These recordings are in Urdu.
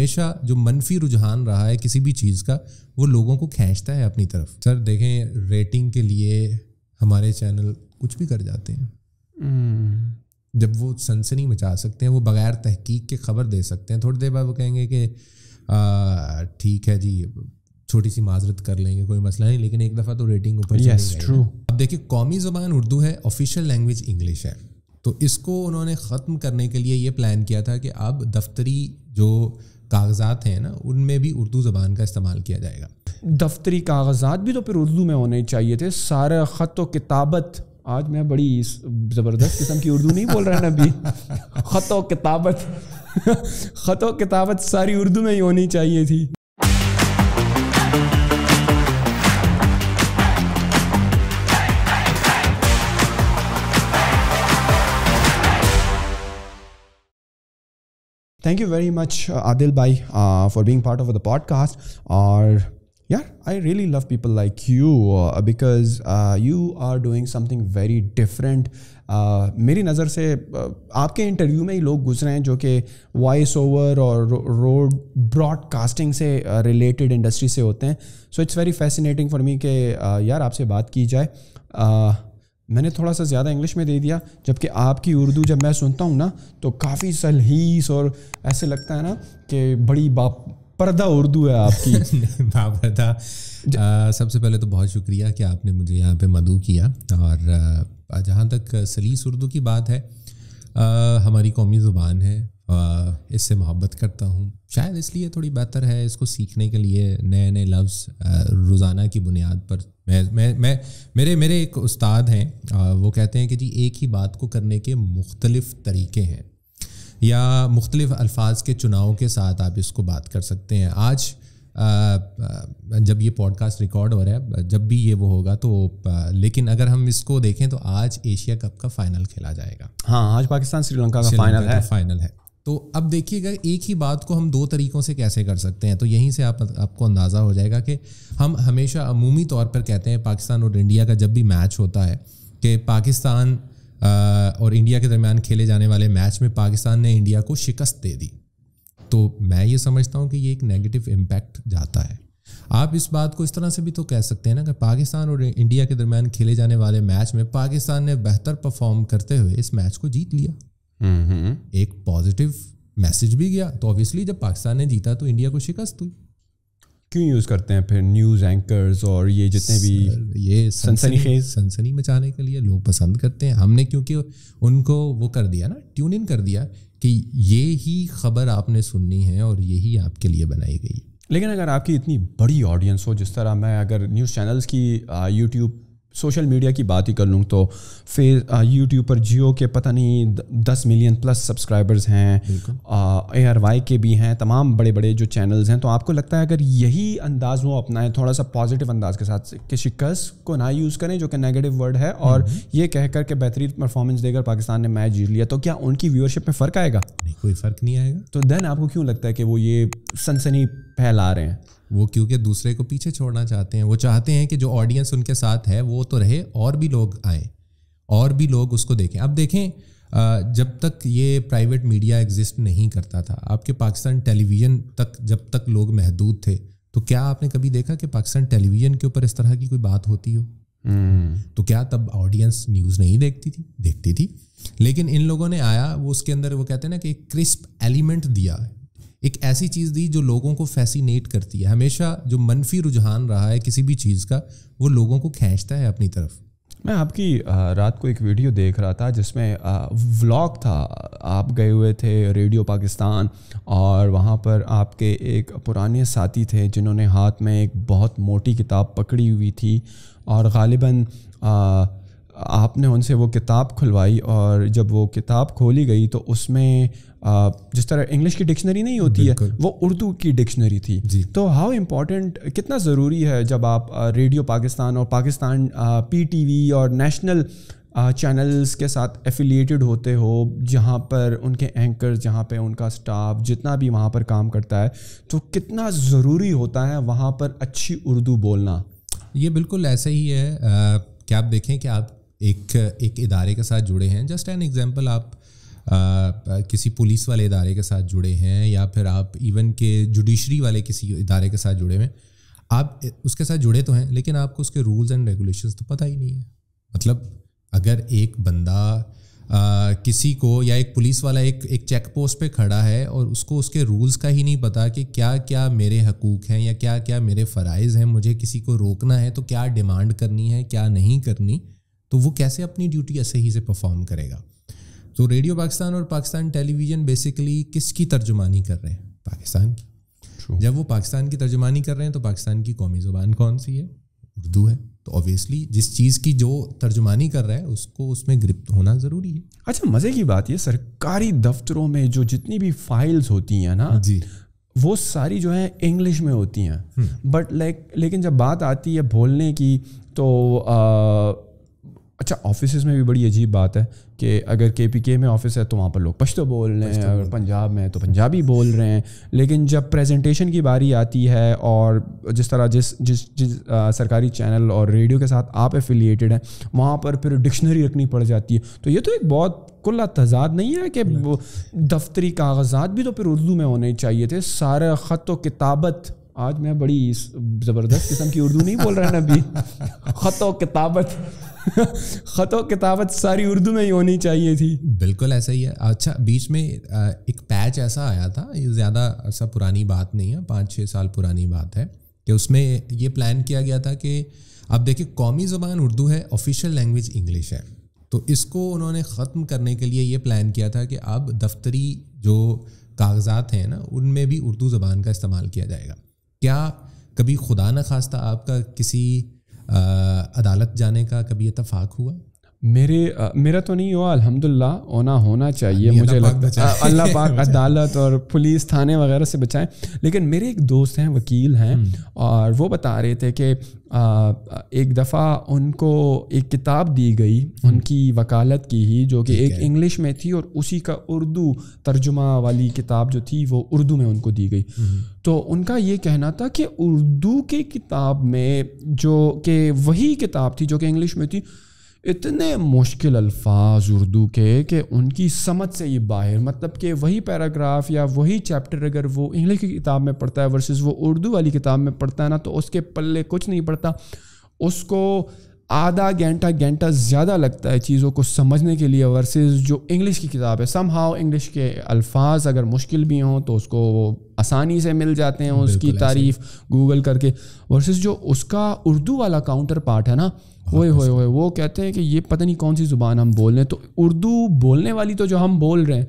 ہمیشہ جو منفی رجحان رہا ہے کسی بھی چیز کا وہ لوگوں کو کھینچتا ہے اپنی طرف. سر دیکھیں ریٹنگ کے لیے ہمارے چینل کچھ بھی کر جاتے ہیں. جب وہ سنسنی مچا سکتے ہیں, وہ بغیر تحقیق کے خبر دے سکتے ہیں, تھوڑی دیر بعد وہ کہیں گے کہ ٹھیک ہے جی چھوٹی سی معذرت کر لیں گے, کوئی مسئلہ نہیں, لیکن ایک دفعہ تو ریٹنگ اوپر چلی گئی. اب دیکھیں قومی زبان اردو ہے, آفیشیل لینگویج انگلش ہے, تو اس کو انہوں نے ختم کرنے کے لیے یہ پلان کیا تھا کہ اب دفتری جو کاغذات ہیں نا ان میں بھی اردو زبان کا استعمال کیا جائے گا. دفتری کاغذات بھی تو پھر اردو میں ہونے چاہیے تھے. سارا خط و کتابت, آج میں بڑی زبردست قسم کی اردو نہیں بول رہا نا ابھی, خط و کتابت ساری اردو میں ہی ہونی چاہیے تھی. Thank you very much, Adil bhai, for being part of the podcast. Or yeah, I really love people like you because you are doing something very different. میری نظر سے آپ کے انٹرویو میں ہی لوگ گزرے ہیں جو کہ وائس اوور اور روڈ براڈ کاسٹنگ سے ریلیٹڈ انڈسٹری سے ہوتے ہیں. So it's very fascinating for me کہ یار آپ سے بات کی جائے. میں نے تھوڑا سا زیادہ انگلش میں دے دیا, جبکہ آپ کی اردو جب میں سنتا ہوں نا تو کافی سلہیس اور ایسے لگتا ہے نا کہ بڑی باپردہ اردو ہے آپ کی. باپردہ. سب سے پہلے تو بہت شکریہ کہ آپ نے مجھے یہاں پہ مدعو کیا. اور جہاں تک سلیس اردو کی بات ہے, ہماری قومی زبان ہے, اس سے محبت کرتا ہوں. شاید اس لیے تھوڑی بہتر ہے اس کو سیکھنے کے لیے نئے نئے لفظ روزانہ کی بنیاد پر. میرے ایک استاد ہیں, وہ کہتے ہیں کہ جی ایک ہی بات کو کرنے کے مختلف طریقے ہیں, یا مختلف الفاظ کے چناؤ کے ساتھ آپ اس کو بات کر سکتے ہیں. آج جب یہ پوڈ کاسٹ ریکارڈ ہو رہا ہے, جب بھی یہ وہ ہوگا تو, لیکن اگر ہم اس کو دیکھیں تو آج ایشیا کپ کا فائنل کھیلا جائے گا. ہاں, آج پاکستان سری لنکا کا فائنل ہے. تو اب دیکھیے گا ایک ہی بات کو ہم دو طریقوں سے کیسے کر سکتے ہیں. تو یہیں سے آپ کو اندازہ ہو جائے گا کہ ہم ہمیشہ عمومی طور پر کہتے ہیں پاکستان اور انڈیا کا جب بھی میچ ہوتا ہے کہ پاکستان اور انڈیا کے درمیان کھیلے جانے والے میچ میں پاکستان نے انڈیا کو شکست دے دی. تو میں یہ سمجھتا ہوں کہ یہ ایک نیگیٹو امپیکٹ جاتا ہے. آپ اس بات کو اس طرح سے بھی تو کہہ سکتے ہیں نا کہ پاکستان اور انڈیا کے درمیان کھیلے جانے والے میچ میں پاکستان نے بہتر پرفارم کرتے ہوئے اس میچ کو جیت لیا. ایک پازیٹیو میسج بھی گیا. تو اوبیسلی جب پاکستان نے جیتا تو انڈیا کو شکست ہوئی. کیوں یوز کرتے ہیں پھر نیوز اینکرز اور یہ جتنے بھی یہ سنسنی مچانے کے لیے لوگ پسند کرتے ہیں. ہم نے کیونکہ ان کو وہ کر دیا نا, ٹیون ان کر دیا کہ یہ ہی خبر آپ نے سننی ہے اور یہی آپ کے لیے بنائی گئی. لیکن اگر آپ کی اتنی بڑی آڈینس ہو, جس طرح میں اگر نیوز چینلز کی یوٹیوب سوشل میڈیا کی بات ہی کر لوں تو یوٹیوب پر جیو کے پتہ نہیں 10 ملین پلس سبسکرائبرز ہیں, ARY کے بھی ہیں, تمام بڑے بڑے جو چینلز ہیں. تو آپ کو لگتا ہے اگر یہی انداز وہ اپنائیں تھوڑا سا پازیٹیو انداز کے ساتھ کہ شکست کو نہ یوز کریں جو کہ نیگیٹو ورڈ ہے, اور یہ کہہ کر کہ بہترین پرفارمنس دے کر پاکستان نے میچ جیت لیا, تو کیا ان کی ویورشپ میں فرق آئے گا؟ نہیں, کوئی فرق نہیں آئے گا. تو دین آپ کو کیوں لگتا ہے کہ وہ یہ سنسنی پھیلا رہے ہیں؟ وہ کیونکہ دوسرے کو پیچھے چھوڑنا چاہتے ہیں. وہ چاہتے ہیں کہ جو آڈینس ان کے ساتھ ہے وہ تو رہے, اور بھی لوگ آئیں اور بھی لوگ اس کو دیکھیں. اب دیکھیں, جب تک یہ پرائیویٹ میڈیا ایگزسٹ نہیں کرتا تھا, آپ کے پاکستان ٹیلی ویژن تک جب تک لوگ محدود تھے, تو کیا آپ نے کبھی دیکھا کہ پاکستان ٹیلی ویژن کے اوپر اس طرح کی کوئی بات ہوتی ہو؟ تو کیا تب آڈینس نیوز نہیں دیکھتی تھی؟ دیکھتی تھی. لیکن ان لوگوں نے آیا, وہ اس کے اندر وہ کہتے ہیں نا کہ ایک کرسپ ایلیمنٹ دیا, ایک ایسی چیز دی جو لوگوں کو فیسینیٹ کرتی ہے. ہمیشہ جو منفی رجحان رہا ہے کسی بھی چیز کا وہ لوگوں کو کھینچتا ہے اپنی طرف. میں آپ کی رات کو ایک ویڈیو دیکھ رہا تھا جس میں ولاگ تھا, آپ گئے ہوئے تھے ریڈیو پاکستان, اور وہاں پر آپ کے ایک پرانے ساتھی تھے جنہوں نے ہاتھ میں ایک بہت موٹی کتاب پکڑی ہوئی تھی, اور غالباً آپ نے ان سے وہ کتاب کھلوائی, اور جب وہ کتاب کھولی گئی تو اس میں جس طرح انگلش کی ڈکشنری نہیں ہوتی ہے وہ اردو کی ڈکشنری تھی. تو ہاؤ امپورٹنٹ, کتنا ضروری ہے جب آپ ریڈیو پاکستان اور پاکستان PTV اور نیشنل چینلز کے ساتھ ایفیلیٹڈ ہوتے ہو, جہاں پر ان کے اینکرز, جہاں پہ ان کا سٹاف جتنا بھی وہاں پر کام کرتا ہے, تو کتنا ضروری ہوتا ہے وہاں پر اچھی اردو بولنا. یہ بالکل ایسا ہی ہے کہ آپ دیکھیں کہ آپ ایک ادارے کے ساتھ جڑے ہیں. جسٹ این ایگزامپل, آپ کسی پولیس والے ادارے کے ساتھ جڑے ہیں یا پھر آپ ایون کہ جوڈیشری والے کسی ادارے کے ساتھ جڑے ہوئے ہیں, آپ اس کے ساتھ جڑے تو ہیں لیکن آپ کو اس کے رولز اینڈ ریگولیشنز تو پتہ ہی نہیں ہے. مطلب اگر ایک بندہ کسی کو یا ایک پولیس والا ایک چیک پوسٹ پہ کھڑا ہے اور اس کو اس کے رولز کا ہی نہیں پتہ کہ کیا کیا میرے حقوق ہیں یا کیا کیا میرے فرائض ہیں, مجھے کسی کو روکنا ہے تو کیا ڈیمانڈ کرنی ہے کیا نہیں کرنی, تو وہ کیسے اپنی ڈیوٹی صحیح سے پرفارم کرے گا. تو ریڈیو پاکستان اور پاکستان ٹیلی ویژن بیسیکلی کس کی ترجمانی کر رہے ہیں؟ پاکستان کی. جب وہ پاکستان کی ترجمانی کر رہے ہیں تو پاکستان کی قومی زبان کون سی ہے؟ اردو ہے. تو اوبیسلی جس چیز کی جو ترجمانی کر رہا ہے اس کو اس میں گرفت ہونا ضروری ہے. اچھا مزے کی بات یہ سرکاری دفتروں میں جو جتنی بھی فائلز ہوتی ہیں نا جی وہ ساری جو ہیں انگلش میں ہوتی ہیں, بٹ لیکن جب بات آتی ہے بولنے کی تو اچھا آفیسز میں بھی بڑی عجیب بات ہے کہ اگر کے پی کے میں آفس ہے تو وہاں پر لوگ پشتو بول رہے ہیں, اگر پنجاب میں تو پنجابی بول رہے ہیں, لیکن جب پریزنٹیشن کی باری آتی ہے اور جس طرح جس سرکاری چینل اور ریڈیو کے ساتھ آپ ایفیلیٹڈ ہیں وہاں پر پھر ڈکشنری رکھنی پڑ جاتی ہے. تو یہ تو ایک بہت کلا تضاد نہیں ہے کہ دفتری کاغذات بھی تو پھر اردو میں ہونے چاہیے تھے, سارا خط و کتابت. آج میں بڑی زبردست قسم کی اردو نہیں بول رہا نا ابھی, خط و کتابت ساری اردو میں ہی ہونی چاہیے تھی. بالکل ایسا ہی ہے. اچھا بیچ میں ایک پیچ ایسا آیا تھا, یہ زیادہ ایسا پرانی بات نہیں ہے, 5-6 سال پرانی بات ہے, کہ اس میں یہ پلان کیا گیا تھا کہ اب دیکھیں قومی زبان اردو ہے, آفیشیل لینگویج انگلش ہے, تو اس کو انہوں نے ختم کرنے کے لیے یہ پلان کیا تھا کہ اب دفتری جو کاغذات ہیں نا ان میں بھی اردو زبان کا استعمال کیا جائے گا. کیا کبھی خدا نہ خواستہ آپ کا کسی عدالت جانے کا کبھی اتفاق ہوا؟ میرا تو نہیں ہوا, الحمدللہ ہونا چاہیے. مجھے لگتا ہے اللہ پاک عدالت اور پولیس تھانے وغیرہ سے بچائیں. لیکن میرے ایک دوست ہیں وکیل ہیں اور وہ بتا رہے تھے کہ ایک دفعہ ان کو ایک کتاب دی گئی ان کی وکالت کی ہی, جو کہ ایک انگلش میں تھی اور اسی کا اردو ترجمہ والی کتاب جو تھی وہ اردو میں ان کو دی گئی. تو ان کا یہ کہنا تھا کہ اردو کی کتاب میں جو کہ وہی کتاب تھی جو کہ انگلش میں تھی, اتنے مشکل الفاظ اردو کے کہ ان کی سمجھ سے یہ باہر. مطلب کہ وہی پیراگراف یا وہی چیپٹر اگر وہ انگلش کی کتاب میں پڑھتا ہے ورسز وہ اردو والی کتاب میں پڑھتا ہے نا, تو اس کے پلے کچھ نہیں پڑتا. اس کو آدھا گھنٹہ زیادہ لگتا ہے چیزوں کو سمجھنے کے لیے ورسز جو انگلش کی کتاب ہے. سم ہاؤ انگلش کے الفاظ اگر مشکل بھی ہوں تو اس کو آسانی سے مل جاتے ہیں, اس کی تعریف گوگل کر کے, ورسز جو اس کا اردو والا کاؤنٹر پارٹ ہے نا, ہوئے وہ کہتے ہیں کہ یہ پتہ نہیں کون سی زبان ہم بول رہے ہیں. تو اردو بولنے والی تو جو ہم بول رہے ہیں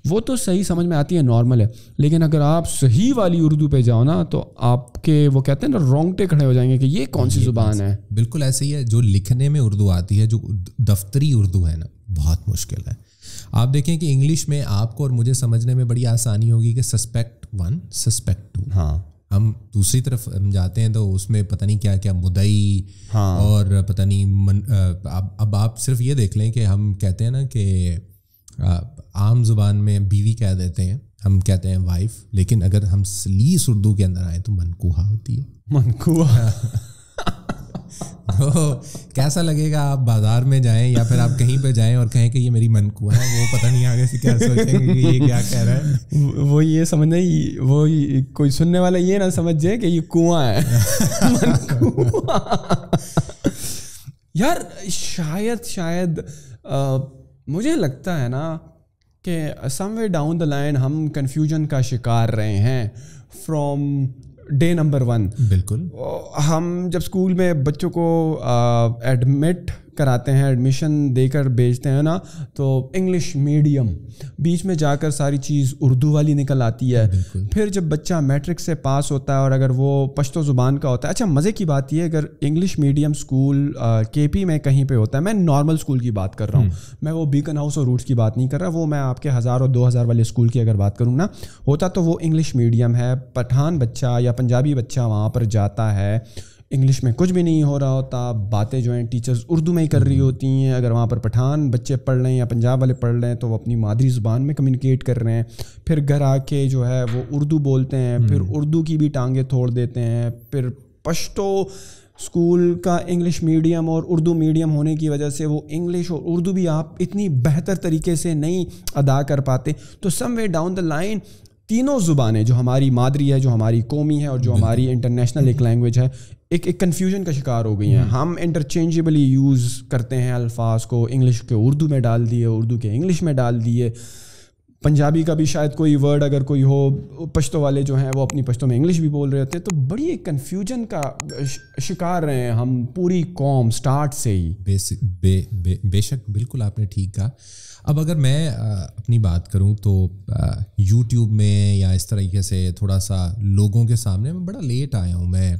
وہ تو صحیح سمجھ میں آتی ہے, نارمل ہے, لیکن اگر آپ صحیح والی اردو پہ جاؤ نا تو آپ کے وہ کہتے ہیں نا رونگٹے کھڑے ہو جائیں گے کہ یہ کون سی زبان ہے. بالکل ایسے ہی ہے. جو لکھنے میں اردو آتی ہے, جو دفتری اردو ہے نا, بہت مشکل ہے. آپ دیکھیں کہ انگلش میں آپ کو اور مجھے سمجھنے میں بڑی آسانی ہوگی کہ سسپیکٹ 1 سسپیکٹ 2. ہاں, ہم دوسری طرف ہم جاتے ہیں تو اس میں پتہ نہیں کیا کیا مدعی اور پتہ نہیں اب آپ صرف یہ دیکھ لیں کہ ہم کہتے ہیں نا کہ عام زبان میں بیوی کہہ دیتے ہیں, ہم کہتے ہیں وائف, لیکن اگر ہم سلیس اردو کے اندر آئیں تو منکوہا ہوتی ہے. منکوہا کیسا لگے گا؟ آپ بازار میں جائیں یا پھر آپ کہیں پہ جائیں اور کہیں کہ یہ میری منکوہا ہے, وہ پتہ نہیں آگے سے کیا سوچیں گے کہ یہ کیا کہہ رہا ہے. وہ یہ سمجھ نہیں, وہ کوئی سننے والا یہ نہ سمجھ جائے کہ یہ کنواں ہے. یار شاید مجھے لگتا ہے نا کہ سم وے ڈاؤن دا لائن ہم کنفیوژن کا شکار رہے ہیں فرام ڈے نمبر 1. بالکل. ہم جب اسکول میں بچوں کو ایڈمٹ کراتے ہیں, ایڈمیشن دے کر بھیجتے ہیں نا, تو انگلش میڈیم, بیچ میں جا کر ساری چیز اردو والی نکل آتی ہے. پھر جب بچہ میٹرک سے پاس ہوتا ہے اور اگر وہ پشتو زبان کا ہوتا ہے, اچھا مزے کی بات یہ ہے اگر انگلش میڈیم اسکول کے پی میں کہیں پہ ہوتا ہے, میں نارمل اسکول کی بات کر رہا ہوں, میں وہ بیکن ہاؤس اور روٹس کی بات نہیں کر رہا, وہ میں آپ کے 1000 اور 2000 والے اسکول کی اگر بات کروں نا, ہوتا تو وہ انگلش میڈیم ہے. پٹھان بچہ یا پنجابی بچہ وہاں پر جاتا ہے, انگلش میں کچھ بھی نہیں ہو رہا ہوتا, باتیں جو ہیں ٹیچرز اردو میں ہی کر رہی ہوتی ہیں. اگر وہاں پر پٹھان بچے پڑھ رہے ہیں یا پنجاب والے پڑھ رہے ہیں تو وہ اپنی مادری زبان میں کمیونیکیٹ کر رہے ہیں. پھر گھر آ کے جو ہے وہ اردو بولتے ہیں, پھر اردو کی بھی ٹانگیں توڑ دیتے ہیں, پھر پشتو اسکول کا انگلش میڈیم اور اردو میڈیم ہونے کی وجہ سے وہ انگلش اور اردو بھی آپ اتنی بہتر طریقے سے نہیں ادا کر پاتے. تو سم وے ڈاؤن دا لائن تینوں زبانیں جو ہماری مادری ہے, جو ہماری قومی ہے اور جو ہماری انٹرنیشنل ایک لینگویج ہے, ایک کنفیوژن کا شکار ہو گئی ہیں. ہم انٹرچینجبلی یوز کرتے ہیں الفاظ کو, انگلش کے اردو میں ڈال دیے, اردو کے انگلش میں ڈال دیے, پنجابی کا بھی شاید کوئی ورڈ اگر کوئی ہو, پشتو والے جو ہیں وہ اپنی پشتو میں انگلش بھی بول رہے ہوتے ہیں. تو بڑی ایک کنفیوژن کا شکار رہے ہیں ہم پوری قوم سٹارٹ سے ہی. بے شک, بالکل آپ نے ٹھیک کہا. اب اگر میں اپنی بات کروں تو یوٹیوب میں یا اس طریقے سے تھوڑا سا لوگوں کے سامنے میں بڑا لیٹ آیا ہوں. میں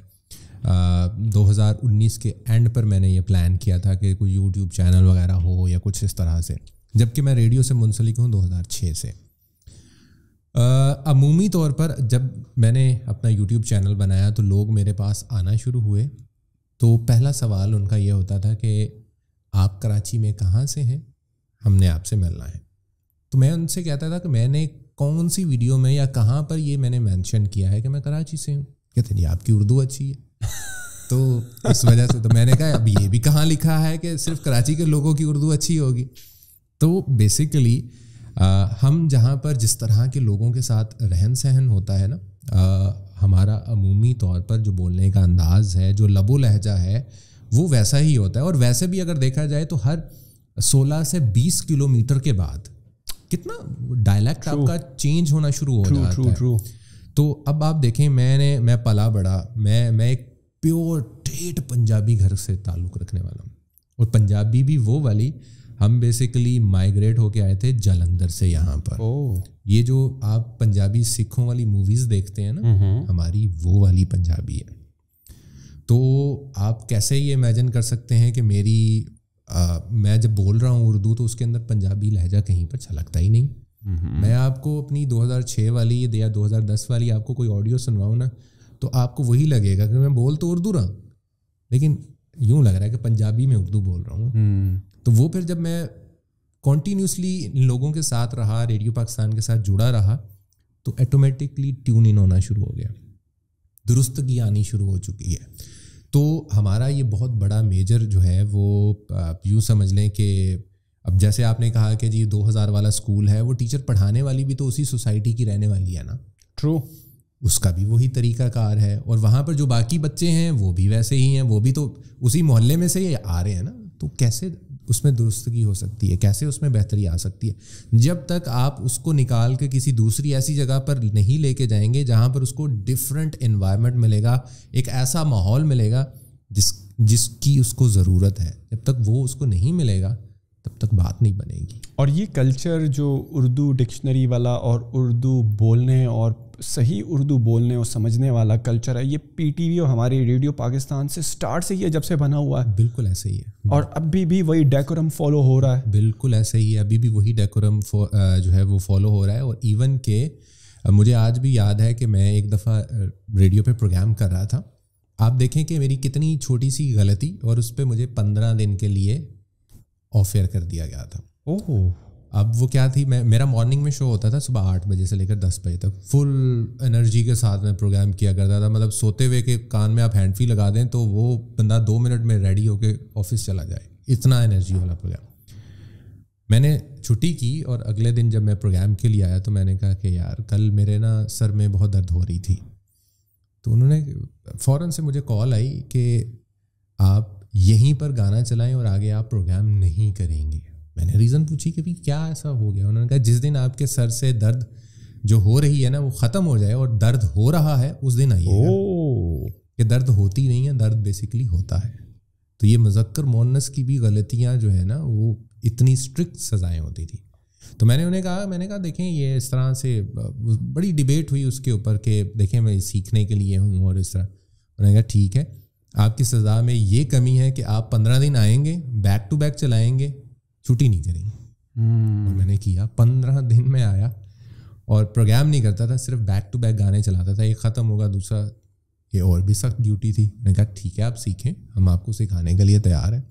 2019 کے اینڈ پر میں نے یہ پلان کیا تھا کہ کوئی یوٹیوب چینل وغیرہ ہو یا کچھ اس طرح سے, جبکہ میں ریڈیو سے منسلک ہوں 2006 سے. عمومی طور پر جب میں نے اپنا یوٹیوب چینل بنایا تو لوگ میرے پاس آنا شروع ہوئے. تو پہلا سوال ان کا یہ ہوتا تھا کہ آپ کراچی میں کہاں سے ہیں, ہم نے آپ سے ملنا ہے. تو میں ان سے کہتا تھا کہ میں نے کون سی ویڈیو میں یا کہاں پر یہ میں نے مینشن کیا ہے کہ میں کراچی سے ہوں. کہتے ہیں آپ کی اردو اچھی ہے. تو اس وجہ سے تو میں نے کہا اب یہ بھی کہاں لکھا ہے کہ صرف کراچی کے لوگوں کی اردو اچھی ہوگی. تو بیسیکلی ہم جہاں پر جس طرح کے لوگوں کے ساتھ رہن سہن ہوتا ہے نا, ہمارا عمومی طور پر جو بولنے کا انداز ہے, جو لب و لہجہ ہے, وہ ویسا ہی ہوتا ہے. اور ویسے بھی اگر دیکھا جائے تو ہر 16 سے 20 کلومیٹر کے بعد کتنا ڈائلیکٹ آپ کا چینج ہونا شروع ہو جاتا ہے. تو اب آپ دیکھیں میں پلا بڑا, میں ایک پیور ٹھیٹ پنجابی گھر سے تعلق رکھنے والا ہوں. اور پنجابی بھی وہ والی, ہم بیسیکلی مائیگریٹ ہو کے آئے تھے جلندھر سے یہاں پر. یہ جو آپ پنجابی سکھوں والی موویز دیکھتے ہیں نا, ہماری وہ والی پنجابی ہے. تو آپ کیسے یہ امیجن کر سکتے ہیں کہ میں جب بول رہا ہوں اردو تو اس کے اندر پنجابی لہجہ کہیں پر چھلکتا ہی نہیں. میں آپ کو اپنی 2006 والی یا 2010 والی آپ کو کوئی آڈیو سنواؤں نا, تو آپ کو وہی لگے گا کہ میں بول تو اردو رہا ہوں لیکن یوں لگ رہا ہے کہ پنجابی میں اردو بول رہا ہوں. تو وہ پھر جب میں کنٹینیوسلی ان لوگوں کے ساتھ رہا, ریڈیو پاکستان کے ساتھ جڑا رہا, تو ایٹومیٹکلی ٹیون ان ہونا شروع ہو گیا, درستگی آنی شروع ہو چکی ہے. تو ہمارا یہ بہت بڑا میجر جو ہے وہ یوں سمجھ لیں کہ اب جیسے آپ نے کہا کہ جی 2000 والا اسکول ہے, وہ ٹیچر پڑھانے والی بھی تو اسی سوسائٹی کی رہنے والی ہے نا. ٹرو. اس کا بھی وہی طریقہ کار ہے, اور وہاں پر جو باقی بچے ہیں وہ بھی ویسے ہی ہیں, وہ بھی تو اسی محلے میں سے ہی آ رہے ہیں نا. تو کیسے اس میں درستگی ہو سکتی ہے, کیسے اس میں بہتری آ سکتی ہے, جب تک آپ اس کو نکال کے کسی دوسری ایسی جگہ پر نہیں لے کے جائیں گے جہاں پر اس کو ڈفرینٹ انوائرمنٹ ملے گا, ایک ایسا ماحول ملے گا جس کی اس کو ضرورت ہے. جب تک وہ اس کو نہیں ملے گا تب تک بات نہیں بنے گی. اور یہ کلچر جو اردو ڈکشنری والا اور اردو بولنے اور صحیح اردو بولنے اور سمجھنے والا کلچر ہے, یہ پی ٹی وی اور ہماری ریڈیو پاکستان سے سٹارٹ سے ہی ہے, جب سے بنا ہوا ہے. بالکل ایسے ہی ہے, اور ابھی بھی وہی ڈیکورم فالو ہو رہا ہے. بالکل ایسے ہی ہے, ابھی بھی وہی ڈیکورم جو ہے وہ فالو ہو رہا ہے. اور ایون کہ مجھے آج بھی یاد ہے کہ میں ایک دفعہ ریڈیو پہ پروگرام کر رہا تھا. آپ دیکھیں کہ میری کتنی چھوٹی سی غلطی, اور اس پہ مجھے 15 دن کے لیے آف ایئر کر دیا گیا تھا. اب وہ کیا تھی, میرا مارننگ میں شو ہوتا تھا صبح 8 بجے سے لے کر 10 بجے تک, فل انرجی کے ساتھ میں پروگرام کیا کرتا تھا. مطلب سوتے ہوئے کے کان میں آپ ہینڈ فری لگا دیں تو وہ بندہ 2 منٹ میں ریڈی ہو کے آفس چلا جائے, اتنا انرجی والا پروگرام. میں نے چھٹی کی اور اگلے دن جب میں پروگرام کے لیے آیا تو میں نے کہا کہ یار کل میرے نا سر میں بہت درد ہو رہی تھی. تو انہوں نے فوراً سے مجھے کال آئی کہ آپ یہیں پر گانا چلائیں اور آگے آپ پروگرام نہیں کریں گے. میں نے ریزن پوچھی کہ کیا ایسا ہو گیا. انہوں نے کہا جس دن آپ کے سر سے درد جو ہو رہی ہے نا وہ ختم ہو جائے اور درد ہو رہا ہے اس دن آئیے گا. کہ درد ہوتی نہیں ہے, درد بیسیکلی ہوتا ہے. تو یہ مذکر مؤنث کی بھی غلطیاں جو ہے نا وہ اتنی اسٹرکٹ سزائیں ہوتی تھی. تو میں نے کہا دیکھیں یہ اس طرح سے بڑی ڈیبیٹ ہوئی اس کے اوپر کہ دیکھیں میں سیکھنے کے لیے ہوں اور اس طرح. انہوں نے کہا ٹھیک ہے, آپ کی سزا میں یہ کمی ہے کہ آپ 15 دن آئیں گے, بیک ٹو بیک چلائیں گے, چھٹی نہیں کریں گے. اور میں نے کیا, 15 دن میں آیا اور پروگرام نہیں کرتا تھا, صرف بیک ٹو بیک گانے چلاتا تھا. ایک ختم ہوگا دوسرا, یہ اور بھی سخت ڈیوٹی تھی. میں نے کہا ٹھیک ہے آپ سیکھیں, ہم آپ کو سکھانے کے لیے تیار ہیں.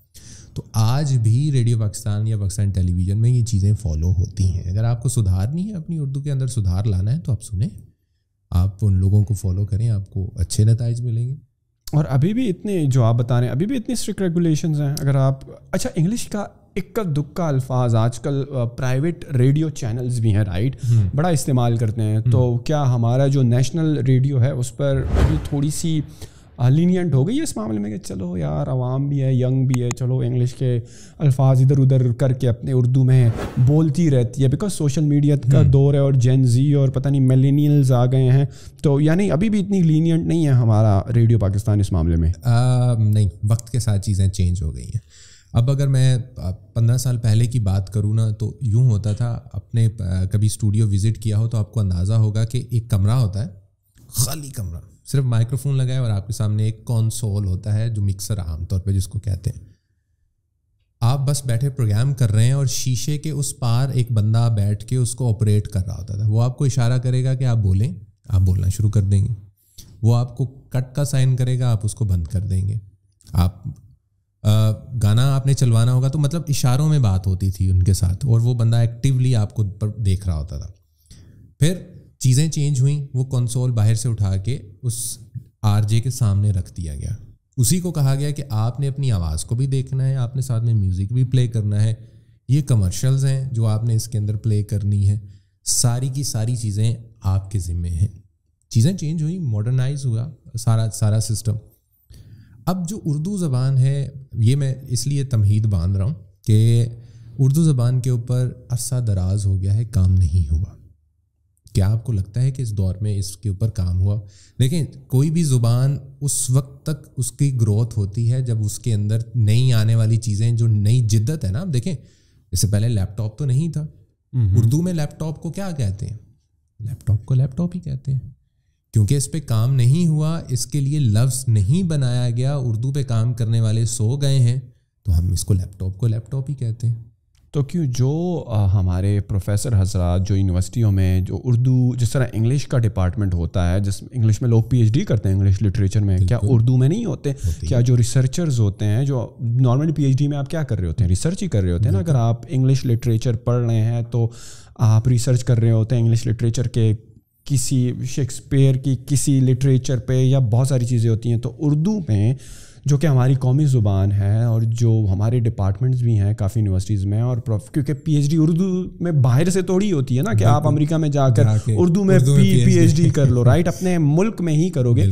تو آج بھی ریڈیو پاکستان یا پاکستان ٹیلی ویژن میں یہ چیزیں فالو ہوتی ہیں. اگر آپ کو سدھارنی ہے, اپنی اردو کے اندر سدھار لانا ہے تو آپ سنیں, آپ ان لوگوں کو فالو کریں, آپ کو اچھے نتائج ملیں گے. اور ابھی بھی اتنے جو آپ بتا رہے ہیں ابھی بھی اتنی اسٹرکٹ ریگولیشنز ہیں. اگر آپ اچھا انگلش کا اکا دکا الفاظ آج کل پرائیویٹ ریڈیو چینلز بھی ہیں رائٹ, بڑا استعمال کرتے ہیں, تو کیا ہمارا جو نیشنل ریڈیو ہے اس پر ابھی تھوڑی سی لینینٹ ہو گئی ہے اس معاملے میں کہ چلو یار عوام بھی ہے, ینگ بھی ہے, چلو انگلش کے الفاظ ادھر ادھر کر کے اپنے اردو میں بولتی رہتی ہے بیکاز سوشل میڈیا کا دور ہے اور جین زی اور پتہ نہیں میلینیلز آ گئے ہیں, تو یعنی ابھی بھی اتنی لینینٹ نہیں ہے ہمارا ریڈیو پاکستان اس معاملے میں؟ نہیں, وقت کے ساتھ چیزیں چینج ہو گئی ہیں. اب اگر میں 15 سال پہلے کی بات کروں نا تو یوں ہوتا تھا, اپنے کبھی اسٹوڈیو وزٹ کیا ہو تو آپ کو اندازہ ہوگا کہ ایک کمرہ ہوتا ہے, خالی کمرہ, صرف مائکرو فون لگا ہے اور آپ کے سامنے ایک کنسول ہوتا ہے جو مکسر عام طور پہ جس کو کہتے ہیں. آپ بس بیٹھے پروگرام کر رہے ہیں اور شیشے کے اس پار ایک بندہ بیٹھ کے اس کو آپریٹ کر رہا ہوتا تھا. وہ آپ کو اشارہ کرے گا کہ آپ بولیں, آپ بولنا شروع کر دیں گے. وہ آپ کو کٹ کا سائن کرے گا, آپ اس کو بند کر دیں گے. آپ گانا آپ نے چلوانا ہوگا تو مطلب اشاروں میں بات ہوتی تھی ان کے ساتھ, اور وہ بندہ ایکٹیولی آپ کو دیکھ رہا ہوتا تھا. پھر چیزیں چینج ہوئیں, وہ کنسول باہر سے اٹھا کے اس آر جے کے سامنے رکھ دیا گیا. اسی کو کہا گیا کہ آپ نے اپنی آواز کو بھی دیکھنا ہے, آپ نے ساتھ میں میوزک بھی پلے کرنا ہے, یہ کمرشلز ہیں جو آپ نے اس کے اندر پلے کرنی ہے, ساری کی ساری چیزیں آپ کے ذمے ہیں. چیزیں چینج ہوئی, ماڈرنائز ہوا سارا سسٹم. اب جو اردو زبان ہے, یہ میں اس لیے تمہید باندھ رہا ہوں کہ اردو زبان کے اوپر عرصہ دراز ہو گیا ہے, کام نہیں ہوا. کیا آپ کو لگتا ہے کہ اس دور میں اس کے اوپر کام ہوا؟ دیکھیں, کوئی بھی زبان اس وقت تک اس کی گروتھ ہوتی ہے جب اس کے اندر نئی آنے والی چیزیں, جو نئی جدت ہے نا. اب دیکھیں, اس سے پہلے لیپ ٹاپ تو نہیں تھا. اردو میں لیپ ٹاپ کو کیا کہتے ہیں؟ لیپ ٹاپ کو لیپ ٹاپ ہی کہتے ہیں, کیونکہ اس پہ کام نہیں ہوا, اس کے لیے لفظ نہیں بنایا گیا, اردو پہ کام کرنے والے سو گئے ہیں, تو ہم اس کو لیپ ٹاپ ہی کہتے ہیں. تو کیوں جو ہمارے پروفیسر حضرات جو یونیورسٹیوں میں جو اردو, جس طرح انگلش کا ڈپارٹمنٹ ہوتا ہے, جس انگلش میں لوگ پی ایچ ڈی کرتے ہیں انگلش لٹریچر میں, کیا اردو میں نہیں ہوتے؟ کیا جو ریسرچرز ہوتے ہیں, جو نارملی پی ایچ ڈی میں آپ کیا کر رہے ہوتے ہیں؟ ریسرچ ہی کر رہے ہوتے ہیں نا. اگر آپ انگلش لٹریچر پڑھ رہے ہیں تو آپ ریسرچ کر رہے ہوتے ہیں انگلش لٹریچر کے کسی شیکسپیئر کی کسی لٹریچر پہ, یا بہت ساری چیزیں ہوتی ہیں. تو اردو میں جو کہ ہماری قومی زبان ہے, اور جو ہمارے ڈپارٹمنٹس بھی ہیں کافی یونیورسٹیز میں, اور کیونکہ پی ایچ ڈی اردو میں باہر سے توڑی ہوتی ہے نا کہ آپ امریکہ میں جا کر اردو میں پی ایچ ڈی کر لو, رائٹ, اپنے ملک میں ہی کرو گے.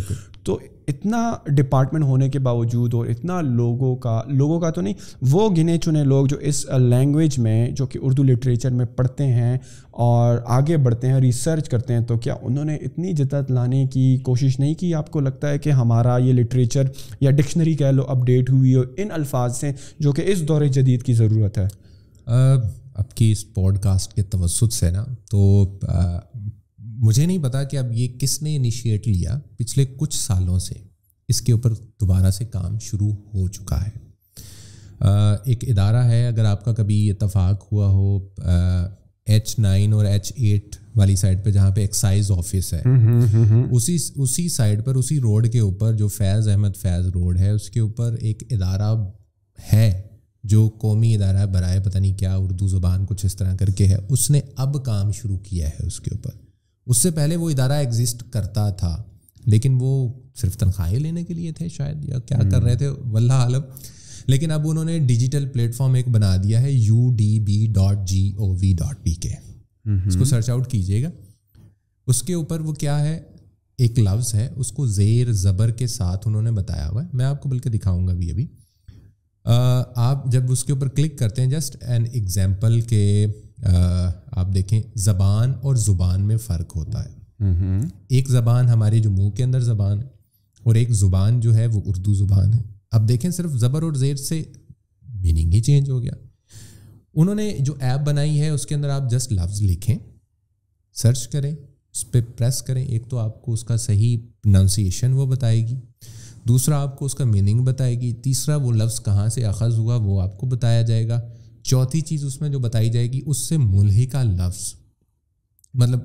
تو اتنا ڈپارٹمنٹ ہونے کے باوجود اور اتنا لوگوں کا تو نہیں, وہ گنے چنے لوگ جو اس لینگویج میں, جو کہ اردو لٹریچر میں پڑھتے ہیں اور آگے بڑھتے ہیں, ریسرچ کرتے ہیں, تو کیا انہوں نے اتنی جدت لانے کی کوشش نہیں کی؟ آپ کو لگتا ہے کہ ہمارا یہ لٹریچر یا ڈکشنری کہہ لو اپڈیٹ ہوئی ہو ان الفاظ سے جو کہ اس دور جدید کی ضرورت ہے؟ اب کی اس پوڈ کاسٹ کے توسط سے نا, تو مجھے نہیں پتا کہ اب یہ کس نے انیشیٹ لیا. پچھلے کچھ سالوں سے اس کے اوپر دوبارہ سے کام شروع ہو چکا ہے. ایک ادارہ ہے, اگر آپ کا کبھی اتفاق ہوا ہو, H9 اور H8 والی سائڈ پہ جہاں پہ ایکسائز آفس ہے, اسی سائڈ پر, اسی روڈ کے اوپر جو فیض احمد فیض روڈ ہے, اس کے اوپر ایک ادارہ ہے جو قومی ادارہ برائے پتہ نہیں کیا اردو زبان کچھ اس طرح کر کے ہے. اس نے اب کام شروع کیا ہے اس کے اوپر. اس سے پہلے وہ ادارہ ایگزسٹ کرتا تھا, لیکن وہ صرف تنخواہیں لینے کے لیے تھے شاید, یا کیا کر رہے تھے واللہ عالم. لیکن اب انہوں نے ڈیجیٹل پلیٹ فارم ایک بنا دیا ہے, udb.gov.pk. اس کو سرچ آؤٹ کیجیے گا. اس کے اوپر وہ کیا ہے, ایک لفظ ہے, اس کو زیر زبر کے ساتھ انہوں نے بتایا ہوا ہے. میں آپ کو بلکہ دکھاؤں گا بھی ابھی. آپ جب اس کے اوپر کلک کرتے ہیں, جسٹ این ایگزامپل کہ آپ دیکھیں زبان اور زبان میں فرق ہوتا ہے. ایک زبان ہمارے جو منہ کے اندر زبان ہے, اور ایک زبان جو ہے وہ اردو زبان ہے. اب دیکھیں صرف زبر اور زیر سے میننگ ہی چینج ہو گیا. انہوں نے جو ایپ بنائی ہے اس کے اندر آپ جسٹ لفظ لکھیں, سرچ کریں, اس پہ پریس کریں. ایک تو آپ کو اس کا صحیح پروننسیشن وہ بتائے گی, دوسرا آپ کو اس کا میننگ بتائے گی, تیسرا وہ لفظ کہاں سے اخذ ہوا وہ آپ کو بتایا جائے گا, چوتھی چیز اس میں جو بتائی جائے گی اس سے ملحقہ لفظ, مطلب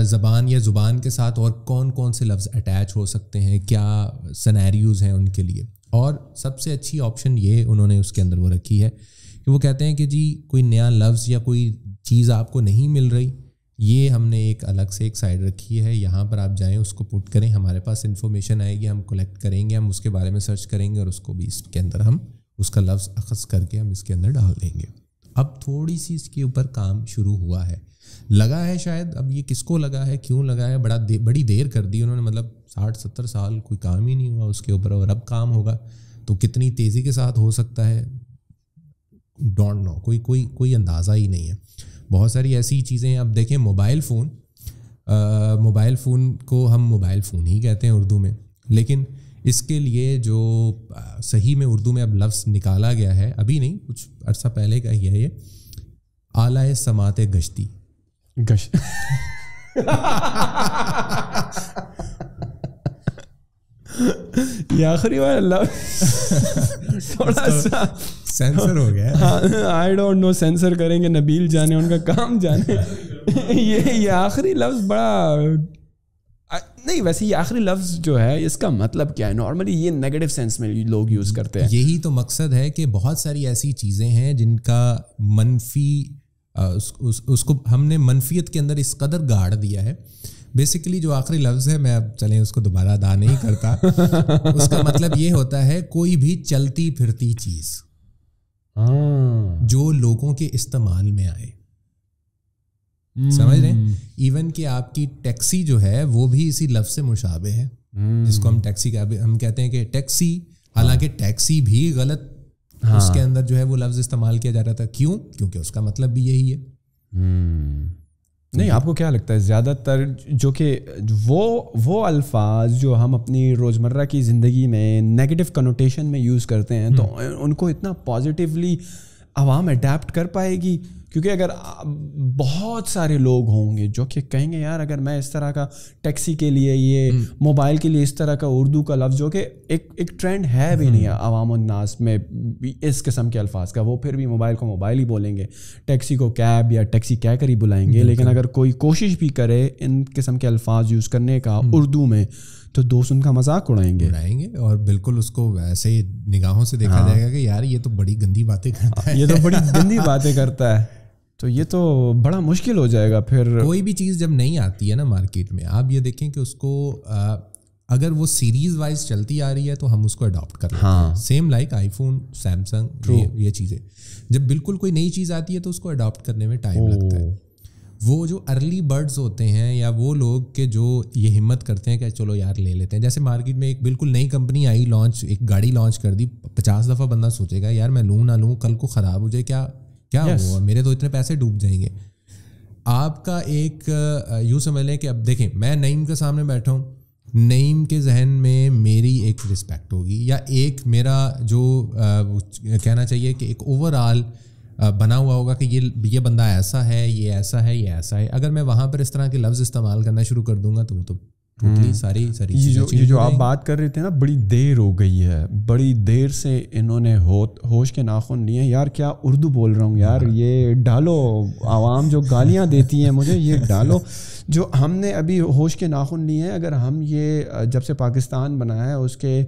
زبان یا زبان کے ساتھ اور کون کون سے لفظ اٹیچ ہو سکتے ہیں, کیا سینیریوز ہیں ان کے لیے. اور سب سے اچھی آپشن یہ انہوں نے اس کے اندر وہ رکھی ہے کہ وہ کہتے ہیں کہ جی کوئی نیا لفظ یا کوئی چیز آپ کو نہیں مل رہی, یہ ہم نے ایک الگ سے ایک سائٹ رکھی ہے, یہاں پر آپ جائیں, اس کو پٹ کریں, ہمارے پاس انفارمیشن آئے گی, ہم کلیکٹ کریں گے, ہم اس کے بارے میں سرچ کریں گے اور اس کو بھی اس کے اندر ہم اس کا لفظ اخذ کر کے ہم اس کے اندر ڈال دیں گے. اب تھوڑی سی اس کے اوپر کام شروع ہوا ہے, لگا ہے شاید, اب یہ کس کو لگا ہے, کیوں لگا ہے, بڑی دیر کر دی انہوں نے, مطلب 60-70 سال کوئی کام ہی نہیں ہوا اس کے اوپر, اور اب کام ہوگا تو کتنی تیزی کے ساتھ ہو سکتا ہے, ڈونٹ نو, کوئی اندازہ ہی نہیں ہے. بہت ساری ایسی چیزیں ہیں. اب دیکھیں موبائل فون کو ہم موبائل فون ہی کہتے ہیں اردو میں, لیکن اس کے لیے جو صحیح میں اردو میں اب لفظ نکالا گیا ہے, ابھی نہیں کچھ عرصہ پہلے کا ہی ہے, یہ آلۂ سماعت گشتی. یہ آخری والا تھوڑا سا سینسر ہو گیا, آئی ڈونٹ نو, سینسر کریں گے, نبیل جانے, ان کا کام جانے. یہ آخری لفظ بڑا نہیں, ویسے یہ آخری لفظ جو ہے اس کا مطلب کیا ہے؟ نارملی یہ نیگیٹو سینس میں لوگ یوز کرتے ہیں. یہی تو مقصد ہے کہ بہت ساری ایسی چیزیں ہیں جن کا منفی اس کو ہم نے منفیت کے اندر اس قدر گاڑ دیا ہے. بیسیکلی جو آخری لفظ ہے, میں اب چلیں اس کو دوبارہ ادا نہیں کرتا, اس کا مطلب یہ ہوتا ہے کوئی بھی چلتی پھرتی چیز جو لوگوں کے استعمال میں آئے. سمجھ رہے ہیں؟ ایون کہ آپ کی ٹیکسی جو ہے وہ بھی اسی لفظ سے مشابہ ہے, جس کو ہم ٹیکسی کا ہم کہتے ہیں کہ ٹیکسی, حالانکہ ٹیکسی بھی غلط اس کے اندر جو ہے وہ لفظ استعمال کیا جا رہا تھا. کیوں؟ کیونکہ اس کا مطلب بھی یہی ہے. نہیں, آپ کو کیا لگتا ہے زیادہ تر جو کہ وہ الفاظ جو ہم اپنی روزمرہ کی زندگی میں نیگیٹو کنوٹیشن میں یوز کرتے ہیں, تو ان کو اتنا پازیٹیولی عوام اڈیپٹ کر پائے گی؟ کیونکہ اگر بہت سارے لوگ ہوں گے جو کہ کہیں گے یار اگر میں اس طرح کا ٹیکسی کے لیے, یہ موبائل کے لیے اس طرح کا اردو کا لفظ جو کہ ایک ٹرینڈ ہے بھی نہیں عوام الناس میں اس قسم کے الفاظ کا, وہ پھر بھی موبائل کو موبائل ہی بولیں گے, ٹیکسی کو کیب یا ٹیکسی کہہ کر ہی بلائیں گے. لیکن اگر کوئی کوشش بھی کرے ان قسم کے الفاظ یوز کرنے کا اردو میں, تو دوست ان کا مذاق اڑائیں گے اور بالکل اس کو ویسے نگاہوں سے دیکھا جائے گا کہ یار یہ تو بڑی گندی باتیں کرتا ہے, یہ تو بڑی گندی باتیں کرتا ہے. تو یہ تو بڑا مشکل ہو جائے گا پھر. کوئی بھی چیز جب نہیں آتی ہے نا مارکیٹ میں, آپ یہ دیکھیں کہ اس کو اگر وہ سیریز وائز چلتی آ رہی ہے تو ہم اس کو اڈاپٹ کر لیتے ہیں. Same like I phone, Samsung, یہ چیزیں جب بالکل کوئی نئی چیز آتی ہے تو اس کو اڈاپٹ کرنے میں ٹائم لگتا ہے. وہ جو ارلی برڈز ہوتے ہیں یا وہ لوگ کہ جو یہ ہمت کرتے ہیں کہ چلو یار لے لیتے ہیں, جیسے مارکیٹ میں ایک بالکل نئی کمپنی آئی, ایک گاڑی لانچ کر دی, 50 دفعہ بندہ سوچے گا یار میں لوں نہ لوں, کل کو خراب ہو جائے, کیا ہوا, میرے تو اتنے پیسے ڈوب جائیں گے. آپ کا ایک یوں سمجھ لیں کہ اب دیکھیں میں نعیم کے سامنے بیٹھا ہوں, نعیم کے ذہن میں میری ایک رسپیکٹ ہوگی, یا ایک میرا جو کہنا چاہیے کہ ایک اوور آل بنا ہوا ہوگا کہ یہ بندہ ایسا ہے, یہ ایسا ہے, یہ ایسا ہے. اگر میں وہاں پر اس طرح کے لفظ استعمال کرنا شروع کر دوں گا تو وہ تو ساری یہ جو آپ بات کر رہے تھے نا, بڑی دیر ہو گئی ہے, بڑی دیر سے انہوں نے ہوش کے ناخن لیے. یار کیا اردو بول رہا ہوں یار, یہ ڈالو, عوام جو گالیاں دیتی ہیں مجھے یہ ڈالو. جو ہم نے ابھی ہوش کے ناخن لیے ہیں, اگر ہم یہ جب سے پاکستان بنا ہے اس کے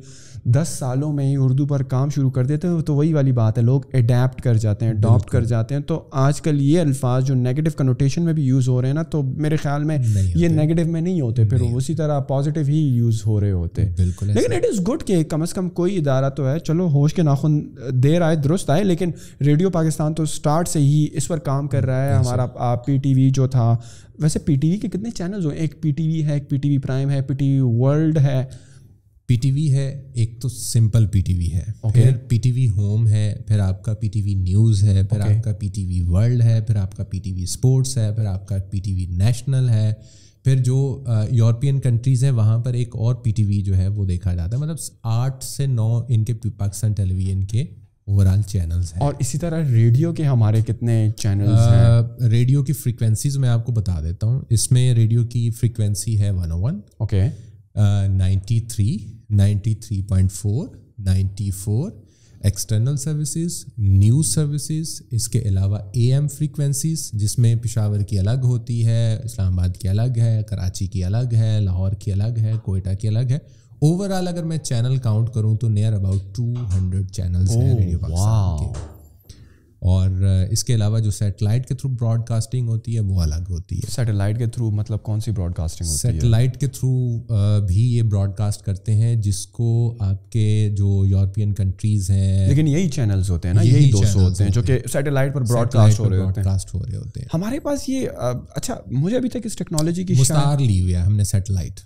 10 سالوں میں ہی اردو پر کام شروع کر دیتے ہیں, تو وہی والی بات ہے, لوگ اڈیپٹ کر جاتے ہیں, اڈاپٹ کر جاتے ہیں. تو آج کل یہ الفاظ جو نیگیٹو کنوٹیشن میں بھی یوز ہو رہے ہیں نا, تو میرے خیال میں یہ نیگیٹو میں نہیں ہوتے, پھر اسی طرح پازیٹیو ہی یوز ہو رہے ہوتے. لیکن اٹ از گڈ کہ کم از کم کوئی ادارہ تو ہے, چلو ہوش کے ناخن دیر آئے درست آئے, لیکن ریڈیو پاکستان تو اسٹارٹ سے ہی اس پر کام کر رہا ہے. ہمارا پی ٹی وی جو تھا, ویسے پی ٹی وی کے کتنے چینلز ہیں, ایک پی ٹی وی ہے, ایک پی ٹی وی پرائم ہے, پی ٹی وی ورلڈ ہے, پی ٹی وی ہے, ایک تو سمپل پی ٹی وی ہے, پھر پی ٹی وی ہوم ہے, پھر آپ کا پی ٹی وی نیوز ہے, پھر آپ کا پی ٹی وی ورلڈ ہے, پھر آپ کا پی ٹی وی اسپورٹس ہے, پھر آپ کا پی ٹی وی نیشنل ہے, پھر جو یورپین کنٹریز ہیں وہاں پر ایک اور پی ٹی وی جو ہے وہ دیکھا جاتا ہے. مطلب 8 سے 9 ان کے پاکستان ٹیلی ویژن کے اوور آل چینلز ہیں. اور اسی طرح ریڈیو کے ہمارے کتنے چینلز ہیں؟ ریڈیو کی فریکوینسیز میں آپ کو بتا دیتا ہوں. اس میں ریڈیو کی فریکوینسی ہے 101, 93, 93.4, 94 ایکسٹرنل سروسز, نیوز سروسز. اس کے علاوہ اے ایم فریکوینسیز جس میں پشاور کی الگ ہوتی ہے, اسلام آباد کی الگ ہے, کراچی کی الگ ہے, لاہور کی الگ ہے, کوئٹہ کی الگ ہے. اوور آل اگر میں چینل کاؤنٹ کروں تو نیئر اباؤٹ 200 چینلز ہیں ریڈیو پاکستان کے. اور اس کے علاوہ جو سیٹلائٹ کے تھرو براڈ کاسٹنگ ہوتی ہے وہ الگ ہوتی ہے. سیٹلائٹ کے تھرو مطلب کون سی براڈ کاسٹنگ ہوتی ہے؟ سیٹلائٹ کے تھرو بھی یہ براڈ کاسٹ کرتے ہیں جس کو آپ کے جو یورپین کنٹریز ہیں, لیکن یہی چینلز ہوتے ہیں نا, یہی 200 ہوتے ہیں جو کہ سیٹلائٹ پر براڈ کاسٹ ہو رہے ہوتے ہیں. ہمارے پاس یہ اچھا, مجھے ابھی تک اس ٹیکنالوجی کی مستعار لی ہوئی ہے ہم نے سیٹلائٹ.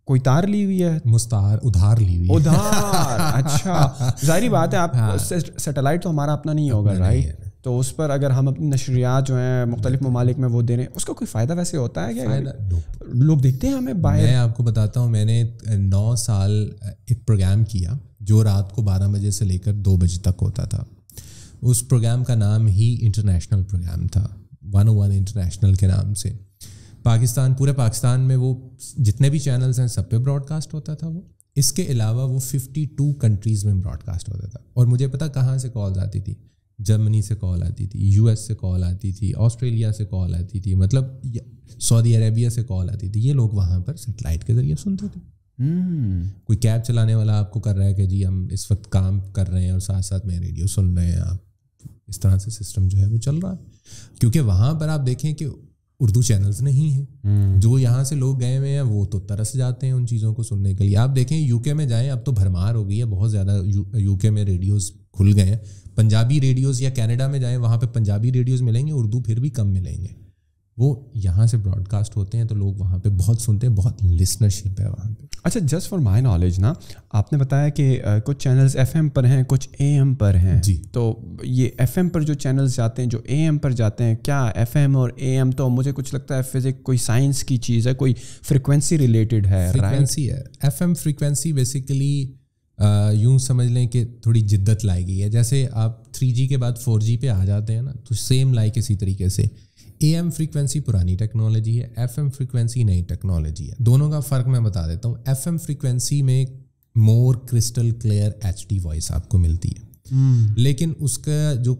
کوئی تار لی ہوئی ہے؟ مستعار, ادھار لی ہوئی ہے. ادھار, اچھا. ظاہری بات ہے, آپ سیٹلائٹ تو ہمارا اپنا نہیں ہوگا, رائٹ؟ تو اس پر اگر ہم اپنی نشریات جو ہیں مختلف ممالک میں وہ دے رہے ہیں, اس کا کوئی فائدہ ویسے ہوتا ہے کیا؟ لوگ دیکھتے ہیں ہمیں باہر؟ میں آپ کو بتاتا ہوں, میں نے 9 سال ایک پروگرام کیا جو رات کو 12 بجے سے لے کر 2 بجے تک ہوتا تھا. اس پروگرام کا نام ہی انٹرنیشنل پروگرام تھا, 101 انٹرنیشنل کے نام سے. پاکستان, پورے پاکستان میں وہ جتنے بھی چینلز ہیں سب پہ براڈ کاسٹ ہوتا تھا وہ. اس کے علاوہ وہ 52 کنٹریز میں براڈ کاسٹ ہوتا تھا. اور مجھے پتا کہاں سے کالز آتی تھی, جرمنی سے کال آتی تھی, یو ایس سے کال آتی تھی, آسٹریلیا سے کال آتی تھی, مطلب سعودی عربیہ سے کال آتی تھی. یہ لوگ وہاں پر سیٹلائٹ کے ذریعے سنتے تھے. کوئی کیب چلانے والا آپ کو کر رہا ہے کہ جی ہم اس وقت کام کر رہے ہیں اور ساتھ ساتھ میں ریڈیو سن رہے ہیں, آپ اس طرح سے سسٹم جو ہے وہ چل رہا ہے. کیونکہ وہاں پر آپ دیکھیں کہ اردو چینلز نہیں ہیں. جو یہاں سے لوگ گئے ہوئے ہیں وہ تو ترس جاتے ہیں ان چیزوں کو سننے کے لیے. آپ دیکھیں یو کے میں جائیں, اب تو بھرمار ہو گئی ہے, بہت زیادہ یو کے میں ریڈیوز کھل گئے ہیں. پنجابی ریڈیوز, یا کینیڈا میں جائیں وہاں پہ پنجابی ریڈیوز ملیں گے, اردو پھر بھی کم ملیں گے. وہ یہاں سے براڈ کاسٹ ہوتے ہیں تو لوگ وہاں پہ بہت سنتے ہیں, بہت لسنرشپ ہے وہاں پہ. اچھا, جسٹ فار مائی نالج نا, آپ نے بتایا کہ کچھ چینلز ایف ایم پر ہیں, کچھ اے ایم پر ہیں. جی. تو یہ ایف ایم پر جو چینلز جاتے ہیں, جو اے ایم پر جاتے ہیں, کیا ایف ایم اور اے ایم تو مجھے کچھ لگتا ہے فزکس کوئی سائنس کی چیز ہے, کوئی فریکوینسی ریلیٹڈ ہے؟ فریکوینسی ہے. ایف ایم فریکوینسی بیسیکلی یوں سمجھ لیں کہ تھوڑی جدت لائی گئی ہے. جیسے آپ 3G کے بعد 4G پہ آ جاتے ہیں نا, تو سیم لائک اسی طریقے سے اے ایم فریکوینسی پرانی ٹیکنالوجی ہے, ایف ایم فریکوینسی نئی ٹیکنالوجی ہے. دونوں کا فرق میں بتا دیتا ہوں. ایف ایم فریکوینسی میں more crystal clear H D voice آپ کو ملتی ہے, لیکن اس کا جو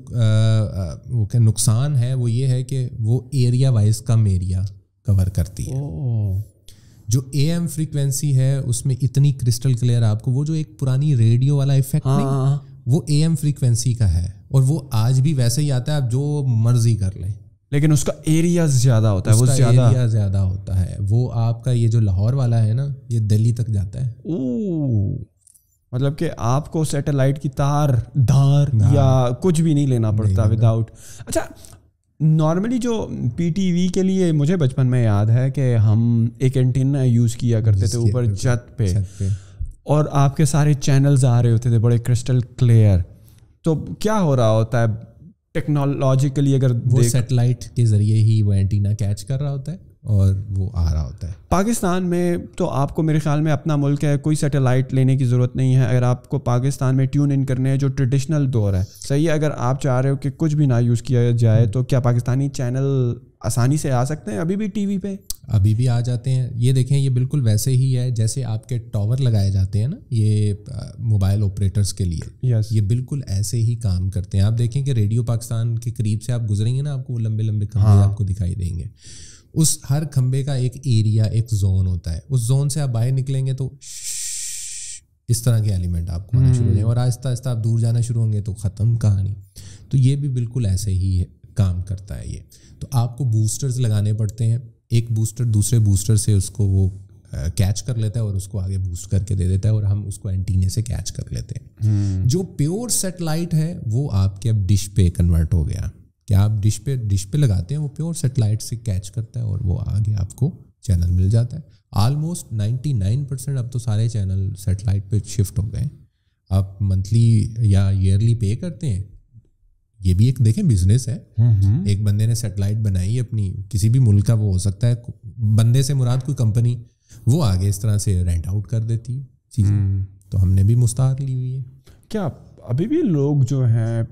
نقصان ہے وہ یہ ہے کہ وہ ایریا وائز کم ایریا کور کرتی ہے. جو اے ایم فریکوینسی ہے اس میں اتنی کرسٹل کلیئر آپ کو, وہ جو ایک پرانی ریڈیو والا ایفیکٹ نہیں, وہ اے ایم فریکوینسی کا ہے, اور وہ آج بھی ویسے ہی آتا ہے, آپ جو مرضی کر لیں. لیکن اس کا ایریا زیادہ ہوتا ہے, وہ ایریا زیادہ ہوتا ہے. وہ آپ کا یہ جو لاہور والا ہے نا, یہ دہلی تک جاتا ہے. مطلب کہ آپ کو سیٹلائٹ کی دھار یا کچھ بھی نہیں لینا پڑتا وداؤٹ. اچھا, نارملی جو پی ٹی وی کے لیے مجھے بچپن میں یاد ہے کہ ہم ایک اینٹینا یوز کیا کرتے تھے اوپر چھت پہ, اور آپ کے سارے چینلز آ رہے ہوتے تھے بڑے کرسٹل کلیئر. تو کیا ہو رہا ہوتا ہے ٹیکنالوجیکلی, اگر وہ سیٹلائٹ کے ذریعے ہی وہ اینٹینا کیچ کر رہا ہوتا ہے اور وہ آ رہا ہوتا ہے. پاکستان میں تو آپ کو میرے خیال میں اپنا ملک ہے, کوئی سیٹلائٹ لینے کی ضرورت نہیں ہے. اگر آپ کو پاکستان میں ٹیون ان کرنے ہے جو ٹریڈیشنل دور ہے, صحیح ہے, اگر آپ چاہ رہے ہو کہ کچھ بھی نہ یوز کیا جائے, تو کیا پاکستانی چینل آسانی سے آ سکتے ہیں ابھی بھی ٹی وی پہ؟ ابھی بھی آ جاتے ہیں. یہ دیکھیں, یہ بالکل ویسے ہی ہے جیسے آپ کے ٹاور لگائے جاتے ہیں نا یہ موبائل آپریٹرز کے لیے. یہ بالکل ایسے ہی کام کرتے ہیں. آپ دیکھیں کہ ریڈیو پاکستان کے قریب سے آپ گزریں گے نا, آپ کو لمبے لمبے کھمبے آپ کو دکھائی دیں گے. اس ہر کھمبے کا ایک ایریا, ایک زون ہوتا ہے. اس زون سے آپ باہر نکلیں گے تو اس طرح کے ایلیمنٹ آپ کو آنا شروع ہو جائیں, اور آہستہ آہستہ آپ دور جانا شروع ہوں گے تو ختم کہانی. تو یہ بھی بالکل ایسے ہی کام کرتا ہے یہ. تو آپ کو بوسٹرز لگانے پڑتے ہیں, ایک بوسٹر دوسرے بوسٹر سے اس کو وہ کیچ کر لیتا ہے اور اس کو آگے بوسٹ کر کے دے دیتا ہے, اور ہم اس کو اینٹینے سے کیچ کر لیتے ہیں. جو پیور سیٹلائٹ ہے وہ آپ کے اب ڈش پہ کنورٹ ہو گیا, کہ آپ ڈش پہ لگاتے ہیں, وہ پیور سیٹلائٹ سے کیچ کرتا ہے اور وہ آگے آپ کو چینل مل جاتا ہے. آلموسٹ 99% اب تو سارے چینل سیٹلائٹ پہ شفٹ ہو گئے. آپ منتھلی یا ایئرلی پے کرتے ہیں, یہ بھی ایک دیکھیں بزنس ہے. ایک بندے نے سیٹلائٹ بنائی اپنی, کسی بھی ملک کا وہ ہو سکتا ہے, بندے سے مراد کوئی کمپنی, وہ آگے اس طرح سے رینٹ آؤٹ کر دیتی ہے چیزیں. تو ہم نے بھی مستعار لی ہوئی ہے. کیا ابھی بھی لوگ جو ہیں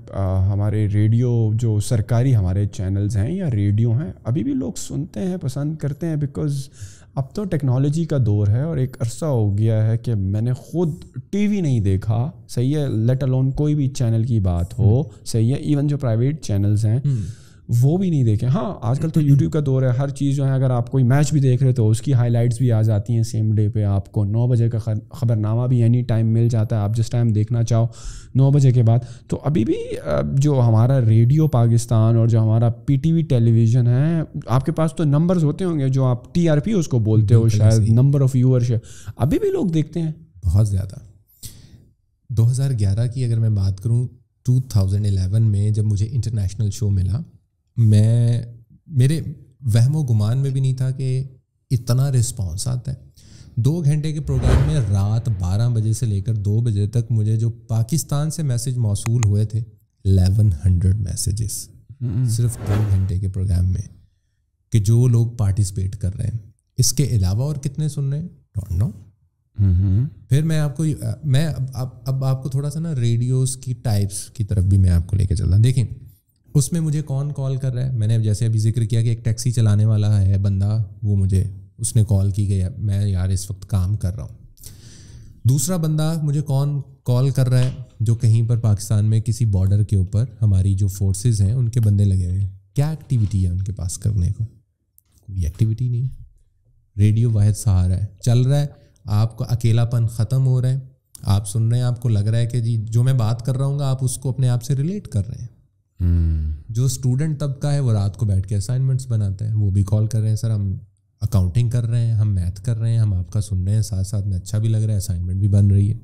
ہمارے ریڈیو جو سرکاری ہمارے چینلز ہیں یا ریڈیو ہیں, ابھی بھی لوگ سنتے ہیں, پسند کرتے ہیں؟ بیکاز اب تو ٹیکنالوجی کا دور ہے, اور ایک عرصہ ہو گیا ہے کہ میں نے خود ٹی وی نہیں دیکھا, صحیح ہے, لیٹ الون کوئی بھی چینل کی بات ہو, صحیح ہے, ایون جو پرائیویٹ چینلز ہیں وہ بھی نہیں دیکھیں. ہاں آج کل تو یوٹیوب کا دور ہے, ہر چیز جو ہے اگر آپ کوئی میچ بھی دیکھ رہے تو اس کی ہائی لائٹس بھی آ جاتی ہیں سیم ڈے پہ. آپ کو 9 بجے کا خبرنامہ بھی اینی ٹائم مل جاتا ہے, آپ جس ٹائم دیکھنا چاہو 9 بجے کے بعد. تو ابھی بھی جو ہمارا ریڈیو پاکستان اور جو ہمارا پی ٹی وی ٹیلی ویژن ہے, آپ کے پاس تو نمبرز ہوتے ہوں گے جو آپ ٹی آر پی اس کو بولتے ہو شاید, نمبر آف ویورز, ابھی بھی لوگ دیکھتے ہیں بہت زیادہ. 2011 کی اگر میں بات کروں, 2011 میں جب مجھے انٹرنیشنل شو ملا, میرے وہم و گمان میں بھی نہیں تھا کہ اتنا رسپانس آتا ہے. 2 گھنٹے کے پروگرام میں رات 12 بجے سے لے کر 2 بجے تک مجھے جو پاکستان سے میسیج موصول ہوئے تھے 1100 میسیجز صرف 2 گھنٹے کے پروگرام میں, کہ جو لوگ پارٹیسپیٹ کر رہے ہیں. اس کے علاوہ اور کتنے سن رہے ہیں ڈونٹ نو. پھر میں اب آپ کو تھوڑا سا نا ریڈیوز کی ٹائپس کی طرف بھی میں آپ کو لے کے چلتا ہوں. دیکھیں اس میں مجھے کون کال کر رہا ہے. میں نے جیسے ابھی ذکر کیا کہ ایک ٹیکسی چلانے والا ہے بندہ, وہ مجھے اس نے کال کی گئی, میں یار اس وقت کام کر رہا ہوں. دوسرا بندہ مجھے کال کر رہا ہے جو کہیں پر پاکستان میں کسی بارڈر کے اوپر ہماری جو فورسز ہیں ان کے بندے لگے ہوئے ہیں. کیا ایکٹیویٹی ہے ان کے پاس کرنے کو؟ کوئی ایکٹیویٹی نہیں. ریڈیو واحد سہارا ہے, چل رہا ہے, آپ کو اکیلا پن ختم ہو رہا ہے, آپ سن رہے ہیں, آپ کو لگ رہا ہے کہ جی جو میں بات کر رہا ہوں گا آپ اس کو اپنے آپ سے ریلیٹ کر رہے ہیں. جو اسٹوڈنٹ طبقہ ہے وہ رات کو بیٹھ کے اسائنمنٹس بناتے ہیں, وہ بھی کال کر رہے ہیں, سر ہم اکاؤنٹنگ کر رہے ہیں, ہم میتھ کر رہے ہیں, ہم آپ کا سن رہے ہیں, ساتھ ساتھ میں اچھا بھی لگ رہا ہے, اسائنمنٹ بھی بن رہی ہے.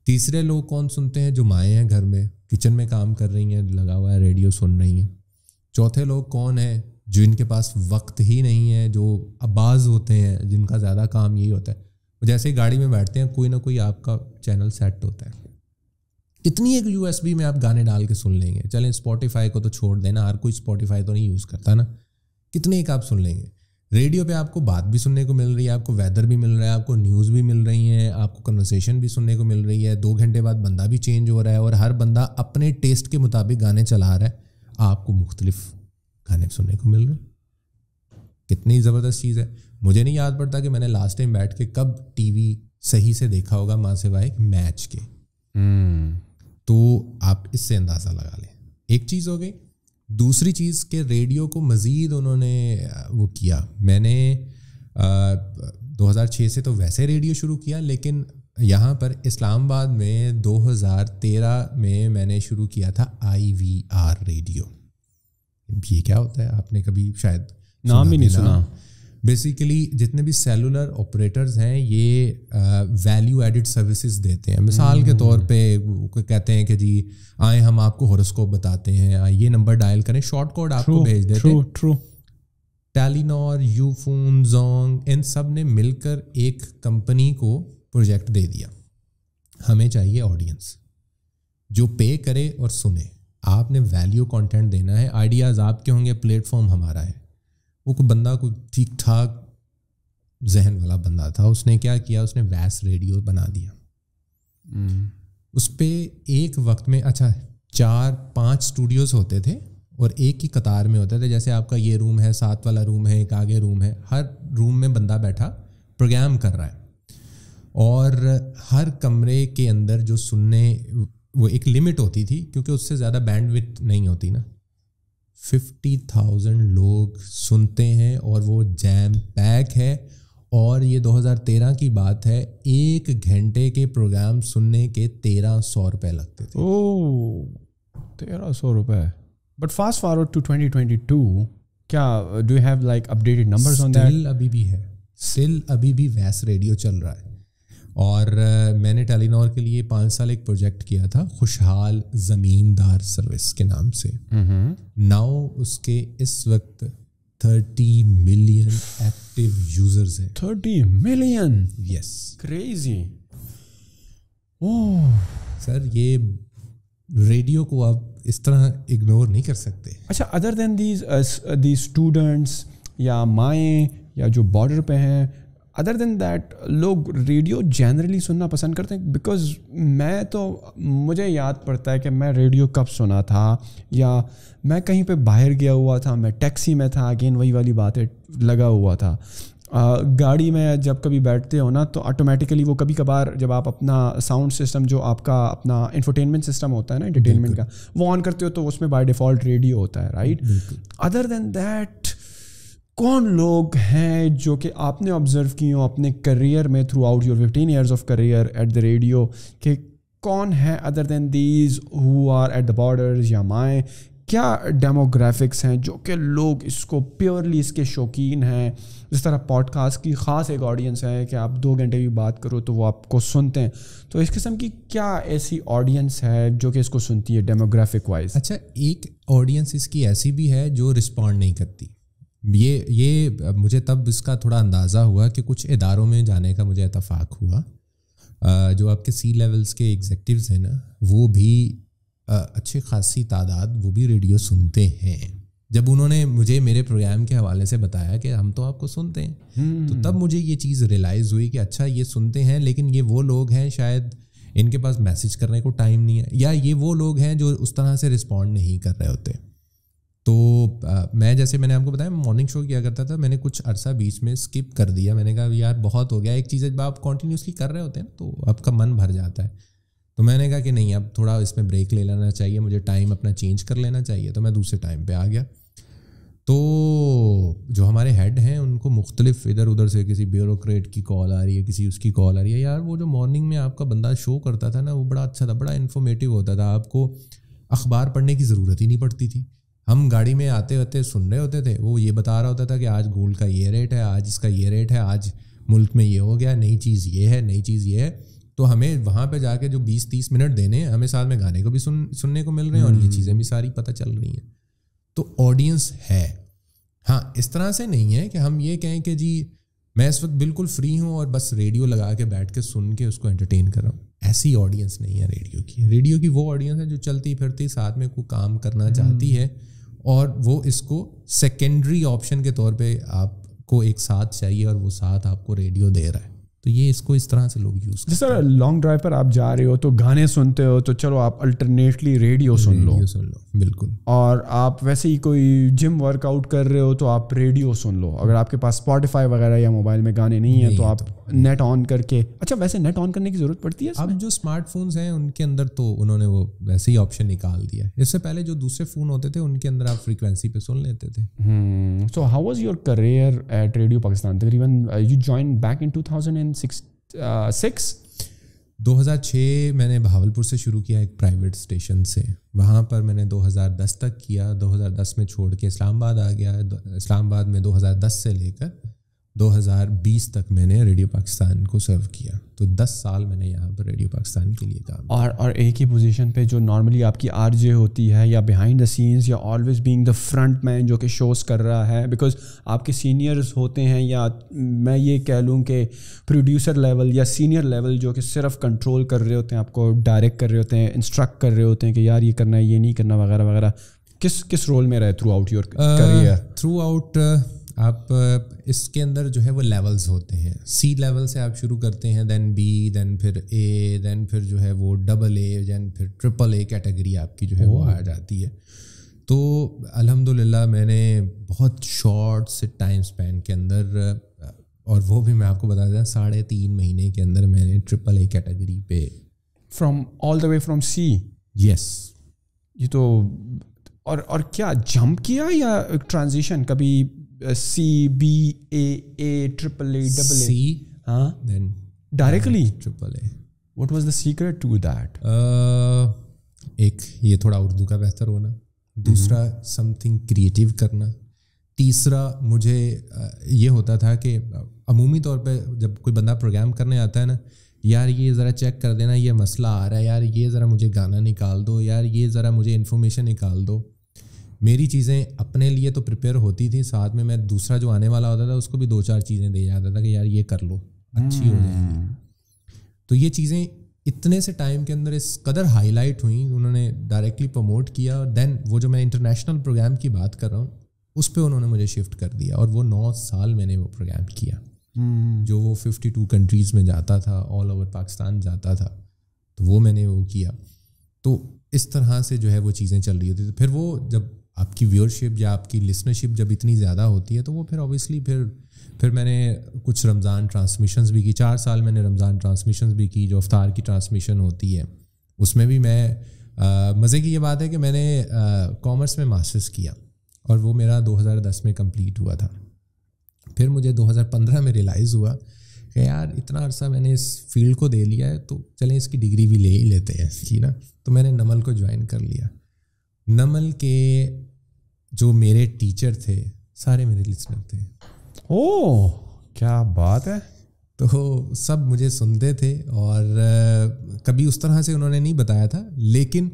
تیسرے لوگ کون سنتے ہیں؟ جو مائیں ہیں گھر میں کچن میں کام کر رہی ہیں, لگا ہوا ہے ریڈیو سن رہی ہیں. چوتھے لوگ کون ہیں؟ جو ان کے پاس وقت ہی نہیں ہے, جو اباز ہوتے ہیں, جن کا زیادہ کام یہی ہوتا ہے, جیسے ہی گاڑی میں بیٹھتے ہیں کوئی نہ کوئی آپ کا چینل سیٹ ہوتا ہے. کتنی ایک یو ایس بی میں آپ گانے ڈال کے سن لیں گے. چلیں اسپوٹیفائی کو تو چھوڑ دینا, ہر کوئی اسپوٹیفائی تو نہیں یوز کرتا نا. کتنے ایک آپ سن لیں گے. ریڈیو پہ آپ کو بات بھی سننے کو مل رہی ہے, آپ کو ویدر بھی مل رہا ہے, آپ کو نیوز بھی مل رہی ہیں, آپ کو کنورسیشن بھی سننے کو مل رہی ہے. 2 گھنٹے بعد بندہ بھی چینج ہو رہا ہے, اور ہر بندہ اپنے ٹیسٹ کے مطابق گانے چلا رہا ہے, آپ کو مختلف گانے سننے کو مل رہے ہیں. کتنی زبردست چیز ہے. مجھے نہیں یاد پڑتا کہ میں نے لاسٹ ٹائم بیٹھ کے کب ٹی وی صحیح سے دیکھا ہوگا ماں سوائے میچ کے. تو آپ اس سے اندازہ لگا لیں. ایک چیز ہو گئی. دوسری چیز کہ ریڈیو کو مزید انہوں نے وہ کیا. میں نے 2006 سے تو ویسے ریڈیو شروع کیا, لیکن یہاں پر اسلام آباد میں 2013 میں نے شروع کیا تھا IVR ریڈیو. یہ کیا ہوتا ہے آپ نے کبھی شاید نام بھی نہیں سنا. بیسیکلی جتنے بھی سیلولر آپریٹرز ہیں یہ ویلیو ایڈڈ سروسز دیتے ہیں. مثال کے طور پہ کہتے ہیں کہ جی آئیں ہم آپ کو ہوراسکوپ بتاتے ہیں, یہ نمبر ڈائل کریں, شارٹ کوڈ آپ کو بھیج دیتے ہیں. ٹیلی نار, یو فون, زونگ, ان سب نے مل کر ایک کمپنی کو پروجیکٹ دے دیا. ہمیں چاہیے آڈینس جو پے کرے اور سنے. آپ نے ویلیو کانٹینٹ دینا ہے, آئیڈیاز آپ کے ہوں گے, پلیٹ فارم ہمارا ہے. وہ کوئی بندہ کوئی ٹھیک ٹھاک ذہن والا بندہ تھا, اس نے کیا کیا, اس نے ویس ریڈیو بنا دیا. اس پہ ایک وقت میں 4-5 اسٹوڈیوز ہوتے تھے اور ایک ہی قطار میں ہوتے تھے. جیسے آپ کا یہ روم ہے, ساتھ والا روم ہے, ایک آگے روم ہے, ہر روم میں بندہ بیٹھا پروگرام کر رہا ہے, اور ہر کمرے کے اندر جو سننے وہ ایک لمٹ ہوتی تھی, کیونکہ اس سے زیادہ بینڈ وڈتھ نہیں ہوتی نا. 50,000 لوگ سنتے ہیں اور وہ جیم پیک ہے. اور یہ 2013 کی بات ہے, 1 گھنٹے کے پروگرام سننے کے 1,300 روپے لگتے تھے. 1,300 روپے. بٹ فاسٹ فارورڈ ٹو 2022, کیا do you have like updated numbers on that? ابھی بھی ہے, ابھی بھی ویس ریڈیو چل رہا ہے. اور میں نے ٹیلی نور کے لیے 5 سال ایک پروجیکٹ کیا تھا, خوشحال زمیندار سروس کے نام سے. ناؤ اس کے اس وقت 30 ملین ایکٹیو یوزرز ہیں. 30 ملین؟ یس. کریزی. سر یہ ریڈیو کو آپ اس طرح اگنور نہیں کر سکتے. اچھا, ادر دین دیز اسٹوڈنٹس یا مائیں یا جو بارڈر پہ ہیں, ادر دین دیٹ لوگ ریڈیو جنرلی سننا پسند کرتے ہیں؟ بیکاز مجھے یاد پڑتا ہے کہ میں ریڈیو کب سنا تھا, یا میں کہیں پہ باہر گیا ہوا تھا, میں ٹیکسی میں تھا, اگین وہی والی بات ہے, لگا ہوا تھا, گاڑی میں جب کبھی بیٹھتے ہو نا تو آٹومیٹیکلی وہ کبھی کبھار جب آپ اپنا ساؤنڈ سسٹم جو آپ کا اپنا انفرٹینمنٹ سسٹم ہوتا ہے نا انٹرٹینمنٹ کا وہ آن کرتے ہو تو اس میں بائی ڈیفالٹ ریڈیو ہوتا ہے رائٹ. ادر دین دیٹ کون لوگ ہیں جو کہ آپ نے آبزرو کی ہوں اپنے کریئر میں throughout your 15 years of career at the radio, کہ کون ہے other than these who are at the borders یا مائیں, کیا ڈیموگرافکس ہیں جو کہ لوگ اس کو پیورلی اس کے شوقین ہیں؟ جس طرح پوڈ کاسٹ کی خاص ایک آڈینس ہے کہ آپ 2 گھنٹے بھی بات کرو تو وہ آپ کو سنتے ہیں, تو اس قسم کی کیا ایسی آڈینس ہے جو کہ اس کو سنتی ہے ڈیموگرافک وائز؟ اچھا, ایک آڈینس اس کی ایسی بھی ہے جو رسپونڈ نہیں کرتی. یہ مجھے تب اس کا تھوڑا اندازہ ہوا کہ کچھ اداروں میں جانے کا مجھے اتفاق ہوا. جو آپ کے سی لیولز کے ایگزیکٹیوز ہیں نا, وہ بھی اچھی خاصی تعداد وہ بھی ریڈیو سنتے ہیں. جب انہوں نے مجھے میرے پروگرام کے حوالے سے بتایا کہ ہم تو آپ کو سنتے ہیں, تو تب مجھے یہ چیز ریئلائز ہوئی کہ اچھا یہ سنتے ہیں, لیکن یہ وہ لوگ ہیں شاید ان کے پاس میسج کرنے کو ٹائم نہیں ہے, یا یہ وہ لوگ ہیں جو اس طرح سے رسپونڈ نہیں کر رہے ہوتے. تو میں جیسے میں نے آپ کو بتایا مارننگ شو کیا کرتا تھا, میں نے کچھ عرصہ بیچ میں اسکپ کر دیا. میں نے کہا یار بہت ہو گیا, ایک چیز جب آپ کنٹینیوسلی کر رہے ہوتے ہیں تو آپ کا من بھر جاتا ہے. تو میں نے کہا کہ نہیں, اب تھوڑا اس میں بریک لے لینا چاہیے, مجھے ٹائم اپنا چینج کر لینا چاہیے. تو میں دوسرے ٹائم پہ آ گیا. تو جو ہمارے ہیڈ ہیں ان کو مختلف ادھر ادھر سے کسی بیوروکریٹ کی کال آ رہی ہے, کسی اس کی کال آ رہی ہے. یار وہ جو مارننگ میں آپ کا بندہ شو کرتا تھا نا, وہ بڑا اچھا تھا, بڑا انفارمیٹیو ہوتا تھا. آپ کو اخبار پڑھنے کی ضرورت ہی نہیں پڑتی تھی. ہم گاڑی میں آتے ہوتے سن رہے ہوتے تھے, وہ یہ بتا رہا ہوتا تھا کہ آج گولڈ کا یہ ریٹ ہے, آج اس کا یہ ریٹ ہے, آج ملک میں یہ ہو گیا, نئی چیز یہ ہے, نئی چیز یہ ہے. تو ہمیں وہاں پہ جا کے جو 20-30 منٹ دینے ہیں, ہمیں ساتھ میں گانے کو بھی سننے کو مل رہے ہیں, اور یہ چیزیں بھی ساری پتہ چل رہی ہیں. تو آڈینس ہے. ہاں, اس طرح سے نہیں ہے کہ ہم یہ کہیں کہ جی میں اس وقت بالکل فری ہوں اور بس ریڈیو لگا کے بیٹھ کے سن کے اس کو انٹرٹین کر رہا ہوں. ایسی آڈینس نہیں ہے ریڈیو کی. ریڈیو کی وہ آڈینس ہے جو چلتی پھرتی ساتھ میں کوئی کام کرنا چاہتی ہے, اور وہ اس کو سیکنڈری آپشن کے طور پہ آپ کو ایک ساتھ چاہیے, اور وہ ساتھ آپ کو ریڈیو دے رہا ہے. تو یہ اس کو اس طرح سے لوگ یوز کرتے ہیں. جس طرح لانگ ڈرائیو پر آپ جا رہے ہو تو گانے سنتے ہو, تو چلو آپ الٹرنیٹلی ریڈیو سن لو, بالکل. اور آپ ویسے ہی کوئی جم ورک آؤٹ کر رہے ہو تو آپ ریڈیو سن لو. اگر آپ کے پاس اسپوٹیفائی وغیرہ یا موبائل میں گانے نہیں ہیں تو آپ نیٹ آن کر کے. اچھا, ویسے نیٹ آن کرنے کی ضرورت پڑتی ہے اب جو اسمارٹ فونز ہیں ان کے اندر تو انہوں نے وہ ویسے ہی آپشن نکال دیا. اس سے پہلے جو دوسرے فون ہوتے تھے ان کے اندر آپ فریکوینسی پہ سن لیتے تھے. So how was your career at radio Pakistan? تقریباً یو جوائن بیک ان 2006 میں نے بہاولپور سے شروع کیا, ایک پرائیویٹ اسٹیشن سے. وہاں پر میں نے 2010 تک کیا. 2010 میں چھوڑ کے اسلام آباد آ گیا. اسلام آباد میں 2010 سے لے کر 2020 تک میں نے ریڈیو پاکستان کو سرو کیا. تو 10 سال میں نے یہاں پر ریڈیو پاکستان کے لیے کام کیا. اور ایک ہی پوزیشن پہ جو نارملی آپ کی آر جے ہوتی ہے, یا بیہائنڈ دا سینس, یا آلویز بینگ دا فرنٹ مین جو کہ شوز کر رہا ہے, بیکاز آپ کے سینئرز ہوتے ہیں, یا میں یہ کہہ لوں کہ پروڈیوسر لیول یا سینئر لیول جو کہ صرف کنٹرول کر رہے ہوتے ہیں, آپ کو ڈائریکٹ کر رہے ہوتے ہیں, انسٹرکٹ کر رہے ہوتے ہیں کہ یار یہ کرنا ہے, یہ نہیں کرنا, وغیرہ وغیرہ. کس رول میں رہے through out your career? Through out آپ اس کے اندر جو ہے وہ لیولز ہوتے ہیں. سی لیول سے آپ شروع کرتے ہیں, دین بی, دین پھر اے, دین پھر جو ہے وہ ڈبل اے, دین پھر ٹرپل اے کیٹیگری آپ کی جو ہے وہ آ جاتی ہے. تو الحمدللہ میں نے بہت شارٹ سے ٹائم اسپین کے اندر, اور وہ بھی میں آپ کو بتا دیں 3.5 مہینے کے اندر میں نے ٹرپل اے کیٹیگری پہ from all the way from C. Yes. یہ تو اور کیا جمپ کیا یا ٹرانزیشن کبھی C B A triple A double A? C, ہاں, then directly triple A. What was the secret to that? ایک یہ تھوڑا اردو کا بہتر ہونا, دوسرا سم تھنگ کریٹیو کرنا, تیسرا مجھے یہ ہوتا تھا کہ عمومی طور پہ جب کوئی بندہ پروگرام کرنے آتا ہے نا, یار یہ ذرا چیک کر دینا, یہ مسئلہ آ رہا ہے, یار یہ ذرا مجھے گانا نکال دو, یار یہ ذرا مجھے انفارمیشن نکال دو. میری چیزیں اپنے لیے تو پریپیئر ہوتی تھی, ساتھ میں دوسرا جو آنے والا ہوتا تھا اس کو بھی 2-4 چیزیں دے جاتا تھا کہ یار یہ کر لو, اچھی ہو جائے گی. تو یہ چیزیں اتنے سے ٹائم کے اندر اس قدر ہائی لائٹ ہوئیں, انہوں نے ڈائریکٹلی پروموٹ کیا. اور دین وہ جو میں انٹرنیشنل پروگرام کی بات کر رہا ہوں اس پہ انہوں نے مجھے شفٹ کر دیا, اور وہ 9 سال میں نے وہ پروگرام کیا, جو وہ 52 کنٹریز میں جاتا تھا, آل اوور پاکستان جاتا تھا. تو وہ میں نے وہ کیا. تو اس طرح سے جو ہے وہ چیزیں چل رہی ہوتی تھی. پھر وہ جب آپ کی ویورشپ یا آپ کی لسنرشپ جب اتنی زیادہ ہوتی ہے تو وہ پھر اوبیسلی پھر میں نے کچھ رمضان ٹرانسمیشنز بھی کی. 4 سال میں نے رمضان ٹرانسمیشنز بھی کی, جو افطار کی ٹرانسمیشن ہوتی ہے اس میں بھی میں مزے کی یہ بات ہے کہ میں نے کامرس میں ماسٹرز کیا اور وہ میرا 2010 میں کمپلیٹ ہوا تھا. پھر مجھے 2015 میں ریئلائز ہوا کہ یار اتنا عرصہ میں نے اس فیلڈ کو دے لیا ہے تو چلیں اس کی ڈگری بھی لے ہی لیتے ہیں اس کی نا. تو میں نے نمل کو جوائن کر لیا. نمل کے جو میرے ٹیچر تھے سارے میرے لسنر تھے. اوہ کیا بات ہے. تو سب مجھے سنتے تھے اور کبھی اس طرح سے انہوں نے نہیں بتایا تھا, لیکن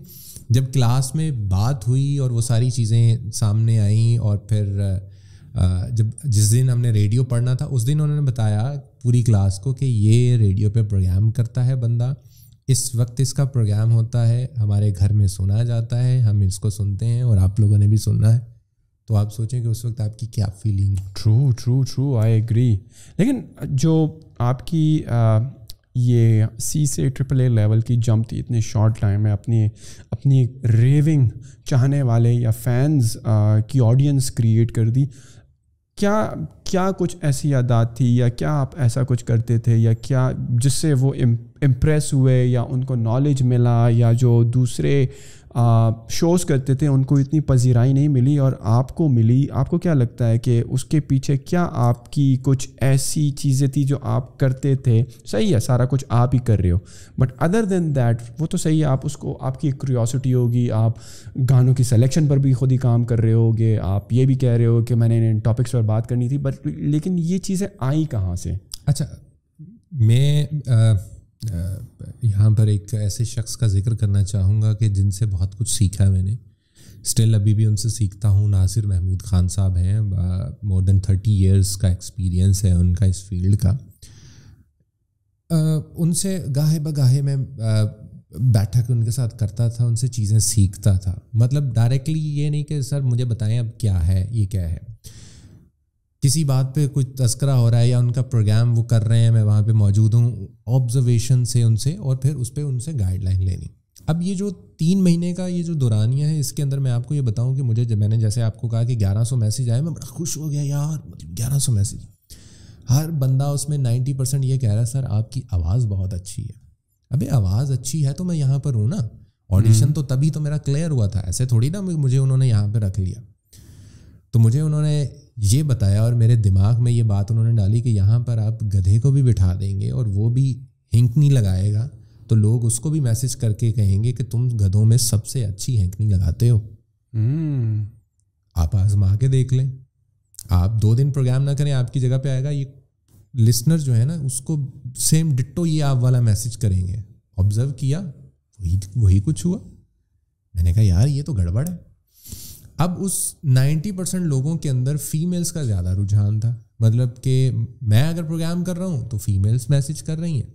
جب کلاس میں بات ہوئی اور وہ ساری چیزیں سامنے آئیں اور پھر جس دن ہم نے ریڈیو پڑھنا تھا اس دن انہوں نے بتایا پوری کلاس کو کہ یہ ریڈیو پہ پروگرام کرتا ہے بندہ, اس وقت اس کا پروگرام ہوتا ہے, ہمارے گھر میں سنا جاتا ہے, ہم اس کو سنتے ہیں اور آپ لوگوں نے بھی سننا ہے. تو آپ سوچیں کہ اس وقت آپ کی کیا فیلنگ. True I agree. لیکن جو آپ کی یہ سی سے AAA لیول کی جمپ تھی اتنے شارٹ ٹائم میں, اپنی ریونگ چاہنے والے یا فینز کی آڈینس کریٹ کر دی, کیا کچھ ایسی یادات تھی یا کیا آپ ایسا کچھ کرتے تھے یا کیا جس سے وہ امپریس ہوئے یا ان کو نالج ملا, یا جو دوسرے شوز کرتے تھے ان کو اتنی پذیرائی نہیں ملی اور آپ کو ملی؟ آپ کو کیا لگتا ہے کہ اس کے پیچھے کیا آپ کی کچھ ایسی چیزیں تھی جو آپ کرتے تھے؟ صحیح ہے سارا کچھ آپ ہی کر رہے ہو, بٹ ادر دین دیٹ وہ تو صحیح ہے, آپ اس کو آپ کی ایک کیوریوسٹی ہوگی, آپ گانوں کی سلیکشن پر بھی خود ہی کام کر رہے ہوگے, آپ یہ بھی کہہ رہے ہو کہ میں نے ان ٹاپکس پر بات کرنی تھی, بٹ لیکن یہ چیزیں آئیں کہاں سے؟ اچھا, میں یہاں پر ایک ایسے شخص کا ذکر کرنا چاہوں گا کہ جن سے بہت کچھ سیکھا میں نے, اسٹل ابھی بھی ان سے سیکھتا ہوں. ناصر محمود خان صاحب ہیں, مور دین 30 ایئرس کا ایکسپیرینس ہے ان کا اس فیلڈ کا. ان سے گاہے بگاہے میں بیٹھا کے ان کے ساتھ کرتا تھا, ان سے چیزیں سیکھتا تھا. مطلب ڈائریکٹلی یہ نہیں کہ سر مجھے بتائیں اب کیا ہے یہ کیا ہے, کسی بات پہ کچھ تذکرہ ہو رہا ہے یا ان کا پروگرام وہ کر رہے ہیں, میں وہاں پہ موجود ہوں, آبزرویشن سے ان سے, اور پھر اس پہ ان سے گائیڈ لائن لینی. اب یہ جو 3 مہینے کا یہ جو دورانیہ ہے اس کے اندر میں آپ کو یہ بتاؤں کہ مجھے جب میں نے جیسے آپ کو کہا کہ 1100 میسیج آئے, میں بڑا خوش ہو گیا یار. مطلب 1100 میسیج, ہر بندہ اس میں 90% یہ کہہ رہا ہے سر آپ کی آواز بہت اچھی ہے. ابے آواز اچھی ہے تو میں یہاں پر ہوں نا, آڈیشن تو تبھی تو میرا کلیئر ہوا تھا, ایسے تھوڑی نا مجھے انہوں نے یہاں پہ رکھ لیا. تو مجھے انہوں نے یہ بتایا اور میرے دماغ میں یہ بات انہوں نے ڈالی کہ یہاں پر آپ گدھے کو بھی بٹھا دیں گے اور وہ بھی ہینکنی لگائے گا تو لوگ اس کو بھی میسج کر کے کہیں گے کہ تم گدھوں میں سب سے اچھی ہینکنی لگاتے ہو. آپ آزما کے دیکھ لیں, آپ 2 دن پروگرام نہ کریں, آپ کی جگہ پہ آئے گا یہ لسنر جو ہے نا, اس کو سیم ڈٹو یہ آپ والا میسج کریں گے. آبزرو کیا, وہی کچھ ہوا. میں نے کہا یار یہ تو گڑبڑ ہے. اب اس 90% لوگوں کے اندر فیمیلز کا زیادہ رجحان تھا. مطلب کہ میں اگر پروگرام کر رہا ہوں تو فیمیلز میسج کر رہی ہیں,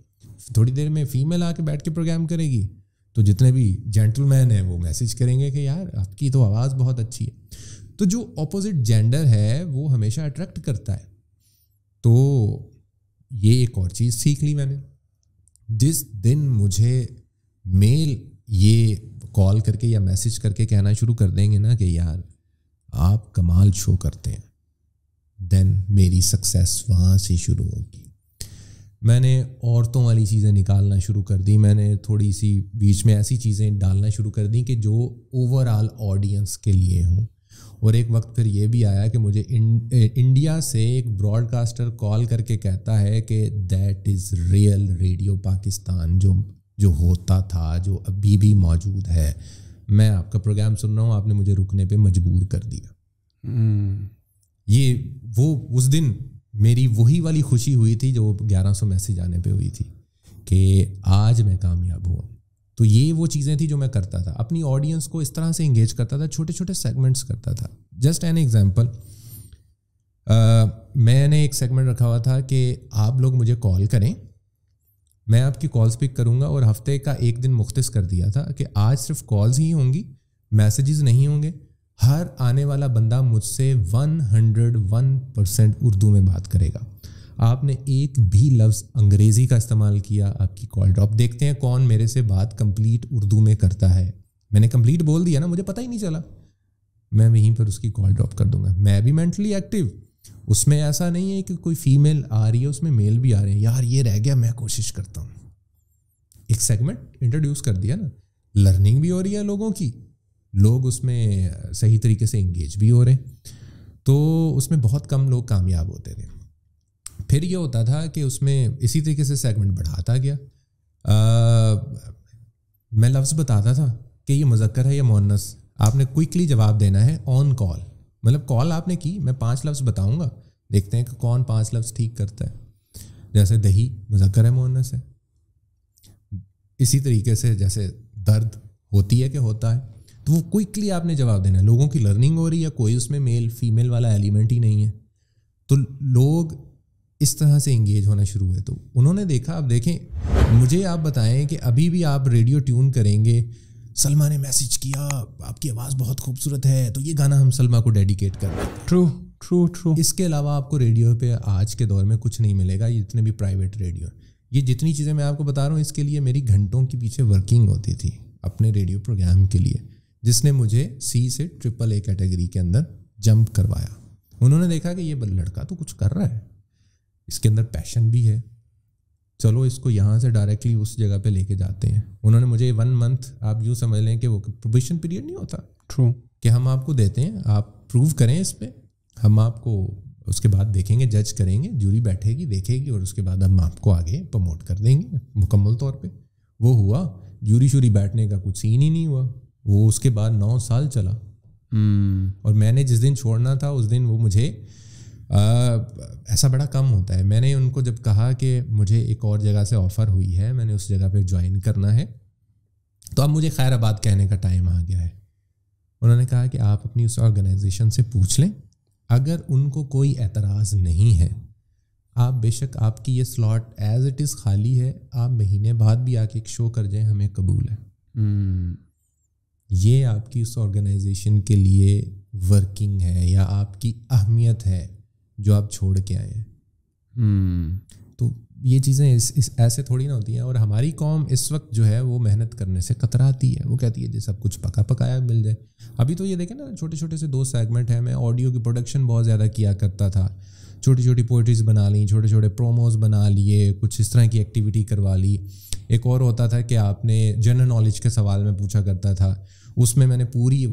تھوڑی دیر میں فیمیل آ کے بیٹھ کے پروگرام کرے گی تو جتنے بھی جینٹل مین ہیں وہ میسج کریں گے کہ یار آپ کی تو آواز بہت اچھی ہے. تو جو اپوزٹ جینڈر ہے وہ ہمیشہ اٹریکٹ کرتا ہے. تو یہ ایک اور چیز سیکھ لی میں نے. جس دن مجھے میل یہ کال کر کے یا میسج کر کے کہنا شروع کر دیں گے نا کہ یار آپ کمال شو کرتے ہیں, دین میری سکسیس وہاں سے شروع ہوگی. میں نے عورتوں والی چیزیں نکالنا شروع کر دی, میں نے تھوڑی سی بیچ میں ایسی چیزیں ڈالنا شروع کر دیں کہ جو اوور آل آڈینس کے لیے ہوں. اور ایک وقت پھر یہ بھی آیا کہ مجھے انڈیا سے ایک براڈ کاسٹر کال کر کے کہتا ہے کہ that is real radio Pakistan, جو ہوتا تھا, جو ابھی بھی موجود ہے. میں آپ کا پروگرام سن رہا ہوں, آپ نے مجھے رکنے پہ مجبور کر دیا. یہ وہ اس دن میری وہی والی خوشی ہوئی تھی جو 1100 میسیج آنے پہ ہوئی تھی کہ آج میں کامیاب ہوا. تو یہ وہ چیزیں تھیں جو میں کرتا تھا, اپنی آڈینس کو اس طرح سے انگیج کرتا تھا, چھوٹے چھوٹے سیگمنٹس کرتا تھا. جسٹ این ایگزامپل, میں نے ایک سیگمنٹ رکھا ہوا تھا کہ آپ لوگ مجھے کال کریں, میں آپ کی کالز پک کروں گا, اور ہفتے کا ایک دن مختص کر دیا تھا کہ آج صرف کالز ہی ہوں گی, میسیجز نہیں ہوں گے. ہر آنے والا بندہ مجھ سے 101% اردو میں بات کرے گا. آپ نے ایک بھی لفظ انگریزی کا استعمال کیا, آپ کی کال ڈراپ. دیکھتے ہیں کون میرے سے بات کمپلیٹ اردو میں کرتا ہے. میں نے کمپلیٹ بول دیا نا, مجھے پتہ ہی نہیں چلا. میں وہیں پر اس کی کال ڈراپ کر دوں گا. میں بھی مینٹلی ایکٹیو, اس میں ایسا نہیں ہے کہ کوئی فیمیل آ رہی ہے اس میں میل بھی آ رہے ہیں, یار یہ رہ گیا میں کوشش کرتا ہوں. ایک سیگمنٹ انٹروڈیوس کر دیا نا, لرننگ بھی ہو رہی ہے لوگوں کی, لوگ اس میں صحیح طریقے سے انگیج بھی ہو رہے ہیں. تو اس میں بہت کم لوگ کامیاب ہوتے تھے. پھر یہ ہوتا تھا کہ اس میں اسی طریقے سے سیگمنٹ بڑھاتا گیا. میں لفظ بتاتا تھا کہ یہ مذکر ہے یا مؤنث, آپ نے کوئکلی جواب دینا ہے آن کال. مطلب کال آپ نے کی, میں 5 لفظ بتاؤں گا, دیکھتے ہیں کہ کون 5 لفظ ٹھیک کرتا ہے. جیسے دہی مذکر ہے مؤنث ہے. اسی طریقے سے جیسے درد ہوتی ہے کہ ہوتا ہے, تو وہ کوئکلی آپ نے جواب دینا ہے. لوگوں کی لرننگ ہو رہی ہے, کوئی اس میں میل فیمیل والا ایلیمنٹ ہی نہیں ہے, تو لوگ اس طرح سے انگیج ہونا شروع ہوئے. تو انہوں نے دیکھا, اب دیکھیں مجھے آپ بتائیں کہ ابھی بھی آپ ریڈیو ٹیون کریں گے, سلما نے میسج کیا آپ کی آواز بہت خوبصورت ہے تو یہ گانا ہم سلما کو ڈیڈیکیٹ کر رہے ہیں. ٹرو. اس کے علاوہ آپ کو ریڈیو پہ آج کے دور میں کچھ نہیں ملے گا. یہ جتنے بھی پرائیویٹ ریڈیو ہیں, یہ جتنی چیزیں میں آپ کو بتا رہا ہوں, اس کے لیے میری گھنٹوں کے پیچھے ورکنگ ہوتی تھی اپنے ریڈیو پروگرام کے لیے, جس نے مجھے سی سے AAA کیٹیگری کے اندر جمپ کروایا. انہوں نے دیکھا کہ یہ لڑکا تو کچھ کر رہا ہے, اس کے اندر پیشن بھی ہے, چلو اس کو یہاں سے ڈائریکٹلی اس جگہ پہ لے کے جاتے ہیں. انہوں نے مجھے 1 منتھ, آپ یوں سمجھ لیں کہ وہ پروبیشن پیریڈ نہیں ہوتا, ٹرو, کہ ہم آپ کو دیتے ہیں, آپ پروو کریں اس پہ, ہم آپ کو اس کے بعد دیکھیں گے, جج کریں گے, جوری بیٹھے گی دیکھے گی, اور اس کے بعد ہم آپ کو آگے پروموٹ کر دیں گے مکمل طور پہ. وہ ہوا, جوری شوری بیٹھنے کا کچھ سین ہی نہیں ہوا. وہ اس کے بعد 9 سال چلا. اور میں نے جس دن چھوڑنا تھا اس دن وہ مجھے ایسا بڑا کم ہوتا ہے. میں نے ان کو جب کہا کہ مجھے ایک اور جگہ سے آفر ہوئی ہے, میں نے اس جگہ پہ جوائن کرنا ہے, تو اب مجھے خیر آباد کہنے کا ٹائم آ گیا ہے. انہوں نے کہا کہ آپ اپنی اس آرگنائزیشن سے پوچھ لیں, اگر ان کو کوئی اعتراض نہیں ہے, آپ بے شک آپ کی یہ سلاٹ ایز اٹ از خالی ہے, آپ مہینے بعد بھی آ کے ایک شو کر جائیں, ہمیں قبول ہے. یہ آپ کی اس آرگنائزیشن کے لیے ورکنگ ہے یا آپ کی اہمیت ہے جو آپ چھوڑ کے آئے ہیں. تو یہ چیزیں ایسے تھوڑی نہ ہوتی ہیں. اور ہماری قوم اس وقت جو ہے وہ محنت کرنے سے کتراتی ہے. وہ کہتی ہے جی سب کچھ پکا پکایا مل جائے. ابھی تو یہ دیکھیں نا, چھوٹے چھوٹے سے 2 سیگمنٹ ہیں. میں آڈیو کی پروڈکشن بہت زیادہ کیا کرتا تھا, چھوٹی چھوٹی پوئٹریز بنا لیں, چھوٹے چھوٹے پروموز بنا لیے, کچھ اس طرح کی ایکٹیویٹی کروا لی. ایک اور ہوتا تھا کہ آپ نے جنرل نالج کے سوال میں پوچھا کرتا تھا, اس میں نے پوری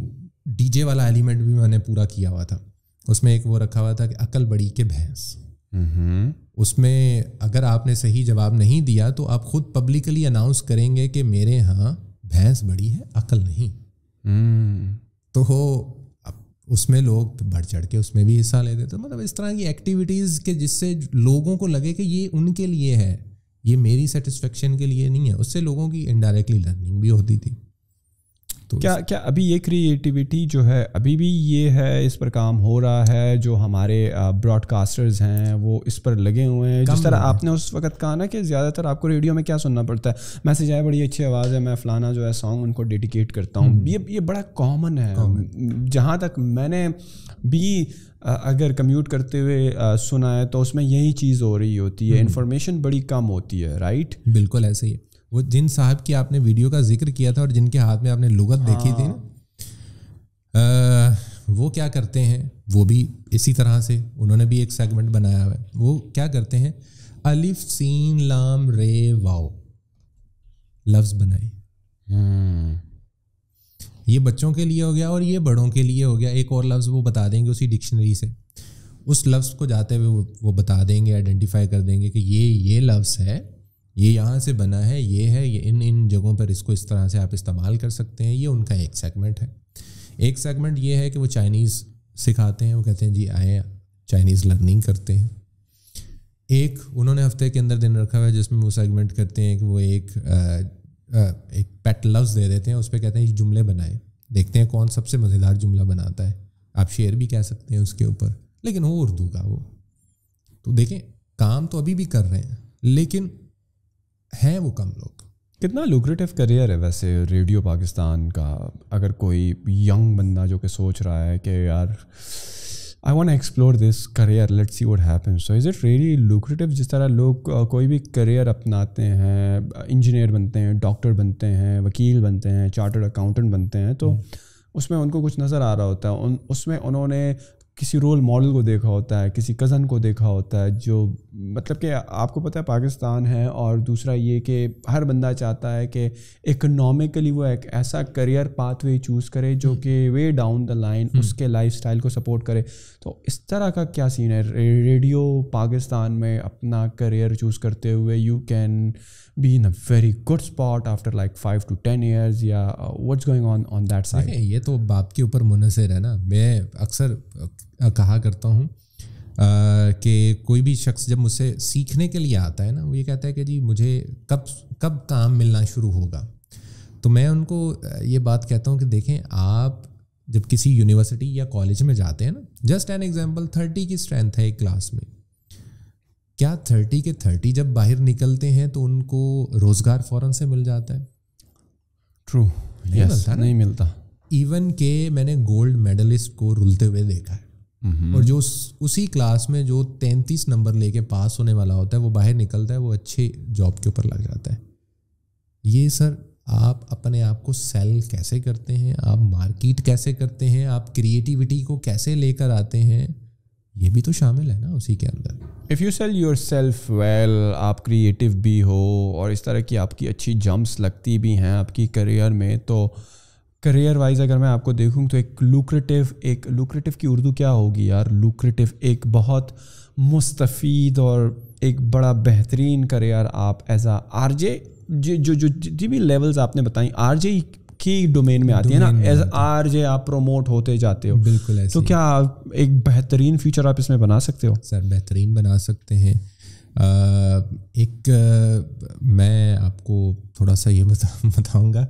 ڈی جے والا ایلیمنٹ بھی میں نے پورا کیا ہوا تھا. اس میں ایک وہ رکھا ہوا تھا کہ عقل بڑی کہ بھینس. اس میں اگر آپ نے صحیح جواب نہیں دیا تو آپ خود پبلکلی اناؤنس کریں گے کہ میرے ہاں بھینس بڑی ہے عقل نہیں. تو اس میں لوگ بڑھ چڑھ کے اس میں بھی حصہ لیتے تھے. مطلب اس طرح کی ایکٹیویٹیز کہ جس سے لوگوں کو لگے کہ یہ ان کے لیے ہے, یہ میری سیٹسفیکشن کے لیے نہیں ہے. اس سے لوگوں کی انڈائریکٹلی لرننگ بھی ہوتی تھی. تو کیا ابھی یہ کریٹیوٹی جو ہے ابھی بھی یہ ہے, اس پر کام ہو رہا ہے؟ جو ہمارے براڈ کاسٹرز ہیں وہ اس پر لگے ہوئے ہیں. جس طرح آپ نے اس وقت کہا نا کہ زیادہ تر آپ کو ریڈیو میں کیا سننا پڑتا ہے, میسج آئے بڑی اچھی آواز ہے, میں فلانا جو ہے سانگ ان کو ڈیڈیکیٹ کرتا ہوں. یہ بڑا کامن ہے. جہاں تک میں نے بھی اگر کمیوٹ کرتے ہوئے سنا ہے تو اس میں یہی چیز ہو رہی ہوتی ہے. انفارمیشن بڑی کم ہوتی ہے. رائٹ, بالکل ایسے ہی. وہ جن صاحب کی آپ نے ویڈیو کا ذکر کیا تھا اور جن کے ہاتھ میں آپ نے لغت دیکھی تھی نا, وہ کیا کرتے ہیں, وہ بھی اسی طرح سے انہوں نے بھی ایک سیگمنٹ بنایا ہوا ہے. وہ کیا کرتے ہیں, الف سین لام رے واو لفظ بنائے. یہ بچوں کے لیے ہو گیا اور یہ بڑوں کے لیے ہو گیا. ایک اور لفظ وہ بتا دیں گے اسی ڈکشنری سے, اس لفظ کو جاتے ہوئے وہ بتا دیں گے, آئیڈینٹیفائی کر دیں گے کہ یہ لفظ ہے, یہ یہاں سے بنا ہے, یہ ہے, یہ ان جگہوں پر اس کو اس طرح سے آپ استعمال کر سکتے ہیں. یہ ان کا ایک سیگمنٹ ہے. ایک سیگمنٹ یہ ہے کہ وہ چائنیز سکھاتے ہیں. وہ کہتے ہیں جی آئیں چائنیز لرننگ کرتے ہیں. ایک انہوں نے ہفتے کے اندر دن رکھا ہوا ہے جس میں وہ سیگمنٹ کرتے ہیں کہ وہ ایک پیٹ لفظ دے دیتے ہیں, اس پہ کہتے ہیں یہ جملے بنائیں, دیکھتے ہیں کون سب سے مزیدار جملہ بناتا ہے. آپ شعر بھی کہہ سکتے ہیں اس کے اوپر, لیکن وہ اردو کا. وہ تو دیکھیں کام تو ابھی بھی کر رہے ہیں لیکن ہیں وہ کم لوگ. کتنا لوکریٹو کریئر ہے ویسے ریڈیو پاکستان کا؟ اگر کوئی ینگ بندہ جو کہ سوچ رہا ہے کہ یار I want explore this career, let's see what happens, so is it really lucrative? جس طرح لوگ کوئی بھی کریئر اپناتے ہیں, انجینئر بنتے ہیں, ڈاکٹر بنتے ہیں, وکیل بنتے ہیں, چارٹرڈ اکاؤنٹنٹ بنتے ہیں, تو اس میں ان کو کچھ نظر آ رہا ہوتا ہے, اس میں انہوں نے کسی رول ماڈل کو دیکھا ہوتا ہے, کسی کزن کو دیکھا ہوتا ہے, جو مطلب کہ آپ کو پتہ ہے پاکستان ہے, اور دوسرا یہ کہ ہر بندہ چاہتا ہے کہ اکنامکلی وہ ایک ایسا کریئر پاتھ وے چوز کرے جو کہ وے ڈاؤن دا لائن اس کے لائف سٹائل کو سپورٹ کرے. تو اس طرح کا کیا سین ہے ریڈیو پاکستان میں اپنا کریئر چوز کرتے ہوئے؟ You can be in a very good spot after like 5 to 10 years, یا what's going on that side? یہ تو باپ کے اوپر منحصر ہے نا. میں اکثر کہا کرتا ہوں کہ کوئی بھی شخص جب مجھ سے سیکھنے کے لیے آتا ہے نا, وہ یہ کہتا ہے کہ جی مجھے کب کام ملنا شروع ہوگا. تو میں ان کو یہ بات کہتا ہوں کہ دیکھیں, آپ جب کسی یونیورسٹی یا کالج میں جاتے ہیں نا, جسٹ این ایگزامپل 30 کی اسٹرینتھ ہے ایک کلاس میں, کیا 30 کے 30 جب باہر نکلتے ہیں تو ان کو روزگار فوراً سے مل جاتا ہے؟ ٹرو, نہیں ملتا. ایون کہ میں نے گولڈ میڈلسٹ کو رلتے ہوئے دیکھا ہے, اور جو اسی کلاس میں جو 33 نمبر لے کے پاس ہونے والا ہوتا ہے وہ باہر نکلتا ہے, وہ اچھے جاب کے اوپر لگ جاتا ہے. یہ سر آپ اپنے آپ کو سیل کیسے کرتے ہیں, آپ مارکیٹ کیسے کرتے ہیں, آپ کریٹیوٹی کو کیسے لے کر آتے ہیں, یہ بھی تو شامل ہے نا اسی کے اندر. If you sell yourself well, آپ کریٹیو بھی ہو اور اس طرح کی آپ کی اچھی جمپس لگتی بھی ہیں آپ کی کریئر میں, تو کریئر وائز اگر میں آپ کو دیکھوں تو ایک لوکریٹو کی اردو کیا ہوگی یار؟ لوکریٹو ایک بہت مستفید اور ایک بڑا بہترین کریئر آپ ایز اے آر جے, جو بھی لیولز آپ نے بتائیں آر جے کی ڈومین میں آتی ہے نا, ایز آر جے آپ پروموٹ ہوتے جاتے ہو. بالکل ایسے. تو کیا ایک بہترین فیوچر آپ اس میں بنا سکتے ہو؟ سر بہترین بنا سکتے ہیں. ایک میں آپ کو تھوڑا سا یہ بتاؤں گا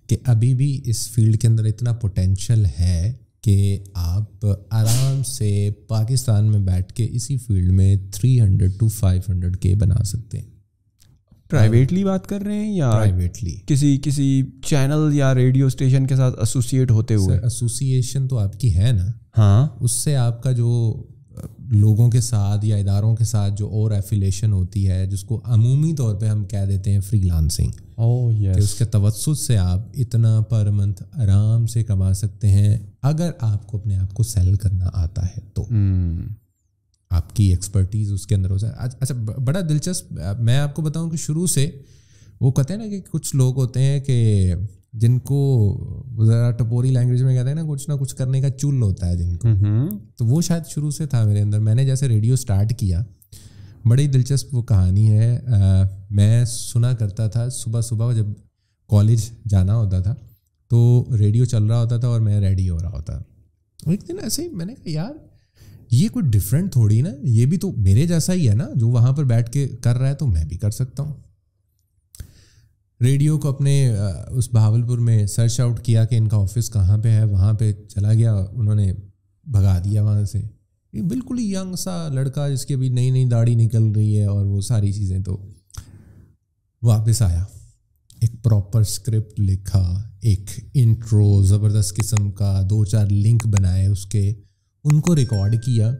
کہ ابھی بھی اس فیلڈ کے اندر اتنا پوٹینشیل ہے کہ آپ آرام سے پاکستان میں بیٹھ کے اسی فیلڈ میں 300 to 500K بنا سکتے ہیں. پرائیویٹلی بات کر رہے ہیں یا پرائیویٹلی کسی چینل یا ریڈیو اسٹیشن کے ساتھ ایسوسیٹ ہوتے ہوئے؟ ایسوسیشن تو آپ کی ہے نا, ہاں, اس سے آپ کا جو لوگوں کے ساتھ یا اداروں کے ساتھ جو اور ایفیلیشن ہوتی ہے, جس کو عمومی طور پہ ہم کہہ دیتے ہیں فری لانسنگ, کہ اس کے توسط سے آپ اتنا پر منتھ آرام سے کما سکتے ہیں اگر آپ کو اپنے آپ کو سیل کرنا آتا ہے تو. آپ کی ایکسپرٹیز اس کے اندر ہو جائے. اچھا, بڑا دلچسپ میں آپ کو بتاؤں کہ شروع سے وہ کہتے ہیں نا کہ کچھ لوگ ہوتے ہیں کہ جن کو ذرا ٹپوری لینگویج میں کہتے ہیں نا کچھ نہ کچھ کرنے کا چول ہوتا ہے جن کو, تو وہ شاید شروع سے تھا میرے اندر. میں نے جیسے ریڈیو سٹارٹ کیا, بڑی دلچسپ وہ کہانی ہے. میں سنا کرتا تھا صبح جب کالج جانا ہوتا تھا تو ریڈیو چل رہا ہوتا تھا اور میں ریڈی ہو رہا ہوتا. ایک دن ایسے ہی میں نے کہا یار یہ کوئی ڈفرینٹ تھوڑی نا, یہ بھی تو میرے جیسا ہی ہے نا, جو وہاں پر بیٹھ کے کر رہا ہے تو میں بھی کر سکتا ہوں. ریڈیو کو اپنے اس بہاولپور میں سرچ آؤٹ کیا کہ ان کا آفس کہاں پہ ہے, وہاں پہ چلا گیا, انہوں نے بھگا دیا وہاں سے. یہ بالکل ہی ینگ سا لڑکا جس کی ابھی نئی داڑھی نکل رہی ہے اور وہ ساری چیزیں. تو واپس آیا, ایک پراپر اسکرپٹ لکھا, ایک انٹرو زبردست قسم کا, 2-4 لنک بنائے اس کے, ان کو ریکارڈ کیا,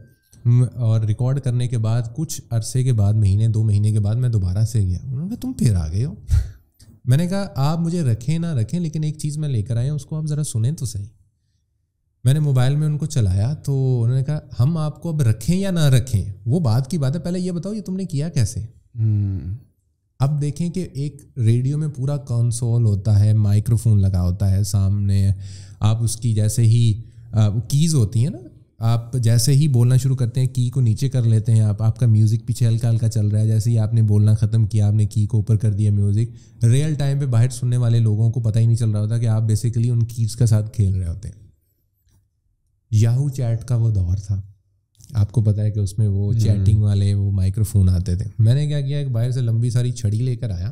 اور ریکارڈ کرنے کے بعد کچھ عرصے کے بعد 2 مہینے کے بعد میں دوبارہ سے گیا. انہوں نے کہا تم پھر آ گئے ہو. میں نے کہا آپ مجھے رکھیں نہ رکھیں لیکن ایک چیز میں لے کر آئے ہیں, اس کو آپ ذرا سنیں تو صحیح. میں نے موبائل میں ان کو چلایا تو انہوں نے کہا ہم آپ کو اب رکھیں یا نہ رکھیں وہ بات کی بات ہے, پہلے یہ بتاؤ یہ تم نے کیا کیسے. اب دیکھیں کہ ایک ریڈیو میں پورا کنسول ہوتا ہے, مائکرو فون لگا ہوتا ہے سامنے, آپ اس کی جیسے ہی کیز ہوتی ہیں نا, آپ جیسے ہی بولنا شروع کرتے ہیں کی کو نیچے کر لیتے ہیں, آپ کا میوزک پیچھے ہلکا ہلکا چل رہا ہے, جیسے ہی آپ نے بولنا ختم کیا آپ نے کی کو اوپر کر دیا میوزک. ریئل ٹائم پہ باہر سننے والے لوگوں کو پتہ ہی نہیں چل رہا ہوتا کہ آپ بیسیکلی ان کیز کے ساتھ کھیل رہے ہوتے ہیں. یاہو چیٹ کا وہ دور تھا, آپ کو پتہ ہے کہ اس میں وہ چیٹنگ والے وہ مائکرو فون آتے تھے. میں نے کیا کیا, ایک باہر سے لمبی ساری چھڑی لے کر آیا,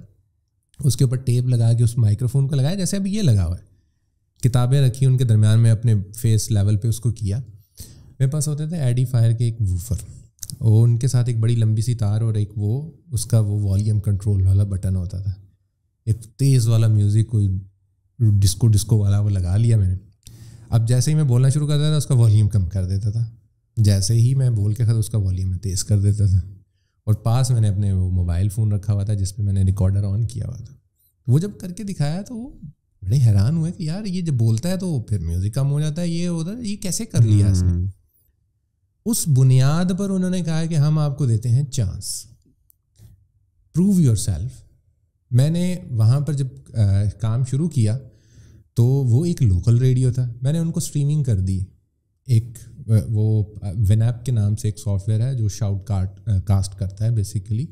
اس کے اوپر ٹیپ لگا کے اس مائکرو فون کو لگایا جیسے اب یہ لگا ہوا ہے, کتابیں رکھی ان کے درمیان میں اپنے فیس لیول پہ اس کو کیا. میرے پاس ہوتے تھے ایڈی فائر کے ایک ووفر, اور ان کے ساتھ ایک بڑی لمبی سی تار اور ایک وہ اس کا وہ والیوم کنٹرول والا بٹن ہوتا تھا. ایک تیز والا میوزک کوئی ڈسکو والا وہ لگا لیا میں نے. اب جیسے ہی میں بولنا شروع کرتا تھا اس کا والیوم کم کر دیتا تھا, جیسے ہی میں بول کے خود اس کا والیوم میں تیز کر دیتا تھا. اور پاس میں نے اپنے وہ موبائل فون رکھا ہوا تھا جس پہ میں نے ریکارڈر آن کیا ہوا تھا. وہ جب کر کے دکھایا تو وہ بڑے حیران ہوئے کہ یار یہ جب بولتا ہے تو پھر میوزک کم ہو جاتا ہے, یہ ادھر, یہ کیسے کر لیا اس نے. اس بنیاد پر انہوں نے کہا کہ ہم آپ کو دیتے ہیں چانس, پروو یور سیلف. میں نے وہاں پر جب کام شروع کیا تو وہ ایک لوکل ریڈیو تھا, میں نے ان کو اسٹریمنگ کر دی. ایک وہ ونیپ کے نام سے ایک سافٹ ویئر ہے جو شاؤٹ کاسٹ کرتا ہے بیسیکلی.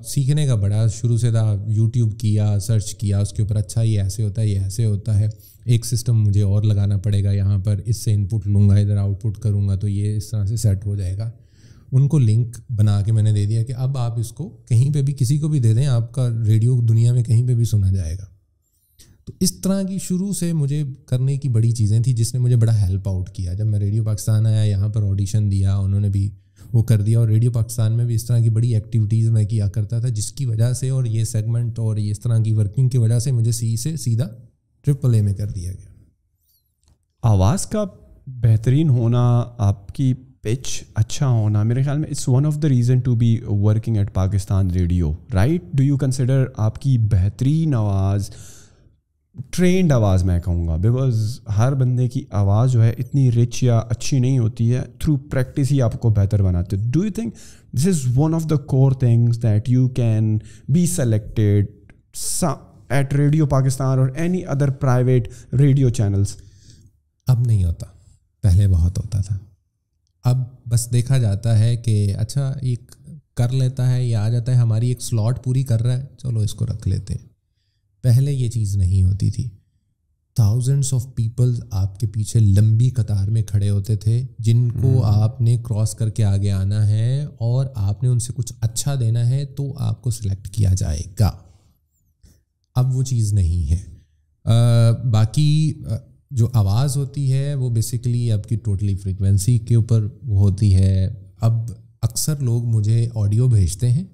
سیکھنے کا بڑا شروع سے تھا, یوٹیوب کیا, سرچ کیا اس کے اوپر, اچھا یہ ایسے ہوتا ہے, یہ ایسے ہوتا ہے, ایک سسٹم مجھے اور لگانا پڑے گا یہاں پر, اس سے ان پٹ لوں گا, ادھر آؤٹ پٹ کروں گا تو یہ اس طرح سے سیٹ ہو جائے گا. ان کو لنک بنا کے میں نے دے دیا کہ اب آپ اس کو کہیں پہ بھی کسی کو بھی دے دیں, آپ کا ریڈیو دنیا میں کہیں پہ بھی سنا جائے گا. تو اس طرح کی شروع سے مجھے کرنے کی بڑی چیزیں تھیں جس نے مجھے بڑا ہیلپ آؤٹ کیا. جب میں ریڈیو پاکستان آیا, یہاں پر آڈیشن دیا, انہوں نے بھی وہ کر دیا, اور ریڈیو پاکستان میں بھی اس طرح کی بڑی ایکٹیویٹیز میں کیا کرتا تھا, جس کی وجہ سے اور یہ سیگمنٹ اور اس طرح کی ورکنگ کی وجہ سے مجھے سی سے سیدھا AAA میں کر دیا گیا. آواز کا بہترین ہونا, آپ کی پچ اچھا ہونا, میرے خیال میں it's one of the reason to be working at Pakistan radio, right? Do you consider آپ کی بہترین آواز, ٹرینڈ آواز میں کہوں گا, بیکاز ہر بندے کی آواز جو ہے اتنی رچ یا اچھی نہیں ہوتی ہے, تھرو پریکٹس ہی آپ کو بہتر بناتے. Do you think this is one of the core things that you can be selected at radio Pakistan اور any other private radio channels? اب نہیں ہوتا, پہلے بہت ہوتا تھا. اب بس دیکھا جاتا ہے کہ اچھا ایک کر لیتا ہے, یہ آ جاتا ہے, ہماری ایک سلاٹ پوری کر رہا ہے, چلو اس کو رکھ لیتے ہیں. پہلے یہ چیز نہیں ہوتی تھی. تھاؤزنڈس آف پیپل آپ کے پیچھے لمبی قطار میں کھڑے ہوتے تھے, جن کو آپ نے کراس کر کے آگے آنا ہے اور آپ نے ان سے کچھ اچھا دینا ہے تو آپ کو سلیکٹ کیا جائے گا. اب وہ چیز نہیں ہے. باقی جو آواز ہوتی ہے وہ بیسیکلی آپ کی ٹوٹلی فریکوینسی کے اوپر وہ ہوتی ہے. اب اکثر لوگ مجھے آڈیو بھیجتے ہیں,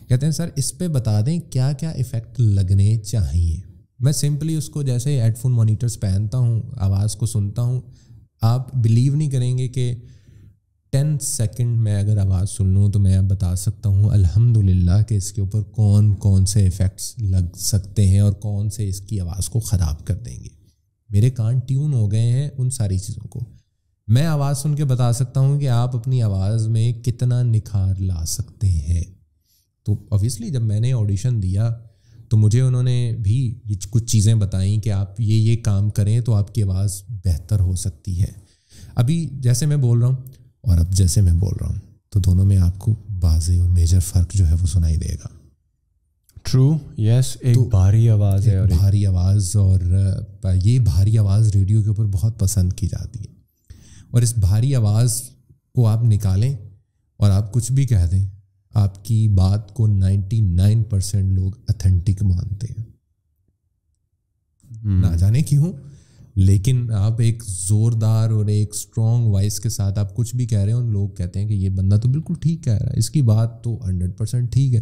کہتے ہیں سر اس پہ بتا دیں کیا کیا ایفیکٹ لگنے چاہیے. میں سمپلی اس کو جیسے ہیڈ فون مانیٹرس پہنتا ہوں, آواز کو سنتا ہوں, آپ بلیو نہیں کریں گے کہ 10 سیکنڈ میں اگر آواز سن لوں تو میں اب بتا سکتا ہوں الحمدللہ کہ اس کے اوپر کون کون سے ایفیکٹس لگ سکتے ہیں اور کون سے اس کی آواز کو خراب کر دیں گے. میرے کان ٹیون ہو گئے ہیں ان ساری چیزوں کو. میں آواز سن کے بتا سکتا ہوں کہ آپ اپنی آواز میں کتنا نکھار لا سکتے ہیں. تو اوبیسلی جب میں نے آڈیشن دیا تو مجھے انہوں نے بھی یہ کچھ چیزیں بتائیں کہ آپ یہ کام کریں تو آپ کی آواز بہتر ہو سکتی ہے. ابھی جیسے میں بول رہا ہوں اور اب جیسے میں بول رہا ہوں تو دونوں میں آپ کو واضح اور میجر فرق جو ہے وہ سنائی دے گا. ٹرو, یس, ایک بھاری آواز ہے, اور بھاری آواز, اور یہ بھاری آواز ریڈیو کے اوپر بہت پسند کی جاتی ہے. اور اس بھاری آواز کو آپ نکالیں اور آپ کچھ بھی کہہ دیں, آپ کی بات کو 99% لوگ اتھینٹک مانتے ہیں. نہ جانے کیوں, لیکن آپ ایک زوردار اور ایک اسٹرانگ وائس کے ساتھ آپ کچھ بھی کہہ رہے ہیں, ان لوگ کہتے ہیں کہ یہ بندہ تو بالکل ٹھیک کہہ رہا ہے, اس کی بات تو 100% ٹھیک ہے.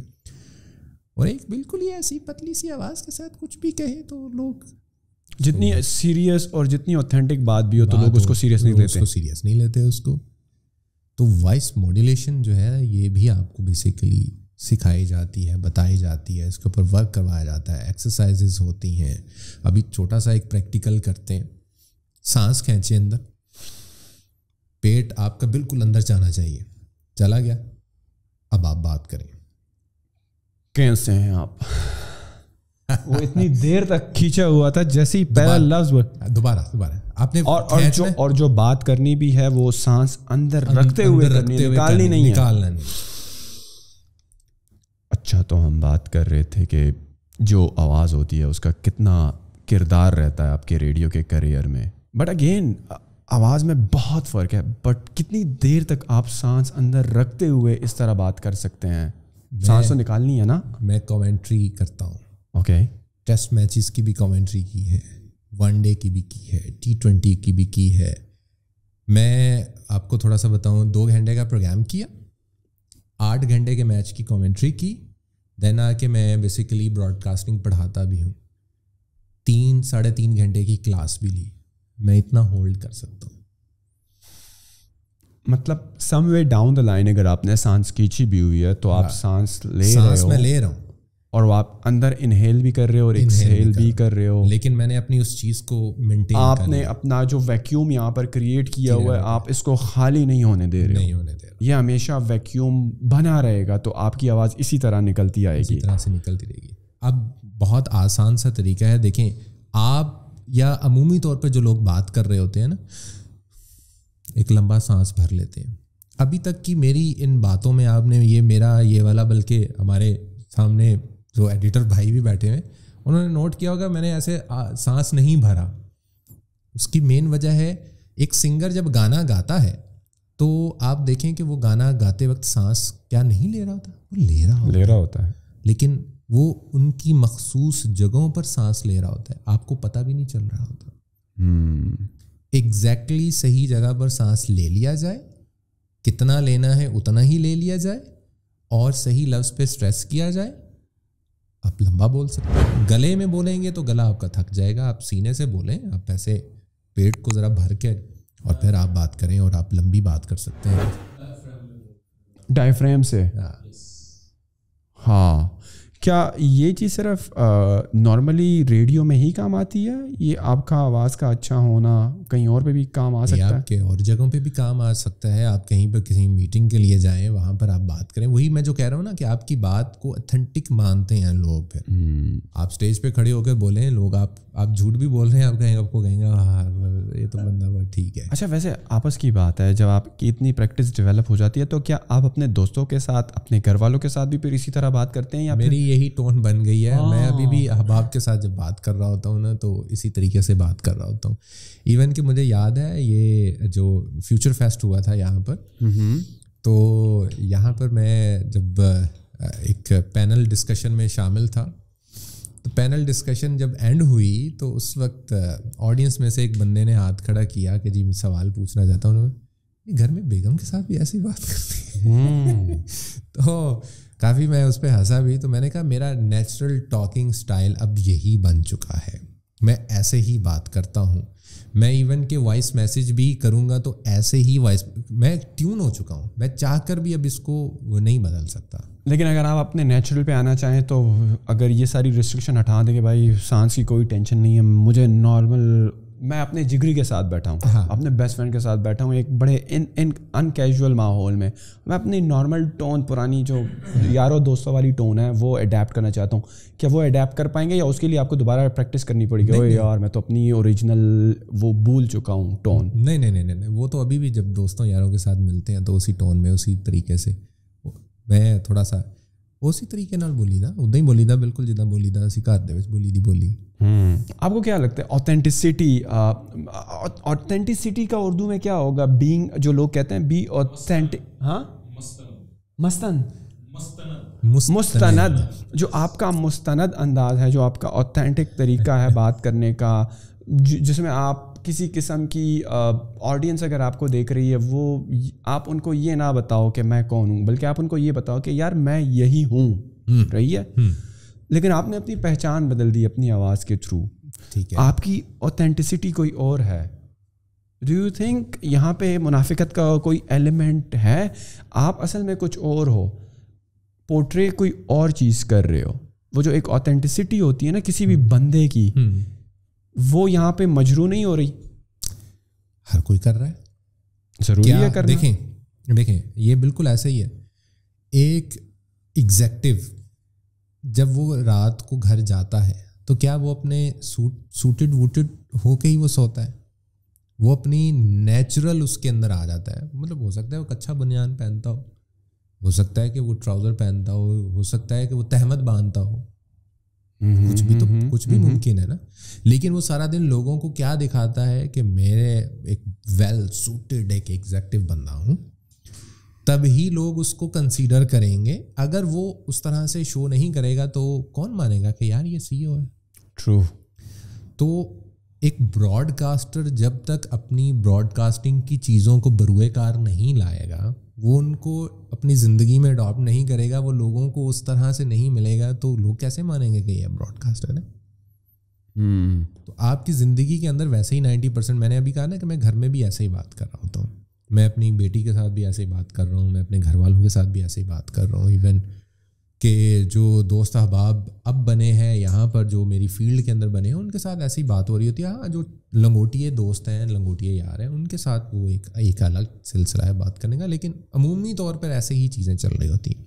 اور ایک بالکل ہی ایسی پتلی سی آواز کے ساتھ کچھ بھی کہے تو لوگ, جتنی سیریس اور جتنی اوتھینٹک بات بھی ہو تو لوگ اس کو سیریس نہیں لیتے, اس کو سیریس نہیں لیتے اس کو. تو وائس ماڈولیشن جو ہے یہ بھی آپ کو بیسیکلی سکھائی جاتی ہے, بتائی جاتی ہے, اس کے اوپر ورک کروایا جاتا ہے, ایکسرسائزز ہوتی ہیں. ابھی چھوٹا سا ایک پریکٹیکل کرتے ہیں. سانس کھینچے اندر, پیٹ آپ کا بالکل اندر جانا چاہیے, چلا گیا, اب آپ بات کریں. کیسے ہیں آپ؟ وہ اتنی دیر تک کھینچا ہوا تھا جیسے ہی پہلا لفظ دوبارہ آپ نے, اور جو بات کرنی بھی ہے وہ سانس اندر رکھتے ہوئے نکالنی نہیں ہے. اچھا, تو ہم بات کر رہے تھے کہ جو آواز ہوتی ہے اس کا کتنا کردار رہتا ہے آپ کے ریڈیو کے کیریئر میں. بٹ اگین آواز میں بہت فرق ہے, بٹ کتنی دیر تک آپ سانس اندر رکھتے ہوئے اس طرح بات کر سکتے ہیں؟ سانس تو نکالنی ہے نا. میں کامنٹری کرتا ہوں. اوکے, ٹیسٹ میچز کی بھی کامنٹری کی ہے, ون ڈے کی بھی کی ہے, T20 کی بھی کی ہے. میں آپ کو تھوڑا سا بتاؤں, 2 گھنٹے کا پروگرام کیا, 8 گھنٹے کے میچ کی کامنٹری کی, دین آ کے میں بیسیکلی براڈ کاسٹنگ پڑھاتا بھی ہوں, 3-3.5 گھنٹے کی کلاس بھی لی. میں اتنا ہولڈ کر سکتا ہوں. مطلب سم وے ڈاؤن دا لائن اگر آپ نے سانس کھینچی بھی ہوئی ہے تو آپ سانس لے رہے ہو, میں لے رہا ہوں, اور وہ آپ اندر انہیل بھی کر رہے ہو اور ایکسہیل بھی کر رہے ہو, لیکن میں نے اپنی اس چیز کو مینٹین, آپ نے اپنا جو ویکیوم یہاں پر کریٹ کیا ہوا ہے آپ اس کو خالی نہیں ہونے دے رہے ہو, یہ ہمیشہ ویکیوم بنا رہے گا, تو آپ کی آواز اسی طرح نکلتی آئے گی, اسی طرح سے نکلتی رہے گی. اب بہت آسان سا طریقہ ہے, دیکھیں آپ یا عمومی طور پہ جو لوگ بات کر رہے ہوتے ہیں نا, ایک لمبا سانس بھر لیتے ہیں. ابھی تک کی میری ان باتوں میں آپ نے یہ والا بلکہ ہمارے سامنے جو ایڈیٹر بھائی بھی بیٹھے ہیں انہوں نے نوٹ کیا ہوگا, میں نے ایسے سانس نہیں بھرا. اس کی مین وجہ ہے, ایک سنگر جب گانا گاتا ہے تو آپ دیکھیں کہ وہ گانا گاتے وقت سانس کیا نہیں لے رہا ہوتا, وہ لے رہا ہوتا ہے, لیکن وہ ان کی مخصوص جگہوں پر سانس لے رہا ہوتا ہے, آپ کو پتہ بھی نہیں چل رہا ہوتا. ایگزیکٹلی صحیح جگہ پر سانس لے لیا جائے, کتنا لینا ہے اتنا ہی لے لیا جائے, اور صحیح لفظ پہ اسٹریس کیا جائے, آپ لمبا بول سکتے ہیں. گلے میں بولیں گے تو گلا آپ کا تھک جائے گا, آپ سینے سے بولیں, آپ ایسے پیٹ کو ذرا بھر کے اور پھر آپ بات کریں اور آپ لمبی بات کر سکتے ہیں ڈائفریم سے. ہاں, کیا یہ چیز صرف نارملی ریڈیو میں ہی کام آتی ہے, یہ آپ کا آواز کا اچھا ہونا کہیں اور پہ بھی کام آ سکتا ہے؟ آپ کے اور جگہوں پہ بھی کام آ سکتا ہے. آپ کہیں پہ کسی میٹنگ کے لیے جائیں, وہاں پر آپ بات کریں, وہی میں جو کہہ رہا ہوں نا کہ آپ کی بات کو اتھینٹک مانتے ہیں لوگ. پھر آپ اسٹیج پہ کھڑے ہو کے بولیں, لوگ آپ جھوٹ بھی بول رہے ہیں, آپ کو کہیں گے ہاں یہ تو بندہ بہت ٹھیک ہے. اچھا, ویسے آپس کی بات ہے, جب آپ کی اتنی پریکٹس ڈیولپ ہو جاتی ہے تو کیا آپ اپنے دوستوں کے ساتھ, اپنے گھر والوں کے ساتھ بھی پھر اسی طرح بات کرتے ہیں, یا میری یہی ٹون بن گئی ہے؟ میں ابھی بھی احباب کے ساتھ جب بات کر رہا ہوتا ہوں نا تو اسی طریقے سے بات کر رہا ہوتا ہوں. ایون کہ مجھے یاد ہے یہ جو فیوچر فیسٹ ہوا تھا یہاں پر, تو یہاں پر میں جب ایک پینل ڈسکشن میں شامل تھا, تو پینل ڈسکشن جب اینڈ ہوئی تو اس وقت آڈینس میں سے ایک بندے نے ہاتھ کھڑا کیا کہ جی سوال پوچھنا چاہتا ہوں, گھر میں بیگم کے ساتھ بھی ایسی بات کرتے ہیں؟ تو کافی میں اس پہ ہنسا بھی. تو میں نے کہا میرا نیچرل ٹاکنگ سٹائل اب یہی بن چکا ہے, میں ایسے ہی بات کرتا ہوں. میں ایون کہ وائس میسیج بھی کروں گا تو ایسے ہی وائس, میں ٹیون ہو چکا ہوں, میں چاہ کر بھی اب اس کو وہ نہیں بدل سکتا. لیکن اگر آپ اپنے نیچرل پہ آنا چاہیں تو اگر یہ ساری ریسٹرکشن ہٹا دیں کہ بھائی سانس کی کوئی ٹینشن نہیں ہے, مجھے نارمل, میں اپنے جگری کے ساتھ بیٹھا ہوں, اپنے بیسٹ فرینڈ کے ساتھ بیٹھا ہوں, ایک بڑے ان کیجول ماحول میں, میں اپنی نارمل ٹون, پرانی جو یاروں دوستوں والی ٹون ہے وہ اڈیپٹ کرنا چاہتا ہوں, کیا وہ اڈیپٹ کر پائیں گے, یا اس کے لیے آپ کو دوبارہ پریکٹس کرنی پڑے گی؟ اوے یار میں تو اپنی اوریجنل وہ بھول چکا ہوں ٹون. نہیں, وہ تو ابھی بھی جب دوستوں یاروں کے ساتھ ملتے ہیں تو اسی ٹون میں, اسی طریقے سے میں تھوڑا سا اسی طریقے نال بولی دا, ادا ہی بولی دا, بالکل جداں بولی دا اسی گھر دے وچ بولی دی بولی. آپ کو کیا لگتا ہے اوتھینٹسٹی کا اردو میں کیا ہوگا؟ بینگ, جو لوگ کہتے ہیں بی اوتھینٹک, ہاں مستند, جو آپ کا مستند انداز ہے, جو آپ کا اوتھینٹک طریقہ ہے بات کرنے کا, جس میں آپ کسی قسم کی آڈینس اگر آپ کو دیکھ رہی ہے, وہ آپ ان کو یہ نہ بتاؤ کہ میں کون ہوں, بلکہ آپ ان کو یہ بتاؤ کہ یار میں یہی ہوں, رہی ہے, لیکن آپ نے اپنی پہچان بدل دی اپنی آواز کے تھرو. ٹھیک ہے, آپ کی اوتھینٹسٹی کوئی اور ہے. ڈو یو تھنک یہاں پہ منافقت کا کوئی ایلیمنٹ ہے؟ آپ اصل میں کچھ اور ہو, پورٹرے کوئی اور چیز کر رہے ہو. وہ جو ایک اوتھینٹسٹی ہوتی ہے نا کسی بھی بندے کی, وہ یہاں پہ مجروح نہیں ہو رہی. ہر کوئی کر رہا ہے, ضروری ہے کرنا. دیکھیں یہ بالکل ایسے ہی ہے. ایک ایگزیکٹو جب وہ رات کو گھر جاتا ہے تو کیا وہ اپنے سوٹڈ ووٹڈ ہو کے ہی وہ سوتا ہے؟ وہ اپنی نیچرل اس کے اندر آ جاتا ہے. مطلب ہو سکتا ہے وہ کچھا بنیان پہنتا ہو سکتا ہے کہ وہ ٹراؤزر پہنتا ہو سکتا ہے کہ وہ تہمت باندھتا ہو, کچھ بھی ممکن ہے نا. لیکن وہ سارا دن لوگوں کو کیا دکھاتا ہے کہ میرے ایک ویل سوٹڈ ایک ایگزیکٹو بندہ ہوں, تب ہی لوگ اس کو کنسیڈر کریں گے. اگر وہ اس طرح سے شو نہیں کرے گا تو کون مانے گا کہ یار یہ سی او ہے. ٹرو. تو ایک براڈ کاسٹر جب تک اپنی براڈ کاسٹنگ کی چیزوں کو بروئے کار نہیں لائے گا, وہ ان کو اپنی زندگی میں اڈاپٹ نہیں کرے گا, وہ لوگوں کو اس طرح سے نہیں ملے گا, تو لوگ کیسے مانیں گے کہ یہ براڈ کاسٹر ہے. تو آپ کی زندگی کے اندر ویسے ہی 90%, میں نے ابھی کہا نا کہ میں گھر میں بھی ایسے ہی بات کر رہا ہوتا ہوں, میں اپنی بیٹی کے ساتھ بھی ایسے ہی بات کر رہا ہوں, میں اپنے گھر والوں کے ساتھ بھی ایسے ہی بات کر رہا ہوں, ایون کہ جو دوست احباب اب بنے ہیں یہاں پر, جو میری فیلڈ کے اندر بنے ہیں, ان کے ساتھ ایسی بات ہو رہی ہوتی ہے. ہاں, جو لنگوٹیے دوست ہیں, لنگوٹیے یار ہیں, ان کے ساتھ وہ ایک الگ سلسلہ ہے بات کرنے کا, لیکن عمومی طور پر ایسے ہی چیزیں چل رہی ہوتی ہیں.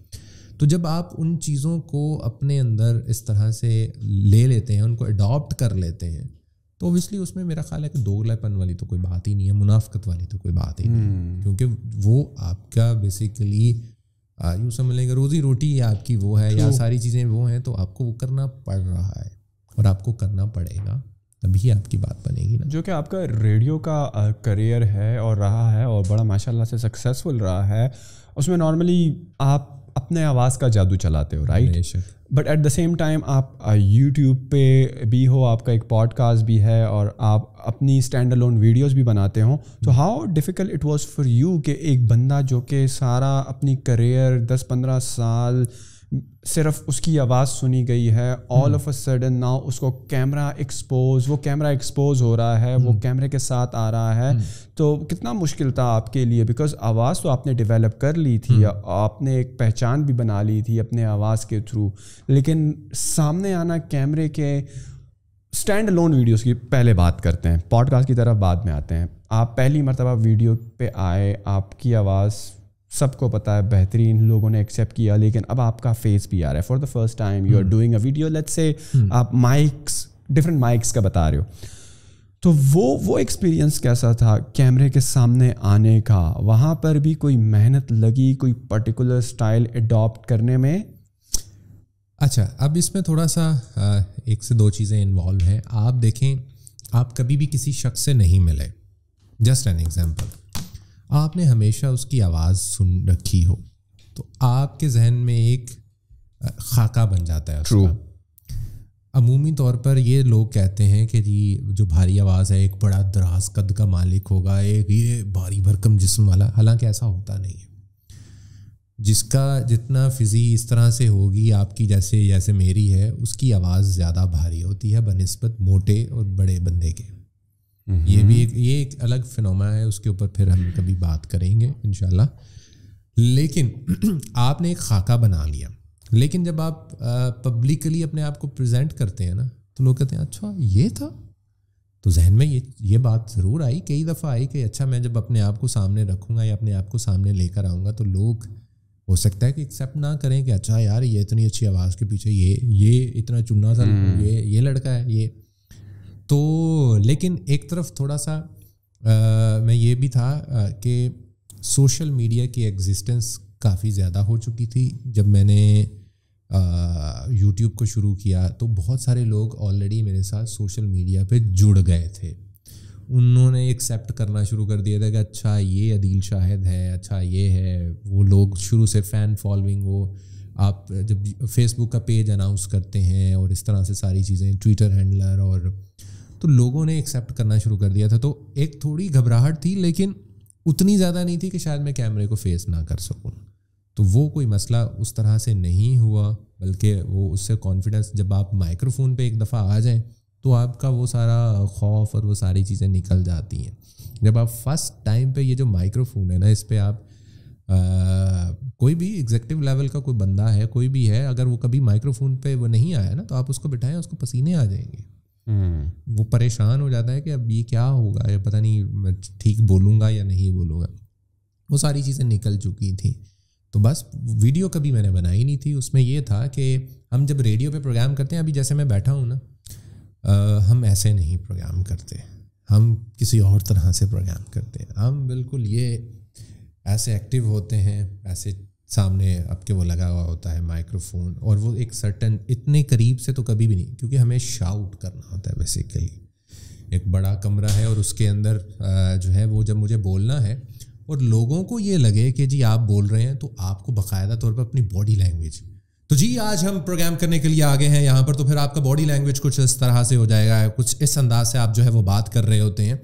تو جب آپ ان چیزوں کو اپنے اندر اس طرح سے لے لیتے ہیں, ان کو اڈاپٹ کر لیتے ہیں, تو اوبیسلی اس میں میرا خیال ہے کہ دوگلے پن والی تو کوئی بات ہی نہیں ہے, منافقت والی تو کوئی بات ہی نہیں, کیونکہ وہ آپ کا بیسیکلی یوں سمجھ لیں گے روزی روٹی آپ کی وہ ہے, یا ساری چیزیں وہ ہیں, تو آپ کو وہ کرنا پڑ رہا ہے اور آپ کو کرنا پڑے گا, تبھی آپ کی بات بنے گی نا. جو کہ آپ کا ریڈیو کا کریئر ہے اور رہا ہے اور بڑا ماشاء اللہ سے سکسیزفل رہا ہے, اس میں نارملی آپ اپنے آواز کا جادو چلاتے ہو, right? But at the same time آپ یوٹیوب پہ بھی ہو, آپ کا ایک پوڈ کاسٹ بھی ہے, اور آپ اپنی اسٹینڈ الون ویڈیوز بھی بناتے ہوں. تو how difficult it was for you کہ ایک بندہ جو کہ سارا اپنی کریئر 10-15 سال صرف اس کی آواز سنی گئی ہے, all of a sudden now اس کو وہ کیمرہ ایکسپوز ہو رہا ہے, وہ کیمرے کے ساتھ آ رہا ہے, تو کتنا مشکل تھا آپ کے لیے؟ بیکاز آواز تو آپ نے ڈیولپ کر لی تھی, آپ نے ایک پہچان بھی بنا لی تھی اپنے آواز کے تھرو, لیکن سامنے آنا کیمرے کے اسٹینڈ الون ویڈیوز کی پہلے بات کرتے ہیں, پوڈ کاسٹ کی طرف بعد میں آتے ہیں. آپ پہلی مرتبہ ویڈیو پہ آئے, آپ کی آواز سب کو پتہ ہے بہترین, لوگوں نے ایکسیپٹ کیا, لیکن اب آپ کا فیس بھی آ رہا ہے for the first time, you are doing a video, let's say آپ ڈفرینٹ مائکس کا بتا رہے ہو, تو وہ ایکسپیرینس کیسا تھا کیمرے کے سامنے آنے کا؟ وہاں پر بھی کوئی محنت لگی, کوئی پرٹیکولر اسٹائل اڈاپٹ کرنے میں؟ اچھا, اب اس میں تھوڑا سا 1 سے 2 چیزیں انوالو ہیں. آپ دیکھیں, آپ کبھی بھی کسی شخص سے نہیں ملے, جسٹ این ایگزامپل, آپ نے ہمیشہ اس کی آواز سن رکھی ہو, تو آپ کے ذہن میں ایک خاکہ بن جاتا ہے اس کا. عمومی طور پر یہ لوگ کہتے ہیں کہ جی جو بھاری آواز ہے ایک بڑا دراز قد کا مالک ہوگا, ایک یہ بھاری بھرکم جسم والا, حالانکہ ایسا ہوتا نہیں ہے. جس کا جتنا فزی اس طرح سے ہوگی آپ کی, جیسے میری ہے, اس کی آواز زیادہ بھاری ہوتی ہے بنسبت موٹے اور بڑے بندے کے. یہ بھی ایک الگ فنومنا ہے, اس کے اوپر پھر ہم کبھی بات کریں گے انشاءاللہ. لیکن آپ نے ایک خاکہ بنا لیا, لیکن جب آپ پبلکلی اپنے آپ کو پریزنٹ کرتے ہیں نا, تو لوگ کہتے ہیں اچھا یہ تھا. تو ذہن میں یہ بات ضرور آئی, کئی دفعہ آئی کہ اچھا میں جب اپنے آپ کو سامنے رکھوں گا یا اپنے آپ کو سامنے لے کر آؤں گا, تو لوگ ہو سکتا ہے کہ ایکسیپٹ نہ کریں کہ اچھا یار یہ اتنی اچھی آواز کے پیچھے یہ اتنا چننا سا یہ لڑکا ہے یہ. تو لیکن ایک طرف تھوڑا سا میں یہ بھی تھا کہ سوشل میڈیا کی ایگزسٹنس کافی زیادہ ہو چکی تھی. جب میں نے یوٹیوب کو شروع کیا تو بہت سارے لوگ آلریڈی میرے ساتھ سوشل میڈیا پہ جڑ گئے تھے, انہوں نے ایکسیپٹ کرنا شروع کر دیا تھا کہ اچھا یہ عدیل شاہد ہے, اچھا یہ ہے. وہ لوگ شروع سے فین فالوئنگ, وہ آپ جب فیس بک کا پیج اناؤنس کرتے ہیں اور اس طرح سے ساری چیزیں, ٹویٹر ہینڈلر, اور تو لوگوں نے ایکسیپٹ کرنا شروع کر دیا تھا. تو ایک تھوڑی گھبراہٹ تھی, لیکن اتنی زیادہ نہیں تھی کہ شاید میں کیمرے کو فیس نہ کر سکوں. تو وہ کوئی مسئلہ اس طرح سے نہیں ہوا, بلکہ وہ اس سے کانفیڈنس, جب آپ مائکرو فون پہ ایک دفعہ آ جائیں تو آپ کا وہ سارا خوف اور وہ ساری چیزیں نکل جاتی ہیں. جب آپ فرسٹ ٹائم پہ یہ جو مائکرو فون ہے نا, اس پہ آپ کوئی بھی ایگزیکٹو لیول کا کوئی بندہ ہے, کوئی بھی ہے, اگر وہ کبھی مائکرو فون پہ وہ نہیں آیا نا, تو آپ اس کو بٹھائیں, اس کو پسینے آ جائیں گے. وہ پریشان ہو جاتا ہے کہ اب یہ کیا ہوگا, یا پتہ نہیں میں ٹھیک بولوں گا یا نہیں بولوں گا. وہ ساری چیزیں نکل چکی تھیں. تو بس ویڈیو کبھی میں نے بنائی نہیں تھی. اس میں یہ تھا کہ ہم جب ریڈیو پہ پروگرام کرتے ہیں, ابھی جیسے میں بیٹھا ہوں نا, ہم ایسے نہیں پروگرام کرتے, ہم کسی اور طرح سے پروگرام کرتے ہیں. ہم بالکل یہ ایسے ایکٹیو ہوتے ہیں, ایسے سامنے اب کے وہ لگا ہوا ہوتا ہے مائکرو فون, اور وہ ایک سرٹن اتنے قریب سے تو کبھی بھی نہیں, کیونکہ ہمیں شاؤٹ کرنا ہوتا ہے بیسیکلی. ایک بڑا کمرہ ہے اور اس کے اندر جو ہے وہ جب مجھے بولنا ہے اور لوگوں کو یہ لگے کہ جی آپ بول رہے ہیں, تو آپ کو باقاعدہ طور پر اپنی باڈی لینگویج, تو جی آج ہم پروگرام کرنے کے لیے آگے ہیں یہاں پر, تو پھر آپ کا باڈی لینگویج کچھ اس طرح سے ہو جائے گا, کچھ اس انداز سے آپ جو ہے وہ بات کر رہے ہوتے ہیں.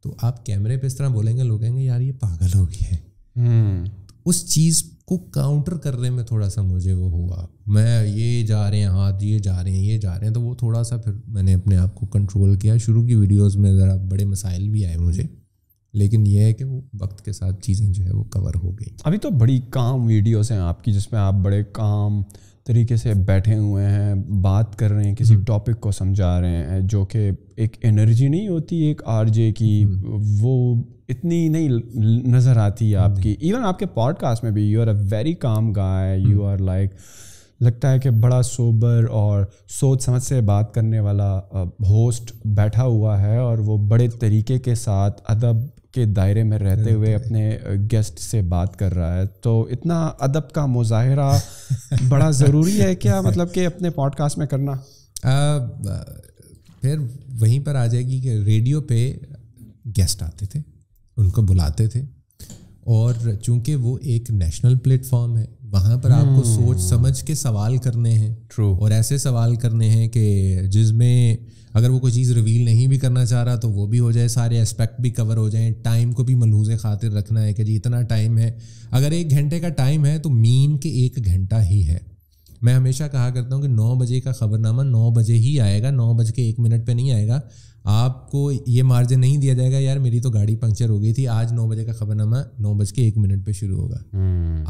تو آپ کیمرے پہ اس طرح بولیں گے, لوگ کہیں گے یار یہ پاگل ہو گیا ہے. اس چیز کو کاؤنٹر کرنے میں تھوڑا سا مجھے وہ ہوا, میں یہ جا رہے ہیں ہاتھ, یہ جا رہے ہیں, یہ جا رہے ہیں, تو وہ تھوڑا سا پھر میں نے اپنے آپ کو کنٹرول کیا. شروع کی ویڈیوز میں ذرا بڑے مسائل بھی آئے مجھے, لیکن یہ ہے کہ وہ وقت کے ساتھ چیزیں جو ہے وہ کور ہو گئی. ابھی تو بڑی کام ویڈیوز ہیں آپ کی جس میں آپ بڑے کام طریقے سے بیٹھے ہوئے ہیں, بات کر رہے ہیں, کسی ٹاپک کو سمجھا رہے ہیں, جو کہ ایک انرجی نہیں ہوتی ایک RJ کی, وہ اتنی نہیں نظر آتی ہے آپ کی. ایون آپ کے پوڈ کاسٹ میں بھی you are a very calm guy, you are like, لگتا ہے کہ بڑا سوبر اور سوچ سمجھ سے بات کرنے والا ہوسٹ بیٹھا ہوا ہے, اور وہ بڑے طریقے کے ساتھ ادب کے دائرے میں رہتے ہوئے اپنے گیسٹ سے بات کر رہا ہے. تو اتنا ادب کا مظاہرہ بڑا ضروری ہے کیا, مطلب کہ اپنے پوڈ کاسٹ میں کرنا؟ پھر وہیں پر آ جائے گی کہ ریڈیو پہ گیسٹ آتے تھے, ان کو بلاتے تھے, اور چونکہ وہ ایک نیشنل پلیٹ فارم ہے, وہاں پر آپ کو سوچ سمجھ کے سوال کرنے ہیں. اور ایسے سوال کرنے ہیں کہ جس میں اگر وہ کوئی چیز ریویل نہیں بھی کرنا چاہ رہا تو وہ بھی ہو جائے, سارے اسپیکٹ بھی کور ہو جائیں. ٹائم کو بھی ملحوظ خاطر رکھنا ہے کہ جی اتنا ٹائم ہے, اگر 1 گھنٹے کا ٹائم ہے تو مین کے 1 گھنٹہ ہی ہے. میں ہمیشہ کہا کرتا ہوں کہ 9 بجے کا خبرنامہ 9 بجے ہی آئے گا, 9:01 پہ نہیں آئے گا. آپ کو یہ مارجن نہیں دیا جائے گا یار میری تو گاڑی پنکچر ہو گئی تھی, آج 9 بجے کا خبرنامہ 9:01 پہ شروع ہوگا.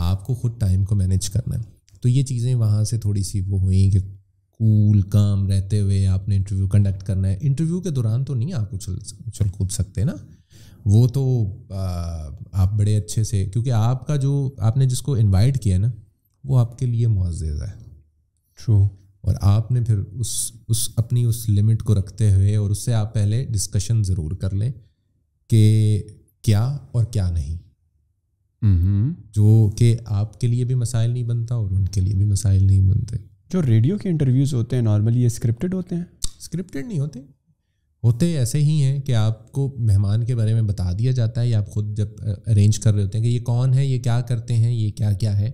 آپ کو خود ٹائم کو مینیج کرنا ہے. تو یہ چیزیں وہاں سے تھوڑی سی وہ ہوئیں کہ کول کام رہتے ہوئے آپ نے انٹرویو کنڈکٹ کرنا ہے. انٹرویو کے دوران تو نہیں آپ اچھل کود سکتے نا, وہ تو آپ بڑے اچھے سے, کیونکہ آپ کا جو آپ نے جس کو انوائٹ کیا نا وہ آپ کے لیے معزز ہے. ٹرو. اور آپ نے پھر اس اپنی اس لمٹ کو رکھتے ہوئے, اور اس سے آپ پہلے ڈسکشن ضرور کر لیں کہ کیا اور کیا نہیں, جو کہ آپ کے لیے بھی مسائل نہیں بنتا اور ان کے لیے بھی مسائل نہیں بنتے. جو ریڈیو کے انٹرویوز ہوتے ہیں نارملی یہ اسکرپٹڈ ہوتے ہیں؟ اسکرپٹڈ نہیں ہوتے ایسے ہی ہیں کہ آپ کو مہمان کے بارے میں بتا دیا جاتا ہے, یا آپ خود جب ارینج کر رہے ہوتے ہیں کہ یہ کون ہے, یہ کیا کرتے ہیں, یہ کیا کیا ہے,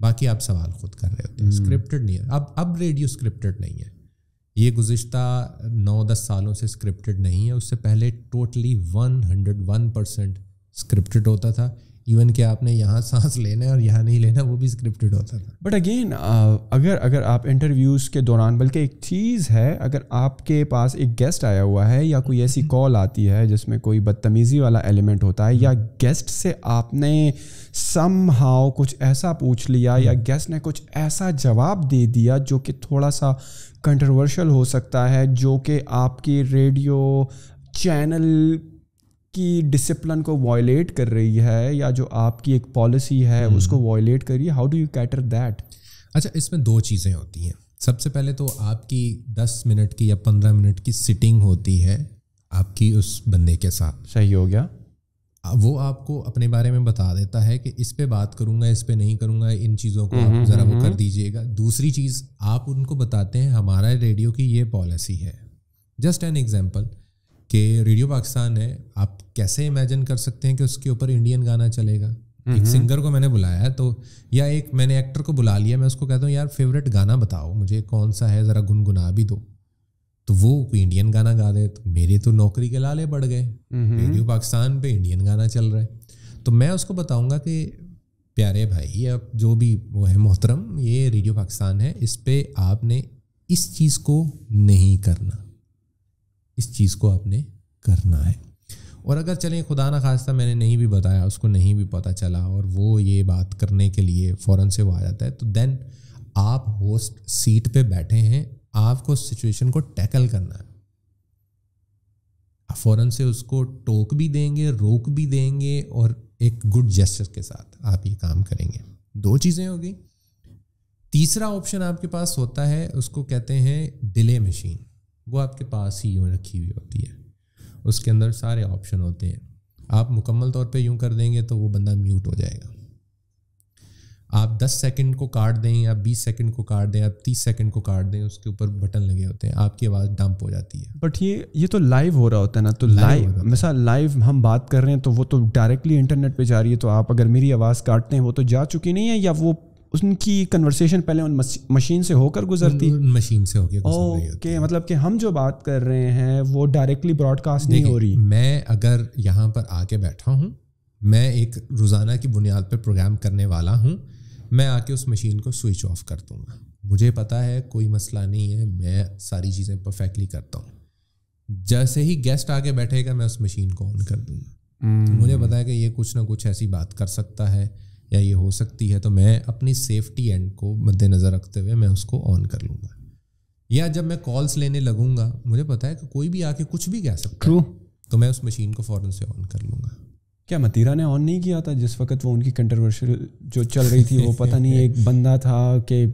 باقی آپ سوال خود کر رہے ہوتے ہیں. اسکرپٹڈ نہیں ہے. اب ریڈیو اسکرپٹڈ نہیں ہے, یہ گزشتہ 9-10 سالوں سے اسکرپٹڈ نہیں ہے. اس سے پہلے ٹوٹلی 101% اسکرپٹڈ ہوتا تھا. ایون کہ آپ نے یہاں سانس لینا ہے اور یہاں نہیں لینا, وہ بھی اسکرپٹڈ ہوتا تھا. بٹ اگین اگر آپ انٹرویوز کے دوران, بلکہ ایک چیز ہے, اگر آپ کے پاس ایک گیسٹ آیا ہوا ہے یا کوئی ایسی کال آتی ہے جس میں کوئی بدتمیزی والا ایلیمنٹ ہوتا ہے, یا گیسٹ سے آپ نے سم ہاؤ کچھ ایسا پوچھ لیا, یا گیسٹ نے کچھ ایسا جواب دے دیا جو کہ تھوڑا سا کنٹروورشل ہو سکتا ہے, جو کہ آپ کی ریڈیو چینل کی ڈسپلن کو وائلیٹ کر رہی ہے, یا جو آپ کی ایک پالیسی ہے اس کو وائلیٹ کر رہی ہے, how do you cater that? اچھا, اس میں 2 چیزیں ہوتی ہیں. سب سے پہلے تو آپ کی 10 منٹ کی یا 15 منٹ کی سٹنگ ہوتی ہے آپ کی اس بندے کے ساتھ. صحیح ہو گیا. وہ آپ کو اپنے بارے میں بتا دیتا ہے کہ اس پہ بات کروں گا, اس پہ نہیں کروں گا, ان چیزوں کو آپ ذرا وہ کر دیجیے گا. دوسری چیز آپ ان کو بتاتے ہیں ہمارا ریڈیو کی یہ پالیسی ہے. جسٹ این ایگزامپل کہ ریڈیو پاکستان ہے, آپ کیسے امیجن کر سکتے ہیں کہ اس کے اوپر انڈین گانا چلے گا. ایک سنگر کو میں نے بلایا ہے تو, یا ایک میں نے ایکٹر کو بلا لیا, میں اس کو کہتا ہوں یار فیوریٹ گانا بتاؤ مجھے کون سا ہے, ذرا گنگنا بھی دو, تو وہ کوئی انڈین گانا گا دے, تو میری تو نوکری کے لالے بڑھ گئے. ریڈیو پاکستان پہ انڈین گانا چل رہا ہے, تو میں اس کو بتاؤں گا کہ پیارے بھائی اب جو بھی وہ ہے محترم, یہ ریڈیو پاکستان ہے, اس پہ آپ نے اس چیز کو نہیں کرنا, اس چیز کو آپ نے کرنا ہے. اور اگر چلیں خدا نہ خواستہ میں نے نہیں بھی بتایا, اس کو نہیں بھی پتہ چلا, اور وہ یہ بات کرنے کے لیے فوراً سے وہ آ جاتا ہے, تو دین آپ ہوسٹ سیٹ پہ بیٹھے ہیں, آپ کو سچویشن کو ٹیکل کرنا ہے. آپ فوراً سے اس کو ٹوک بھی دیں گے, روک بھی دیں گے, اور ایک گڈ جیسچر کے ساتھ آپ یہ کام کریں گے. 2 چیزیں ہو گئی. تیسرا آپشن آپ کے پاس ہوتا ہے, اس کو کہتے ہیں ڈیلے مشین. وہ آپ کے پاس ہی یوں رکھی ہوئی ہوتی ہے, اس کے اندر سارے آپشن ہوتے ہیں. آپ مکمل طور پہ یوں کر دیں گے تو وہ بندہ میوٹ ہو جائے گا. آپ 10 سیکنڈ کو کاٹ دیں, آپ 20 سیکنڈ کو کاٹ دیں, آپ 30 سیکنڈ کو کاٹ دیں, اس کے اوپر بٹن لگے ہوتے ہیں, آپ کی آواز ڈمپ ہو جاتی ہے. بٹ یہ تو لائیو ہو رہا ہوتا ہے نا, تو لائیو مثلا لائیو ہم بات کر رہے ہیں تو وہ تو ڈائریکٹلی انٹرنیٹ پہ جا رہی ہے, تو آپ اگر میری آواز کاٹتے ہیں وہ تو جا چکی نہیں ہے, یا وہ ان کی کنورسیشن پہلے ان مشین سے ہو کر گزرتی, مشین سے ہو کے گزر رہی ہوتی ہے. مطلب کہ ہم جو بات کر رہے ہیں وہ ڈائریکٹلی براڈ کاسٹ نہیں ہو رہی. میں اگر یہاں پر آ کے بیٹھا ہوں, میں ایک روزانہ کی بنیاد پہ پروگرام کرنے والا ہوں, میں آ کے اس مشین کو سوئچ آف کر دوں گا. مجھے پتا ہے کوئی مسئلہ نہیں ہے, میں ساری چیزیں پرفیکٹلی کرتا ہوں. جیسے ہی گیسٹ آ کے بیٹھے گا میں اس مشین کو آن کر دوں گا. مجھے پتا ہے کہ یہ کچھ نہ کچھ ایسی بات کر سکتا ہے یا یہ ہو سکتی ہے, تو میں اپنی سیفٹی اینڈ کو مد نظر رکھتے ہوئے میں اس کو آن کر لوں گا. یا جب میں کالس لینے لگوں گا, مجھے پتا ہے کہ کوئی بھی آ کے کچھ بھی کہہ سکتا ہے, تو میں اس مشین کو فوراً سے آن کر لوں گا. کیا متیرا نے آن نہیں کیا تھا جس وقت وہ ان کی کنٹروورشل جو چل رہی تھی, وہ پتہ نہیں ایک بندہ تھا کہ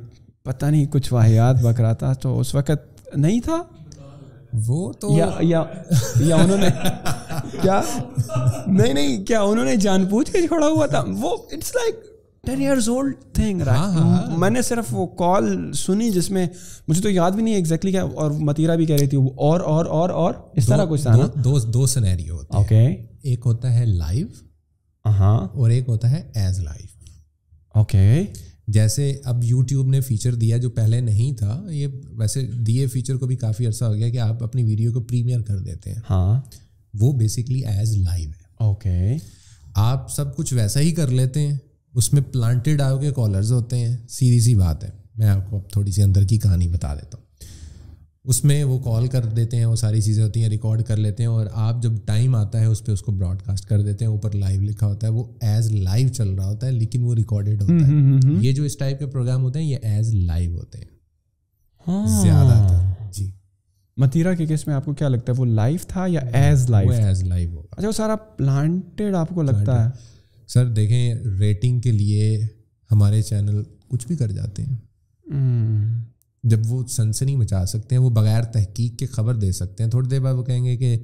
پتہ نہیں کچھ واحیات بک رہا تھا, تو اس وقت نہیں تھا وہ تو یا انہوں نے کیا نہیں کیا انہوں نے جان بوجھ کے چھوڑا ہوا تھا وہ؟ It's like 10 years old thing, right? میں نے صرف وہ کال سنی جس میں مجھے تو یاد بھی نہیں ایگزیکٹلی کیا, اور متیرا بھی کہہ رہی تھی اور اس طرح کچھ تھا نا. دو سینیریو ہوتے ہیں. اوکے, ایک ہوتا ہے لائیو, ہاں, اور ایک ہوتا ہے ایز لائیو. اوکے, جیسے اب یوٹیوب نے فیچر دیا جو پہلے نہیں تھا, یہ ویسے دیے فیچر کو بھی کافی عرصہ ہو گیا کہ آپ اپنی ویڈیو کو پریمیئر کر دیتے ہیں. ہاں, وہ بیسکلی ایز لائیو ہے. اوکے, آپ سب کچھ ویسا ہی کر لیتے ہیں, اس میں پلانٹیڈ آؤ کے کالرز ہوتے ہیں, سیدھی سی بات ہے. میں آپ کو اب تھوڑی سی اندر کی کہانی بتا دیتا ہوں. اس میں وہ کال کر دیتے ہیں, وہ ساری چیزیں ہوتی ہیں, ریکارڈ کر لیتے ہیں, اور آپ جب ٹائم آتا ہے اس پہ اس کو براڈ کاسٹ کر دیتے ہیں. اوپر لائیو لکھا ہوتا ہے, وہ ایز لائیو چل رہا ہوتا ہے لیکن وہ ریکارڈیڈ ہوتا ہے. یہ جو اس ٹائپ کے پروگرام ہوتے ہیں یہ ایز لائیو ہوتے ہیں زیادہ تر. جی, متیرا کے کیس میں آپ کو کیا لگتا ہے وہ لائیو تھا یا ایز لائیو؟ وہ ایز لائیو ہوگا. اچھا, وہ سارا پلانٹیڈ آپ کو لگتا ہے؟ سر دیکھیں, ریٹنگ کے لیے ہمارے چینل کچھ بھی کر جاتے ہیں. جب وہ سنسنی مچا سکتے ہیں, وہ بغیر تحقیق کے خبر دے سکتے ہیں, تھوڑی دیر بعد وہ کہیں گے کہ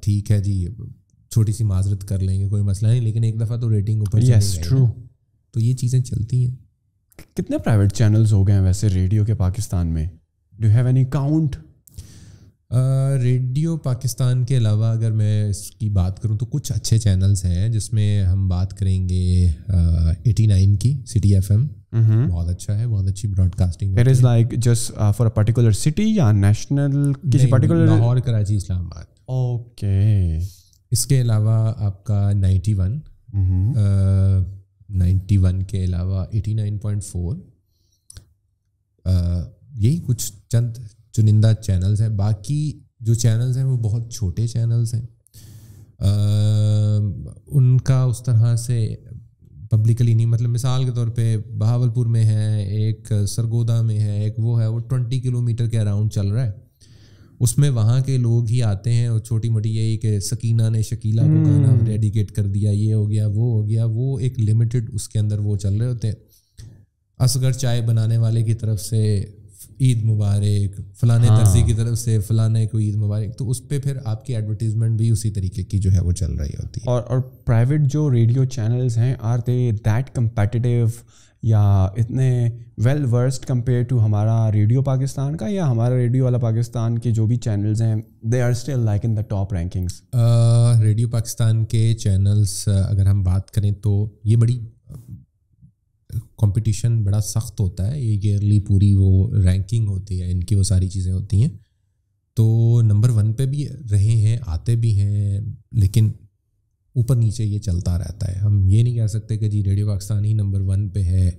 ٹھیک ہے جی چھوٹی سی معذرت کر لیں گے, کوئی مسئلہ نہیں, لیکن ایک دفعہ تو ریٹنگ اوپر چلی گئی. تو یہ چیزیں چلتی ہیں. کتنے پرائیویٹ چینلز ہو گئے ہیں ویسے ریڈیو کے پاکستان میں؟ Do you have any count? Radio Pakistan کے علاوہ اگر میں اس کی بات کروں تو کچھ اچھے چینلز ہیں, جس میں ہم بات کریں گے 89 کی سٹی ایف ایم. بہت اچھا ہے, بہت اچھی broadcasting. It is like just for a particular city یا نیشنل کسی particular? Lahore, Karachi, Islamabad. Okay. اس کے علاوہ آپ کا 91 کے علاوہ 89.4, یہی کچھ چند چنندہ چینلز ہیں. باقی جو چینلز ہیں وہ بہت چھوٹے چینلز ہیں, ان کا اس طرح سے پبلکلی نہیں. مطلب مثال کے طور پہ بہاولپور میں ہے ایک, سرگودا میں ہے ایک, وہ ہے وہ 20 کلومیٹر کے اراؤنڈ چل رہا ہے. اس میں وہاں کے لوگ ہی آتے ہیں, اور چھوٹی موٹی یہی کہ سکینہ نے شکیلہ کو گانا ڈیڈیکیٹ کر دیا, یہ ہو گیا وہ ہو گیا, وہ ایک لمیٹڈ اس کے اندر وہ چل رہے ہوتے ہیں. اصغر چائے بنانے والے کی طرف سے عید مبارک, فلانے درزی کی طرف سے فلانے کو عید مبارک, تو اس پہ پھر آپ کی ایڈورٹیزمنٹ بھی اسی طریقے کی جو ہے وہ چل رہی ہوتی ہے. اور پرائیویٹ جو ریڈیو چینلز ہیں, آر دے دیٹ کمپیٹیٹیو یا اتنے ویل ورسڈ کمپیئر ٹو ہمارا ریڈیو پاکستان کا, یا ہمارا ریڈیو والا پاکستان کے جو بھی چینلز ہیں they are still like in the top rankings? Radio Pakistan کے چینلز اگر ہم بات کریں تو یہ بڑی کمپٹیشن بڑا سخت ہوتا ہے. یہ ایئرلی پوری وہ رینکنگ ہوتی ہے, ان کی وہ ساری چیزیں ہوتی ہیں. تو نمبر 1 پہ بھی رہے ہیں, آتے بھی ہیں, لیکن اوپر نیچے یہ چلتا رہتا ہے. ہم یہ نہیں کہہ سکتے کہ جی ریڈیو پاکستان ہی نمبر 1 پہ ہے,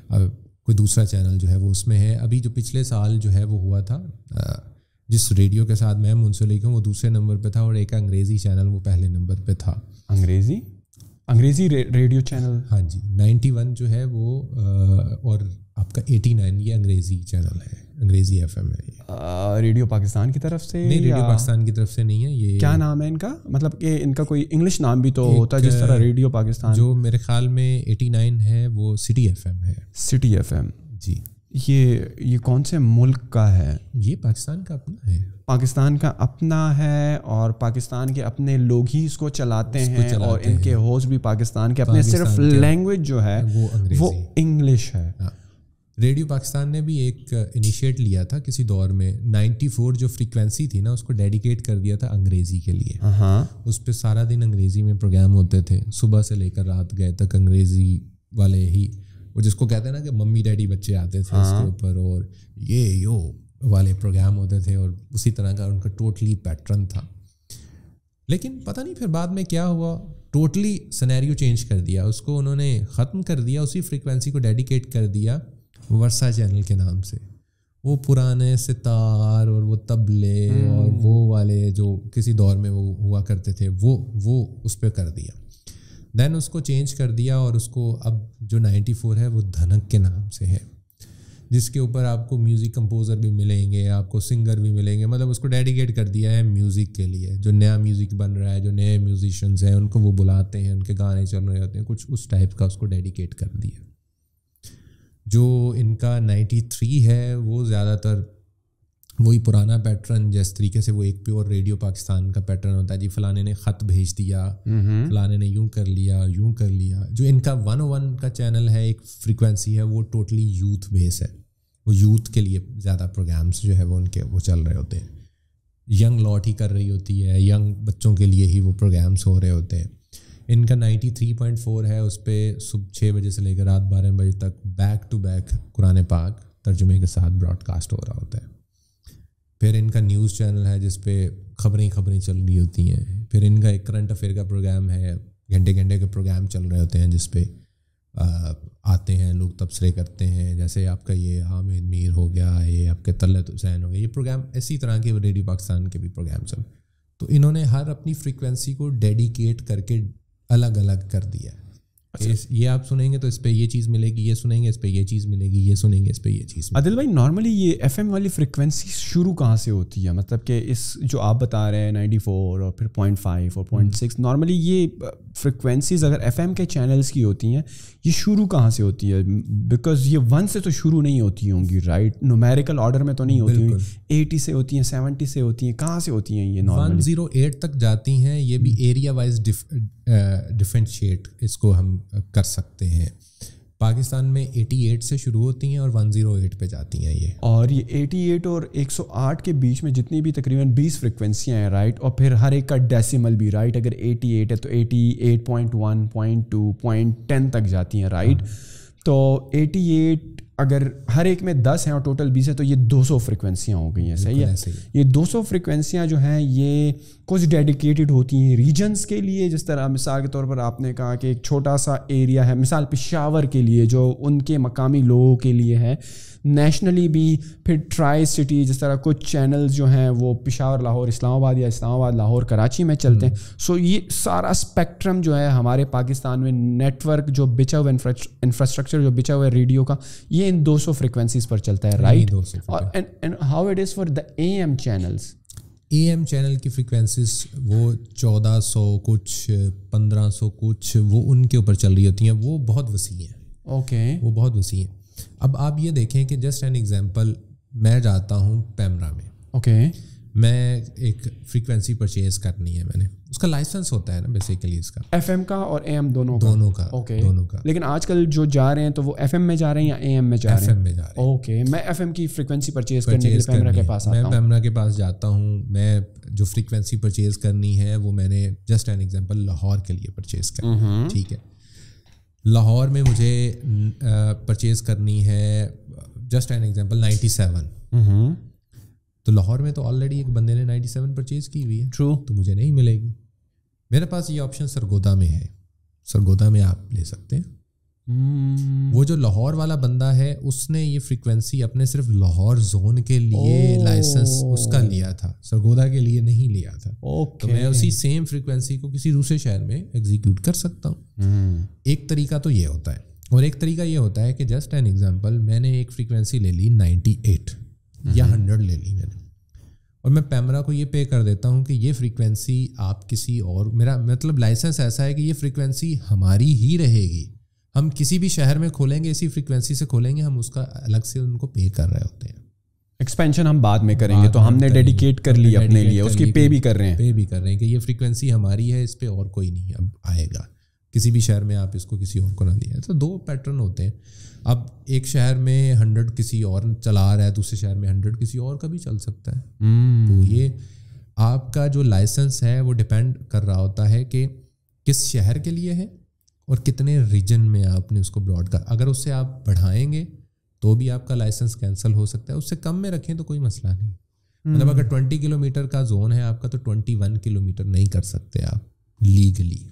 کوئی دوسرا چینل جو ہے وہ اس میں ہے. ابھی جو پچھلے سال جو ہے وہ ہوا تھا, جس ریڈیو کے ساتھ میں منسلک ہوں وہ دوسرے نمبر پہ تھا, اور ایک انگریزی چینل وہ پہلے نمبر پہ تھا. انگریزی ریڈیو چینل؟ ہاں جی, 91 جو ہے وہ, اور آپ کا 89 یہ انگریزی چینل ہے, انگریزی ایف ایم ہے. ریڈیو پاکستان کی طرف سے؟ نہیں, ریڈیو پاکستان کی طرف سے نہیں ہے. یہ کیا نام ہے ان کا؟ مطلب کہ ان کا کوئی انگلش نام بھی تو ہوتا ہے جس طرح ریڈیو پاکستان؟ جو میرے خیال میں 89 ہے وہ سٹی ایف ایم ہے. سٹی ایف ایم, جی. یہ کون سے ملک کا ہے؟ یہ پاکستان کا اپنا ہے. پاکستان کا اپنا ہے, اور پاکستان کے اپنے لوگ ہی اس کو چلاتے ہیں, اور ان کے ہوسٹ بھی پاکستان کے اپنے. صرف لینگویج جو ہے وہ انگلش ہے. ریڈیو پاکستان نے بھی ایک انیشیٹ لیا تھا کسی دور میں, 94 جو فریکوینسی تھی نا اس کو ڈیڈیکیٹ کر دیا تھا انگریزی کے لیے. اس پہ سارا دن انگریزی میں پروگرام ہوتے تھے, صبح سے لے کر رات گئے تک انگریزی والے ہی, وہ جس کو کہتے ہیں نا کہ ممی ڈیڈی بچے آتے تھے اس کے اوپر, اور یہ والے پروگرام ہوتے تھے, اور اسی طرح کا ان کا ٹوٹلی پیٹرن تھا. لیکن پتہ نہیں پھر بعد میں کیا ہوا, ٹوٹلی سینیریو چینج کر دیا, اس کو انہوں نے ختم کر دیا, اسی فریکوینسی کو ڈیڈیکیٹ کر دیا ورثہ چینل کے نام سے. وہ پرانے ستار اور وہ تبلے اور وہ والے جو کسی دور میں وہ ہوا کرتے تھے وہ اس پہ کر دیا. دین اس کو چینج کر دیا اور اس کو اب جو 94 ہے وہ دھنک کے نام سے ہے, جس کے اوپر آپ کو میوزک کمپوزر بھی ملیں گے, آپ کو سنگر بھی ملیں گے. مطلب اس کو ڈیڈیکیٹ کر دیا ہے میوزک کے لیے. جو نیا میوزک بن رہا ہے, جو نئے میوزیشنز ہیں, ان کو وہ بلاتے ہیں, ان کے گانے چل رہے ہوتے ہیں, کچھ اس ٹائپ کا اس کو ڈیڈیکیٹ کر دیا. جو ان کا 93 ہے وہ زیادہ تر وہی پرانا پیٹرن, جس طریقے سے وہ ایک پیور ریڈیو پاکستان کا پیٹرن ہوتا ہے, جی فلانے نے خط بھیج دیا, فلانے نے یوں کر لیا. جو ان کا 101 کا چینل ہے, ایک فریکوینسی ہے, وہ ٹوٹلی یوتھ بیس ہے. وہ یوتھ کے لیے زیادہ پروگرامس جو ہے وہ ان کے وہ چل رہے ہوتے ہیں. ینگ لاٹ ہی کر رہی ہوتی ہے, ینگ بچوں کے لیے ہی وہ پروگرامس ہو رہے ہوتے ہیں. ان کا 93.4 ہے, اس پہ صبح 6 بجے سے لے کر رات 12 بجے تک بیک ٹو بیک قرآن پاک ترجمے کے ساتھ براڈ کاسٹ ہو رہا ہوتا ہے. پھر ان کا نیوز چینل ہے جس پہ خبریں چل رہی ہوتی ہیں. پھر ان کا ایک کرنٹ افیئر کا پروگرام ہے, گھنٹے کے پروگرام چل رہے ہوتے ہیں جس پہ آتے ہیں لوگ, تبصرے کرتے ہیں. جیسے آپ کا یہ حامد میر ہو گیا, یہ آپ کے طلعت حسین ہو گیا, یہ پروگرام اسی طرح کے ریڈیو پاکستان کے بھی پروگرام چل. تو انہوں نے ہر اپنی فریکوینسی کو ڈیڈیکیٹ کر کے الگ الگ کر دیا ہے. یہ آپ سنیں گے تو اس پہ یہ چیز ملے گی, یہ سنیں گے اس پہ یہ چیز ملے گی, یہ سنیں گے اس پہ یہ چیز. عادل بھائی, نارملی یہ ایف ایم والی فریکوینسی شروع کہاں سے ہوتی ہے؟ مطلب کہ اس جو آپ بتا رہے ہیں 94 اور پھر 0.5 اور 0.6, نارملی یہ فریکوینسیز اگر ایف ایم کے چینلز کی ہوتی ہیں, یہ شروع کہاں سے ہوتی ہے؟ بیکاز یہ 1 سے تو شروع نہیں ہوتی ہوں گی, رائٹ؟ نومیریکل آرڈر میں تو نہیں ہوتی ہوں گی, 80 سے ہوتی ہیں, 70 سے ہوتی ہیں, کہاں سے ہوتی ہیں یہ؟ نارملی 108 تک جاتی ہیں. یہ بھی ایریا وائز ڈفرینشیٹ اس کو ہم کر سکتے ہیں. پاکستان میں 88 سے شروع ہوتی ہیں اور 108 پہ جاتی ہیں یہ. اور یہ 88 اور 108 کے بیچ میں جتنی بھی تقریباً 20 فریکوینسیاں ہیں, رائٹ؟ اور پھر ہر ایک کا ڈیسیمل بھی, رائٹ؟ اگر 88 ہے تو 88.1, 0.2, 0.10 تک جاتی ہیں, رائٹ؟ تو 88 اگر ہر ایک میں 10 ہیں اور ٹوٹل 20 ہے تو یہ 200 فریکوینسیاں ہو گئی ہیں. صحیح ہے. یہ 200 فریکوینسیاں جو ہیں یہ کچھ ڈیڈیکیٹڈ ہوتی ہیں ریجنس کے لیے. جس طرح مثال کے طور پر آپ نے کہا کہ ایک چھوٹا سا ایریا ہے, مثال پشاور کے لیے, جو ان کے مقامی لوگوں کے لیے ہے. نیشنلی بھی پھر ٹرائی سٹی, جس طرح کچھ چینلز جو ہیں وہ پشاور لاہور اسلام آباد یا اسلام آباد لاہور کراچی میں چلتے ہیں. سو یہ سارا اسپیکٹرم جو ہے ہمارے پاکستان میں نیٹ ورک جو بچا ہوا انفراسٹرکچر جو بچا ہوا ہے ریڈیو کا, یہ ان 200 فریکوینسیز پر چلتا ہے, رائٹ؟ اور how it is for the A M channels. A M channel کی فریکوینسیز وہ 1400 کچھ 1500 کچھ وہ ان کے اوپر چل رہی ہوتی ہیں. وہ بہت وسیع ہیں. اوکے, وہ بہت وسیع ہیں. اب آپ یہ دیکھیں کہ جسٹ این ایگزامپل, میں جاتا ہوں پیمرا میں. اوکے, میں ایک فریکوینسی پرچیز کرنی ہے, میں نے اس کا لائسنس ہوتا ہے نا بیسیکلی, اس کا ایف ایم کا اور اے ایم دونوں کا. اوکے, دونوں کا. لیکن آج کل جو جا رہے ہیں تو وہ ایف ایم میں جا رہے ہیں یا اے ایم میں جا رہے ہیں؟ ایف ایم میں جا رہے ہیں. اوکے, میں ایف ایم کی فریکوینسی پرچیز کرنے کے لیے پیمرا کے پاس آتا ہوں. میں پیمرا کے پاس جاتا ہوں. میں جو فریکوینسی پرچیز کرنی ہے وہ میں نے جسٹ این ایگزامپل لاہور کے لیے پرچیز کرنی. ٹھیک ہے, لاہور میں مجھے پرچیز کرنی ہے جسٹ این ایگزامپل 97. تو لاہور میں تو آلریڈی ایک بندے نے 97 پرچیز کی ہوئی ہے. ٹرو. تو مجھے نہیں ملے گی. میرے پاس یہ آپشن سرگودا میں ہے. سرگودا میں آپ لے سکتے ہیں. وہ جو لاہور والا بندہ ہے اس نے یہ فریکوینسی اپنے صرف لاہور زون کے لیے لائسنس اس کا لیا تھا, سرگودا کے لیے نہیں لیا تھا. تو میں اسی سیم فریکوینسی کو کسی دوسرے شہر میں ایگزیکیوٹ کر سکتا ہوں. ایک طریقہ تو یہ ہوتا ہے. اور ایک طریقہ یہ ہوتا ہے کہ جسٹ این ایگزامپل, میں نے ایک فریکوینسی لے لی 98 یا 100 لے لی میں نے, اور میں پیمرا کو یہ پے کر دیتا ہوں کہ یہ فریکوینسی آپ کسی اور, میرا مطلب لائسنس ایسا ہے کہ یہ فریکوینسی ہماری ہی رہے گی. ہم کسی بھی شہر میں کھولیں گے اسی فریکوینسی سے کھولیں گے, ہم اس کا الگ سے ان کو پے کر رہے ہوتے ہیں. ایکسپینشن ہم بعد میں کریں گے, تو ہم نے ڈیڈیکیٹ کر لی اپنے لیے, اس کی پے بھی کر رہے ہیں کہ یہ فریکوینسی ہماری ہے, اس پہ اور کوئی نہیں اب آئے گا. کسی بھی شہر میں آپ اس کو کسی اور کو نہ دیا. تو 2 پیٹرن ہوتے ہیں. اب ایک شہر میں 100 کسی اور چلا رہا ہے, دوسرے شہر میں 100 کسی اور کا بھی چل سکتا ہے. تو یہ آپ کا جو لائسنس ہے وہ ڈپینڈ کر رہا ہوتا ہے کہ کس شہر کے لیے ہے اور کتنے ریجن میں آپ نے اس کو براڈ کر. اگر اس سے آپ بڑھائیں گے تو بھی آپ کا لائسنس کینسل ہو سکتا ہے. اس سے کم میں رکھیں تو کوئی مسئلہ نہیں. مطلب اگر 20 کلومیٹر کا زون ہے آپ کا تو 21 کلومیٹر نہیں کر سکتے آپ لیگلی.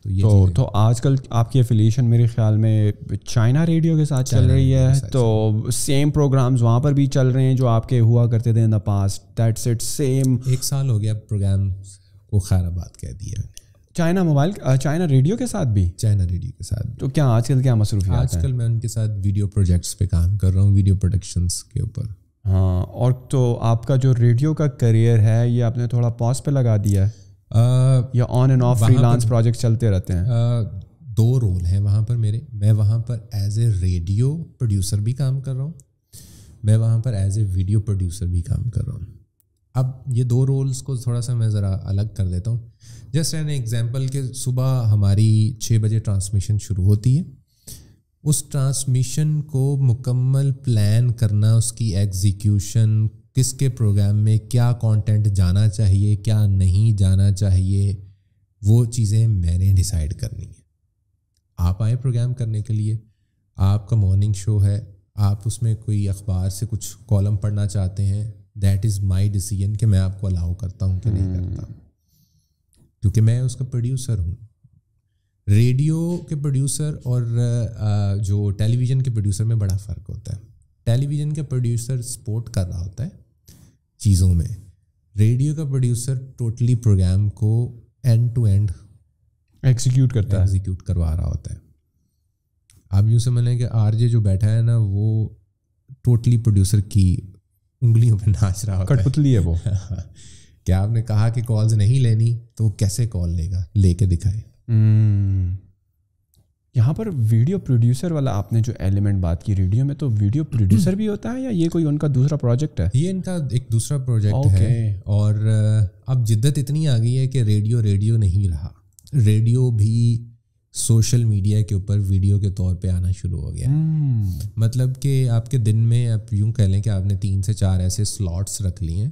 تو یہ تو آج کل آپ کی ایفیلیشن میرے خیال میں چائنا ریڈیو کے ساتھ چل رہی ہے, تو سیم پروگرامز وہاں پر بھی چل رہے ہیں جو آپ کے ہوا کرتے تھے in the past, that's it same. 1 سال ہو گیا پروگرام کو خیر آباد کہہ دیا چائنا ریڈیو کے ساتھ بھی, چائنا ریڈیو کے ساتھ. تو کیا آج کل کیا مصروفیات ہیں؟ آج کل میں ان کے ساتھ ویڈیو پروجیکٹس پہ کام کر رہا ہوں, ویڈیو پروڈکشنس کے اوپر. ہاں, اور تو آپ کا جو ریڈیو کا کریئر ہے یہ آپ نے تھوڑا پاز پہ لگا دیا ہے یا on and of free lance project چلتے رہتے ہیں؟ 2 رول ہیں وہاں پر میرے. میں وہاں پر ایز اے ریڈیو پروڈیوسر بھی کام کر رہا ہوں, میں وہاں پر ایز اے ویڈیو پروڈیوسر بھی کام کر رہا ہوں. اب یہ 2 رولز کو تھوڑا سا میں ذرا الگ کر دیتا ہوں. جسٹ این ایگزامپل کہ صبح ہماری 6 بجے ٹرانسمیشن شروع ہوتی ہے. اس ٹرانسمیشن کو مکمل پلان کرنا, اس کی ایگزیکیوشن, کس کے پروگرام میں کیا کانٹینٹ جانا چاہیے, کیا نہیں جانا چاہیے, وہ چیزیں میں نے ڈیسائیڈ کرنی ہیں. آپ آئے پروگرام کرنے کے لیے, آپ کا مارننگ شو ہے, آپ اس میں کوئی اخبار سے کچھ کالم پڑھنا چاہتے ہیں, دیٹ از مائی ڈیسیژن کہ میں آپ کو الاؤ کرتا ہوں کہ نہیں کرتا, کیونکہ میں اس کا پروڈیوسر ہوں. ریڈیو کے پروڈیوسر اور جو ٹیلی ویژن کے پروڈیوسر میں بڑا فرق ہوتا ہے. ٹیلی ویژن کا پروڈیوسر سپورٹ کر رہا ہوتا ہے چیزوں میں, ریڈیو کا پروڈیوسر ٹوٹلی پروگرام کو اینڈ ٹو اینڈ ایگزیکیوٹ کروا رہا ہوتا ہے. آپ یوں سمجھ لیں کہ آر جے جو بیٹھا ہے نا, وہ ٹوٹلی پروڈیوسر کی انگلیوں پہ ناچ رہا ہوتا ہے, کٹپتلی ہے وہ. کیا آپ نے کہا کہ کالز نہیں لینی, تو کیسے کال لے گا, لے کے دکھائے. یہاں پر ویڈیو پروڈیوسر والا آپ نے جو ایلیمنٹ بات کی, ریڈیو میں تو ویڈیو پروڈیوسر بھی ہوتا ہے یا یہ کوئی ان کا دوسرا پروجیکٹ ہے؟ یہ ان کا ایک دوسرا پروجیکٹ ہے. اور اب جدت اتنی آ گئی ہے کہ ریڈیو نہیں رہا, ریڈیو بھی سوشل میڈیا کے اوپر ویڈیو کے طور پہ آنا شروع ہو گیا. مطلب کہ آپ کے دن میں آپ یوں کہہ لیں کہ آپ نے 3 سے 4 ایسے سلاٹس رکھ لیے ہیں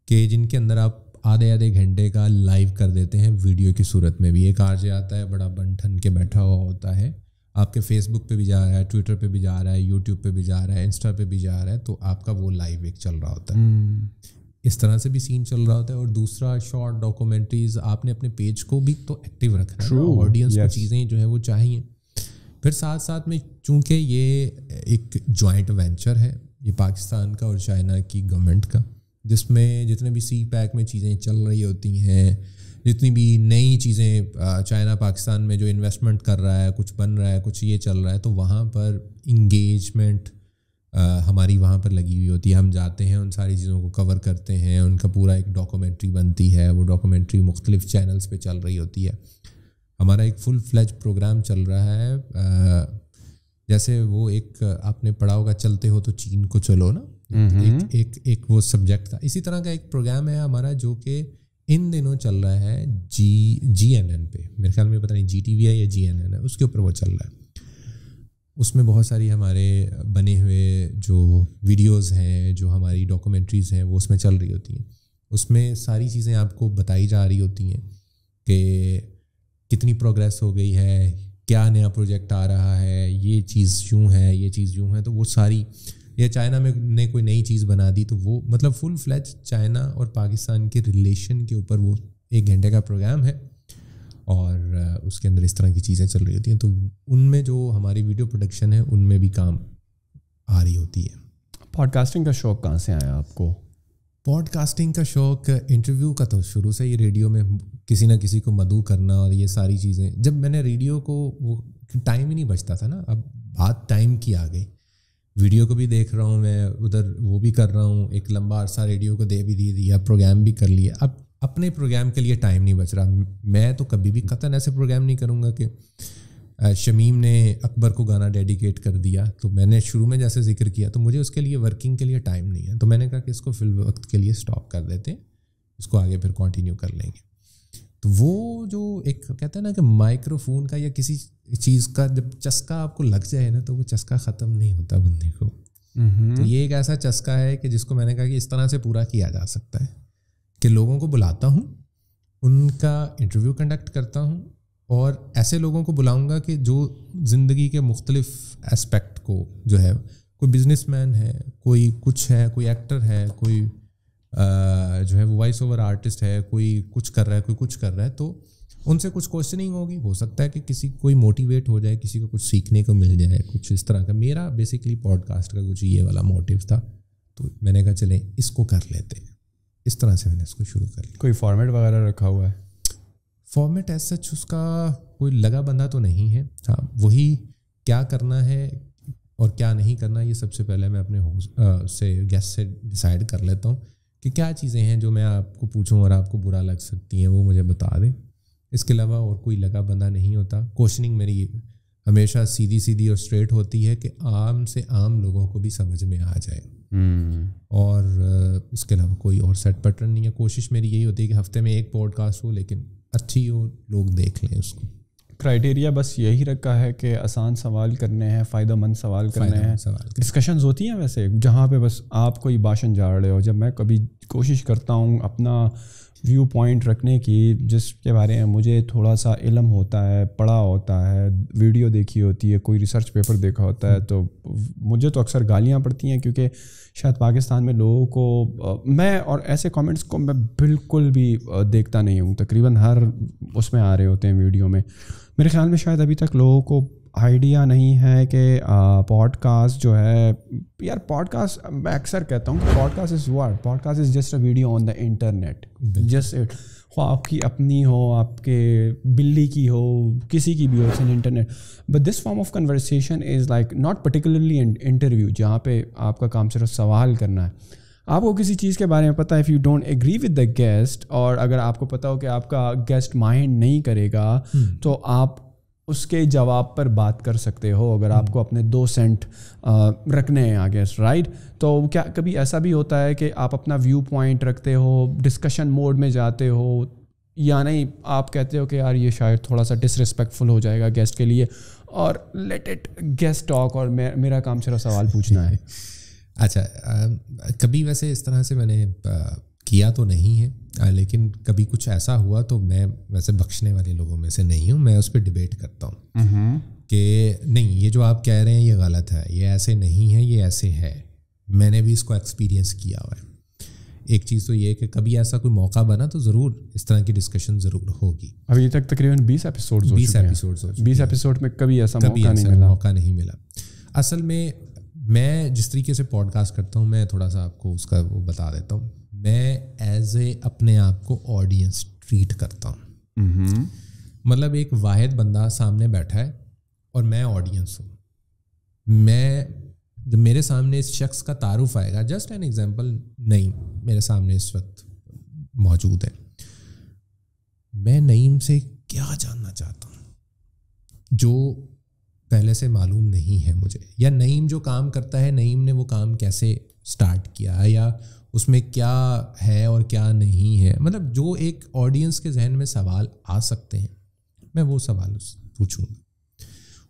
کہ جن کے اندر آپ آدھے گھنٹے کا لائیو کر دیتے ہیں ویڈیو کی صورت میں بھی. ایک آر جے آتا ہے, بڑا بن ٹھن کے بیٹھا ہوا ہوتا ہے, آپ کے فیس بک پہ بھی جا رہا ہے, ٹویٹر پہ بھی جا رہا ہے, یوٹیوب پہ بھی جا رہا ہے, انسٹا پہ بھی جا رہا ہے, تو آپ کا وہ لائیو ایک چل رہا ہوتا ہے. اس طرح سے بھی سین چل رہا ہوتا ہے. اور دوسرا شارٹ ڈاکومنٹریز, آپ نے اپنے پیج کو بھی تو ایکٹیو رکھنا ہے, آڈینس کو چیزیں جو ہے وہ چاہیے. پھر ساتھ ساتھ میں چونکہ یہ ایک جوائنٹ وینچر ہے, یہ پاکستان کا اور چائنا کی گورنمنٹ کا, جس میں جتنے بھی سی پیک میں چیزیں چل رہی ہوتی ہیں, جتنی بھی نئی چیزیں چائنا پاکستان میں جو انویسٹمنٹ کر رہا ہے, کچھ بن رہا ہے, کچھ یہ چل رہا ہے, تو وہاں پر انگیجمنٹ ہماری وہاں پر لگی ہوئی ہوتی ہے. ہم جاتے ہیں, ان ساری چیزوں کو کور کرتے ہیں, ان کا پورا ایک ڈاکومنٹری بنتی ہے, وہ ڈاکومنٹری مختلف چینلز پہ چل رہی ہوتی ہے. ہمارا ایک فل فلیج پروگرام چل رہا ہے. جیسے وہ ایک آپ نے پڑھا ہوگا, چلتے ہو تو چین کو چلو نا, ایک وہ سبجیکٹ تھا. اسی طرح کا ایک پروگرام ہے ہمارا جو کہ ان دنوں چل رہا ہے جی این این پہ. میرے خیال میں پتہ نہیں جی ٹی وی ہے یا جی این این ہے, اس کے اوپر وہ چل رہا ہے. اس میں بہت ساری ہمارے بنے ہوئے جو ویڈیوز ہیں, جو ہماری ڈاکومنٹریز ہیں, وہ اس میں چل رہی ہوتی ہیں. اس میں ساری چیزیں آپ کو بتائی جا رہی ہوتی ہیں کہ کتنی پروگریس ہو گئی ہے, کیا نیا پروجیکٹ آ رہا ہے, یہ چیز یوں ہے, یہ چیز یوں ہے. تو وہ ساری, یا چائنا میں نے کوئی نئی چیز بنا دی, تو وہ مطلب فل فلیج چائنا اور پاکستان کے ریلیشن کے اوپر وہ 1 گھنٹے کا پروگرام ہے, اور اس کے اندر اس طرح کی چیزیں چل رہی ہوتی ہیں. تو ان میں جو ہماری ویڈیو پروڈکشن ہے, ان میں بھی کام آ رہی ہوتی ہے. پوڈ کاسٹنگ کا شوق کہاں سے آیا آپ کو؟ پوڈ کاسٹنگ کا شوق انٹرویو کا تو شروع سے ہی, ریڈیو میں کسی نہ کسی کو مدعو کرنا اور یہ ساری چیزیں. جب میں نے ریڈیو کو, وہ ٹائم ہی نہیں بچتا تھا نا, اب بات ٹائم کی آ گئی. ویڈیو کو بھی دیکھ رہا ہوں میں, ادھر وہ بھی کر رہا ہوں, ایک لمبا عرصہ ریڈیو کو دے دیا, پروگرام بھی کر لیا. اب اپنے پروگرام کے لیے ٹائم نہیں بچ رہا. میں تو کبھی بھی قطعاً ایسے پروگرام نہیں کروں گا کہ شمیم نے اکبر کو گانا ڈیڈیکیٹ کر دیا, تو میں نے شروع میں جیسے ذکر کیا, تو مجھے اس کے لیے ورکنگ کے لیے ٹائم نہیں ہے. تو میں نے کہا کہ اس کو فی الوقت کے لیے اسٹاپ کر دیتے ہیں, اس کو آگے پھر کنٹینیو کر لیں گے. تو وہ جو ایک کہتے ہیں نا کہ مائکرو فون کا یا کسی چیز کا جب چسکا آپ کو لگ جائے نا, تو وہ چسکا ختم نہیں ہوتا بندے کو. تو یہ ایک ایسا چسکا ہے کہ جس کو میں نے کہا کہ اس طرح سے پورا کیا جا سکتا ہے کہ لوگوں کو بلاتا ہوں, ان کا انٹرویو کنڈکٹ کرتا ہوں, اور ایسے لوگوں کو بلاؤں گا کہ جو زندگی کے مختلف اسپیکٹ کو جو ہے, کوئی بزنس مین ہے, کوئی کچھ ہے, کوئی ایکٹر ہے, کوئی جو ہے وہ وائس اوور آرٹسٹ ہے, کوئی کچھ کر رہا ہے, کوئی کچھ کر رہا ہے, تو ان سے کچھ کوشچننگ ہوگی, ہو سکتا ہے کہ کسی کوئی موٹیویٹ ہو جائے, کسی کو کچھ سیکھنے کو مل جائے, کچھ اس طرح کا. میرا بیسکلی پوڈ کاسٹ کا کچھ یہ والا موٹیو تھا, تو میں نے کہا چلیں اس کو کر لیتے ہیں. اس طرح سے میں نے اس کو شروع کر لیا. کوئی فارمیٹ وغیرہ رکھا ہوا ہے؟ فارمیٹ ایز سچ اس کا کوئی لگا بندہ تو نہیں ہے. ہاں, وہی کیا کرنا ہے اور کیا نہیں کرنا, یہ سب سے پہلے میں اپنے سے گیسٹ سے ڈیسائیڈ کر لیتا ہوں کہ کیا چیزیں ہیں جو میں آپ کو پوچھوں اور آپ کو برا لگ سکتی ہیں, وہ مجھے بتا دیں. اس کے علاوہ اور کوئی لگا بندہ نہیں ہوتا. کوشچننگ میری ہمیشہ سیدھی اور اسٹریٹ ہوتی ہے کہ عام سے عام لوگوں کو بھی سمجھ میں آ جائے. اور اس کے علاوہ کوئی اور سیٹ پیٹرن نہیں ہے. کوشش میری یہی ہوتی ہے کہ ہفتے میں ایک پوڈ کاسٹ ہو لیکن اچھی ہو, لوگ دیکھ لیں اس کو. کرائٹیریا بس یہی رکھا ہے کہ آسان سوال کرنے ہیں, فائدہ مند سوال کرنے ہیں. ڈسکشنز ہوتی ہیں ویسے جہاں پہ بس آپ کوئی بھاشن جاڑ رہے ہو. جب میں کبھی کوشش کرتا ہوں اپنا ویو پوائنٹ رکھنے کی جس کے بارے میں مجھے تھوڑا سا علم ہوتا ہے, پڑھا ہوتا ہے, ویڈیو دیکھی ہوتی ہے, کوئی ریسرچ پیپر دیکھا ہوتا ہے, تو مجھے تو اکثر گالیاں پڑتی ہیں کیونکہ شاید پاکستان میں لوگوں کو میں اور ایسے کامنٹس کو میں بالکل بھی دیکھتا نہیں ہوں. تقریباً ہر اس میں آ رہے ہوتے ہیں ویڈیو میں. میرے خیال میں شاید ابھی تک لوگوں کو آئیڈیا نہیں ہے کہ پوڈ کاسٹ جو ہے, یار پوڈ کاسٹ میں اکثر کہتا ہوں کہ podcast is what, podcast is just a video on the internet. Just it, خواہ آپ کی اپنی ہو, آپ کے بلی کی ہو, کسی کی بھی ہو, it's an internet. But this form of conversation is like not particularly an interview جہاں پہ آپ کا کام صرف سوال کرنا ہے. آپ کو کسی چیز کے بارے میں پتہ ہے, if you don't agree with the guest, اور اگر آپ کو پتہ ہو کہ آپ کا گیسٹ مائنڈ نہیں کرے گا تو آپ اس کے جواب پر بات کر سکتے ہو اگر آپ کو اپنے 2 سینٹ رکھنے ہیں آگے, رائٹ. تو کیا کبھی ایسا بھی ہوتا ہے کہ آپ اپنا ویو پوائنٹ رکھتے ہو, ڈسکشن موڈ میں جاتے ہو, یا نہیں آپ کہتے ہو کہ یار یہ شاید تھوڑا سا ڈس ریسپیکٹفل ہو جائے گا گیسٹ کے لیے, اور لیٹ اٹ گیسٹ ٹاک اور میرا کام صرف سوال پوچھنا ہے؟ اچھا, کبھی ویسے اس طرح سے میں نے کیا تو نہیں ہے, لیکن کبھی کچھ ایسا ہوا تو میں ویسے بخشنے والے لوگوں میں سے نہیں ہوں. میں اس پہ ڈبیٹ کرتا ہوں کہ نہیں, یہ جو آپ کہہ رہے ہیں یہ غلط ہے, یہ ایسے نہیں ہے, یہ ایسے ہے. میں نے بھی اس کو ایکسپیرینس کیا ہوا ہے. ایک چیز تو یہ کہ کبھی ایسا کوئی موقع بنا تو ضرور اس طرح کی ڈسکشن ضرور ہوگی. ابھی تک تقریباً 20 ایپیسوڈ میں کبھی ایسا موقع نہیں ملا. اصل میں جس طریقے سے پوڈ کاسٹ کرتا ہوں, میں تھوڑا سا آپ کو اس کا وہ بتا دیتا ہوں. میں ایز اے اپنے آپ کو آڈینس ٹریٹ کرتا ہوں. مطلب ایک واحد بندہ سامنے بیٹھا ہے اور میں آڈینس ہوں. میں جب میرے سامنے اس شخص کا تعارف آئے گا, جسٹ این ایگزامپل, نعیم میرے سامنے اس وقت موجود ہے, میں نعیم سے کیا جاننا چاہتا ہوں جو پہلے سے معلوم نہیں ہے مجھے, یا نعیم جو کام کرتا ہے, نعیم نے وہ کام کیسے سٹارٹ کیا, یا اس میں کیا ہے اور کیا نہیں ہے. مطلب جو ایک آڈینس کے ذہن میں سوال آ سکتے ہیں, میں وہ سوال پوچھوں گا.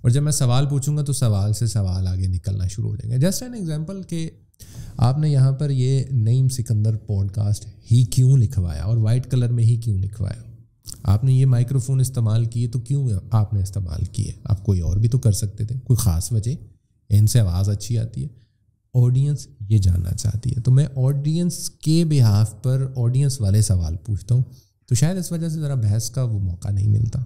اور جب میں سوال پوچھوں گا تو سوال سے سوال آگے نکلنا شروع ہو جائیں گے. جسٹ این ایگزامپل کہ آپ نے یہاں پر یہ نعیم سکندر پوڈ کاسٹ ہی کیوں لکھوایا اور وائٹ کلر میں ہی کیوں لکھوایا, آپ نے یہ مائکرو فون استعمال کیے تو کیوں آپ نے استعمال کیے, آپ کوئی اور بھی تو کر سکتے تھے, کوئی خاص وجہ, ان سے آواز اچھی آتی ہے. آڈینس یہ جاننا چاہتی ہے, تو میں آڈینس کے بہاف پر آڈینس والے سوال پوچھتا ہوں. تو شاید اس وجہ سے ذرا بحث کا وہ موقع نہیں ملتا.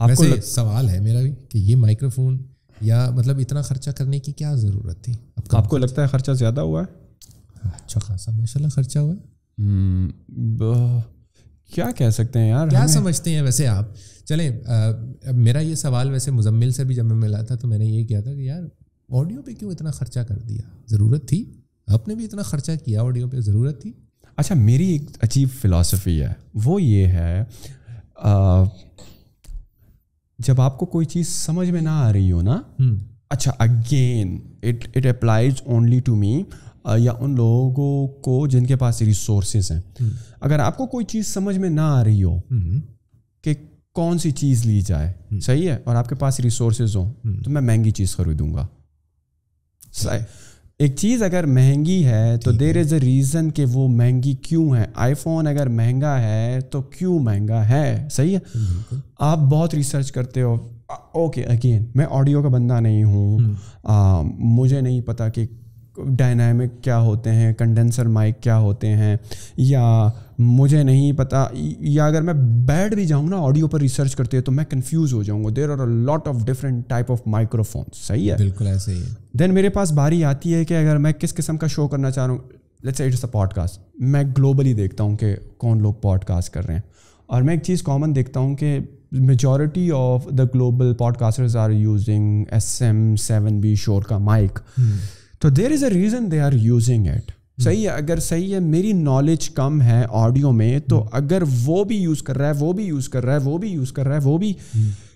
ویسے سوال ہے میرا بھی کہ یہ مائکرو فون یا مطلب اتنا خرچہ کرنے کی کیا ضرورت تھی؟ آپ کو لگتا ہے خرچہ زیادہ ہوا ہے؟ اچھا خاصا ماشاء اللہ خرچہ ہوا ہے. کیا کہہ سکتے ہیں یار, کیا سمجھتے ہیں ویسے آپ؟ چلیں, میرا یہ سوال ویسے مزمل سے بھی جب میں ملا تھا تو میں نے یہ کیا تھا کہ یار آڈیو پہ کیوں اتنا خرچہ کر دیا, ضرورت تھی؟ آپ نے بھی اتنا خرچہ کیا آڈیو پہ, ضرورت تھی؟ اچھا, میری ایک عجیب فلاسفی ہے, وہ یہ ہے جب آپ کو کوئی چیز سمجھ میں نہ آ رہی ہو نا, اچھا again it applies only to me یا ان لوگوں کو جن کے پاس ریسورسز ہیں. اگر آپ کو کوئی چیز سمجھ میں نہ آ رہی ہو کہ کون سی چیز لی جائے, صحیح ہے, اور آپ کے پاس ریسورسز ہوں, تو میں مہنگی چیز خریدوں گا. ایک چیز اگر مہنگی ہے تو دیر از اے ریزن کہ وہ مہنگی کیوں ہے. آئی فون اگر مہنگا ہے تو کیوں مہنگا ہے, صحیح ہے. آپ بہت ریسرچ کرتے ہو, اوکے اگین میں آڈیو کا بندہ نہیں ہوں, مجھے نہیں پتا کہ ڈائنامک کیا ہوتے ہیں, کنڈینسر مائک کیا ہوتے ہیں, یا مجھے نہیں پتہ, یا اگر میں بیٹھ بھی جاؤں نا آڈیو پر ریسرچ کرتے ہیں تو میں کنفیوز ہو جاؤں گا. There are a lot of different type of microphones. صحیح ہے, بالکل ایسے ہی ہے. دین میرے پاس باری آتی ہے کہ اگر میں کس قسم کا شو کرنا چاہ رہا ہوں, let's say it's a podcast. میں گلوبلی دیکھتا ہوں کہ کون لوگ پوڈ کاسٹ کر رہے ہیں, اور میں ایک چیز کامن دیکھتا ہوں کہ majority of the global podcasters are using SM7B Shure کا مائک. تو there is a reason they are using it. صحیح ہے, اگر صحیح ہے میری نالج کم ہے آڈیو میں, تو اگر وہ بھی یوز کر رہا ہے, وہ بھی یوز کر رہا ہے, وہ بھی یوز کر رہا ہے, وہ بھی,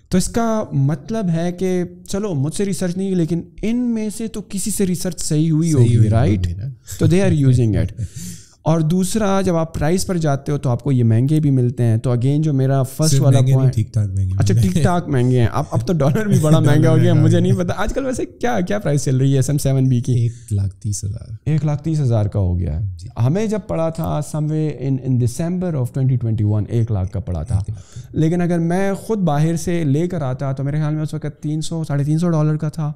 تو اس کا مطلب ہے کہ چلو مجھ سے ریسرچ نہیں, لیکن ان میں سے تو کسی سے ریسرچ صحیح ہوئی ہوگی, رائٹ. تو دے آر یوزنگ اٹ. اور دوسرا, جب آپ پرائس پر جاتے ہو تو آپ کو یہ مہنگے بھی ملتے ہیں. تو اگین جو میرا فرسٹ والا پوائنٹ, ٹھیک ٹھاک مہنگے, اچھا ٹھیک ٹھاک مہنگے ہیں. اب تو ڈالر بھی بڑا مہنگا ہو گیا, مجھے نہیں پتا آج کل ویسے کیا پرائس چل رہی ہے SM7B کی. 1,30,000 1,30,000 کا ہو گیا ہے. ہمیں جب پڑا تھا سم وے ان دسمبر آف 2021 1 لاکھ کا پڑا تھا. لیکن اگر میں خود باہر سے لے کر آتا تو میرے خیال میں اس وقت $300-350 کا تھا.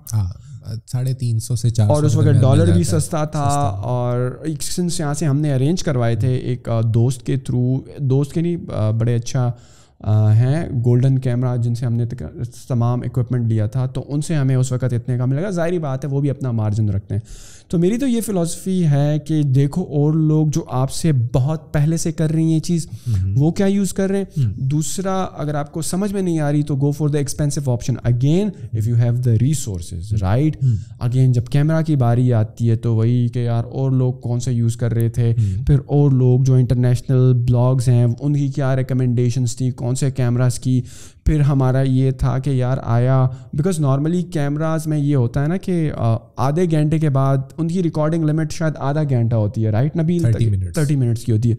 350 سے 400, اور اس وقت ڈالر بھی سستا تھا. اور ایکسچینج یہاں سے ہم نے ارینج کروائے تھے ایک دوست کے تھرو, دوست کے نہیں بڑے اچھا ہیں گولڈن کیمرہ جن سے ہم نے تمام اکوپمنٹ لیا تھا, تو ان سے ہمیں اس وقت اتنے کا ملے گا. ظاہری بات ہے وہ بھی اپنا مارجن رکھتے ہیں. تو میری تو یہ فلاسفی ہے کہ دیکھو اور لوگ جو آپ سے بہت پہلے سے کر رہی ہیں یہ چیز, وہ کیا یوز کر رہے ہیں. دوسرا, اگر آپ کو سمجھ میں نہیں آ رہی تو go for the expensive option. Again if you have the resources, right. Again جب کیمرہ کی باری آتی ہے تو وہی کہ یار اور لوگ کون سے یوز کر رہے تھے, پھر اور لوگ جو انٹرنیشنل بلاگز ہیں ان کی کیا ریکمنڈیشنز تھی کون سے کیمراز کی. پھر ہمارا یہ تھا کہ یار آیا, بیکاز نارملی کیمراز میں یہ ہوتا ہے نا کہ آدھے گھنٹے کے بعد ان کی ریکارڈنگ لمٹ شاید آدھا گھنٹہ ہوتی ہے, رائٹ نبیل, 30 منٹس کی ہوتی ہے.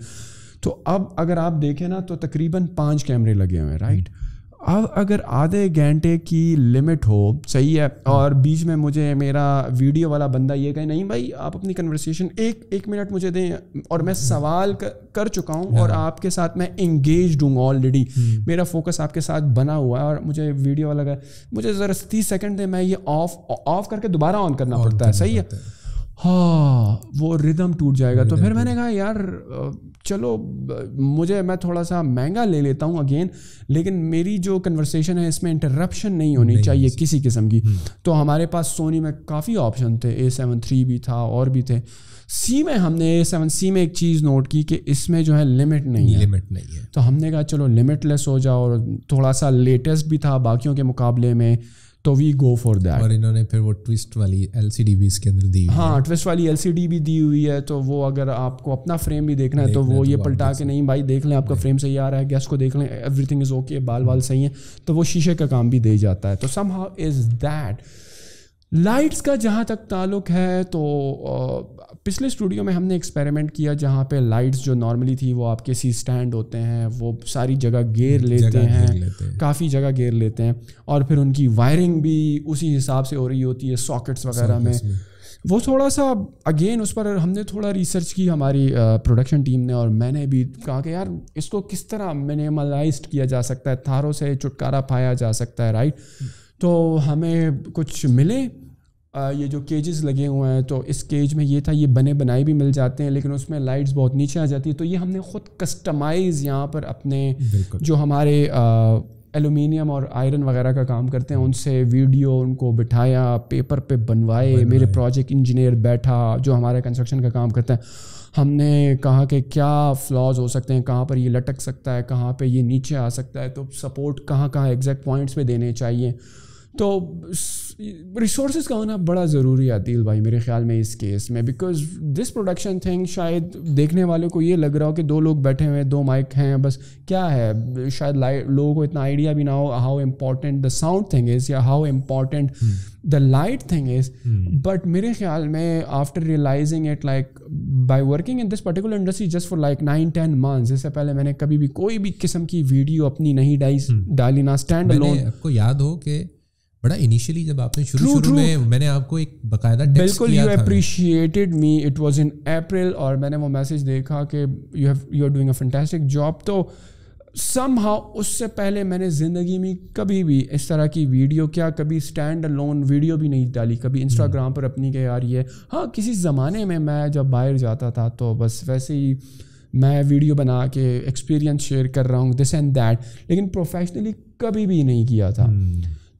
تو اب اگر آپ دیکھیں نا تو تقریباً 5 کیمرے لگے ہوئے ہیں, رائٹ. اب اگر آدھے گھنٹے کی لمٹ ہو, صحیح ہے, اور بیچ میں مجھے میرا ویڈیو والا بندہ یہ کہے نہیں بھائی آپ اپنی کنورسیشن ایک منٹ مجھے دیں, اور میں سوال کر چکا ہوں اور آپ کے ساتھ میں انگیجڈ ہوں آلریڈی, میرا فوکس آپ کے ساتھ بنا ہوا ہے, اور مجھے ویڈیو والا لگا مجھے ذرا 30 سیکنڈ دیں, میں یہ آف کر کے دوبارہ آن کرنا پڑتا ہے. صحیح ہے, ہاں وہ ردم ٹوٹ جائے گا. تو پھر میں نے کہا یار چلو میں تھوڑا سا مہنگا لے لیتا ہوں اگین, لیکن میری جو کنورسیشن ہے اس میں انٹرپشن نہیں ہونی چاہیے کسی قسم کی. تو ہمارے پاس سونی میں کافی آپشن تھے, A7 III بھی تھا اور بھی تھے. سی میں ہم نے A7C میں ایک چیز نوٹ کی کہ اس میں جو ہے لمٹ نہیں ہے. تو ہم نے کہا چلو لمٹ لیس ہو جاؤ, اور تھوڑا سا لیٹسٹ بھی تھا باقیوں کے مقابلے میں, تو وی گو فار دیٹ. اور انہوں نے پھر وہ ٹوسٹ والی LCD بھی اس کے اندر دی ہوئی ہے. ہاں ٹوسٹ والی LCD بھی دی ہوئی ہے. تو وہ اگر آپ کو اپنا فریم بھی دیکھنا ہے تو وہ یہ پلٹا کے نہیں بھائی دیکھ لیں آپ کا فریم صحیح آ رہا ہے, گیس کو دیکھ لیں ایوری تھنگ از اوکے, بال وال صحیح ہیں, تو وہ شیشے کا کام بھی دے جاتا ہے. تو some how is that. Lights کا جہاں تک تعلق ہے تو پچھلے اسٹوڈیو میں ہم نے ایکسپیریمنٹ کیا جہاں پہ لائٹس جو نارملی تھی وہ آپ کے سی اسٹینڈ ہوتے ہیں, وہ ساری جگہ گھیر لیتے ہیں, کافی جگہ گھیر لیتے ہیں, اور پھر ان کی وائرنگ بھی اسی حساب سے ہو رہی ہوتی ہے ساکٹس وغیرہ میں. وہ تھوڑا سا اگین اس پر ہم نے تھوڑا ریسرچ کی ہماری پروڈکشن ٹیم نے, اور میں نے بھی کہا کہ یار اس کو کس طرح منیملائزڈ کیا جا سکتا ہے, تاروں سے چھٹکارا پایا جا سکتا ہے, رائٹ. تو ہمیں کچھ ملے یہ جو کیجز لگے ہوئے ہیں, تو اس کیج میں یہ تھا, یہ بنے بنائے بھی مل جاتے ہیں لیکن اس میں لائٹس بہت نیچے آ جاتی ہے. تو یہ ہم نے خود کسٹمائز یہاں پر اپنے جو ہمارے ایلومینیم اور آئرن وغیرہ کا کام کرتے ہیں ان سے ویڈیو ان کو بٹھایا, پیپر پہ بنوائے, میرے پروجیکٹ انجینئر بیٹھا جو ہمارا کنسٹرکشن کا کام کرتا ہے, ہم نے کہا کہ کیا فلاز ہو سکتے ہیں, کہاں پر یہ لٹک سکتا ہے, کہاں پہ یہ نیچے آ سکتا ہے, تو سپورٹ کہاں ایگزیکٹ پوائنٹس پہ دینے چاہیے. تو ریسورسز کا ہونا بڑا ضروری ہے عادل بھائی میرے خیال میں اس کیس میں, بیکاز دس پروڈکشن تھنگ شاید دیکھنے والوں کو یہ لگ رہا ہو کہ 2 لوگ بیٹھے ہوئے, 2 مائک ہیں, بس کیا ہے, شاید لوگوں کو اتنا آئیڈیا بھی نہ ہو how important the sound thing is یا how important the light thing is. But میرے خیال میں after realising it like by working in this particular industry just for like 9-10 months, اس سے پہلے میں نے کبھی بھی کوئی بھی قسم کی ویڈیو اپنی نہیں ڈالی, نہ اسٹینڈ الون. آپ کو یاد ہو کہ بڑا انیشیلی جب آپ نے شروع میں نے آپ کو ایک باقاعدہ ٹیکسٹ کیا تھا, بالکل you appreciated me, it was in April, اور میں نے وہ میسج دیکھا کہ you are doing a fantastic job. تو somehow اس سے پہلے میں نے زندگی میں کبھی بھی اس طرح کی ویڈیو کبھی اسٹینڈ الون ویڈیو بھی نہیں ڈالی کبھی انسٹاگرام پر اپنی کہ یار یہ ہاں کسی زمانے میں جب باہر جاتا تھا تو بس ویسے ہی میں ویڈیو بنا کے ایکسپیرینس شیئر کر رہا ہوں دس اینڈ دیٹ, لیکن پروفیشنلی کبھی بھی نہیں کیا تھا.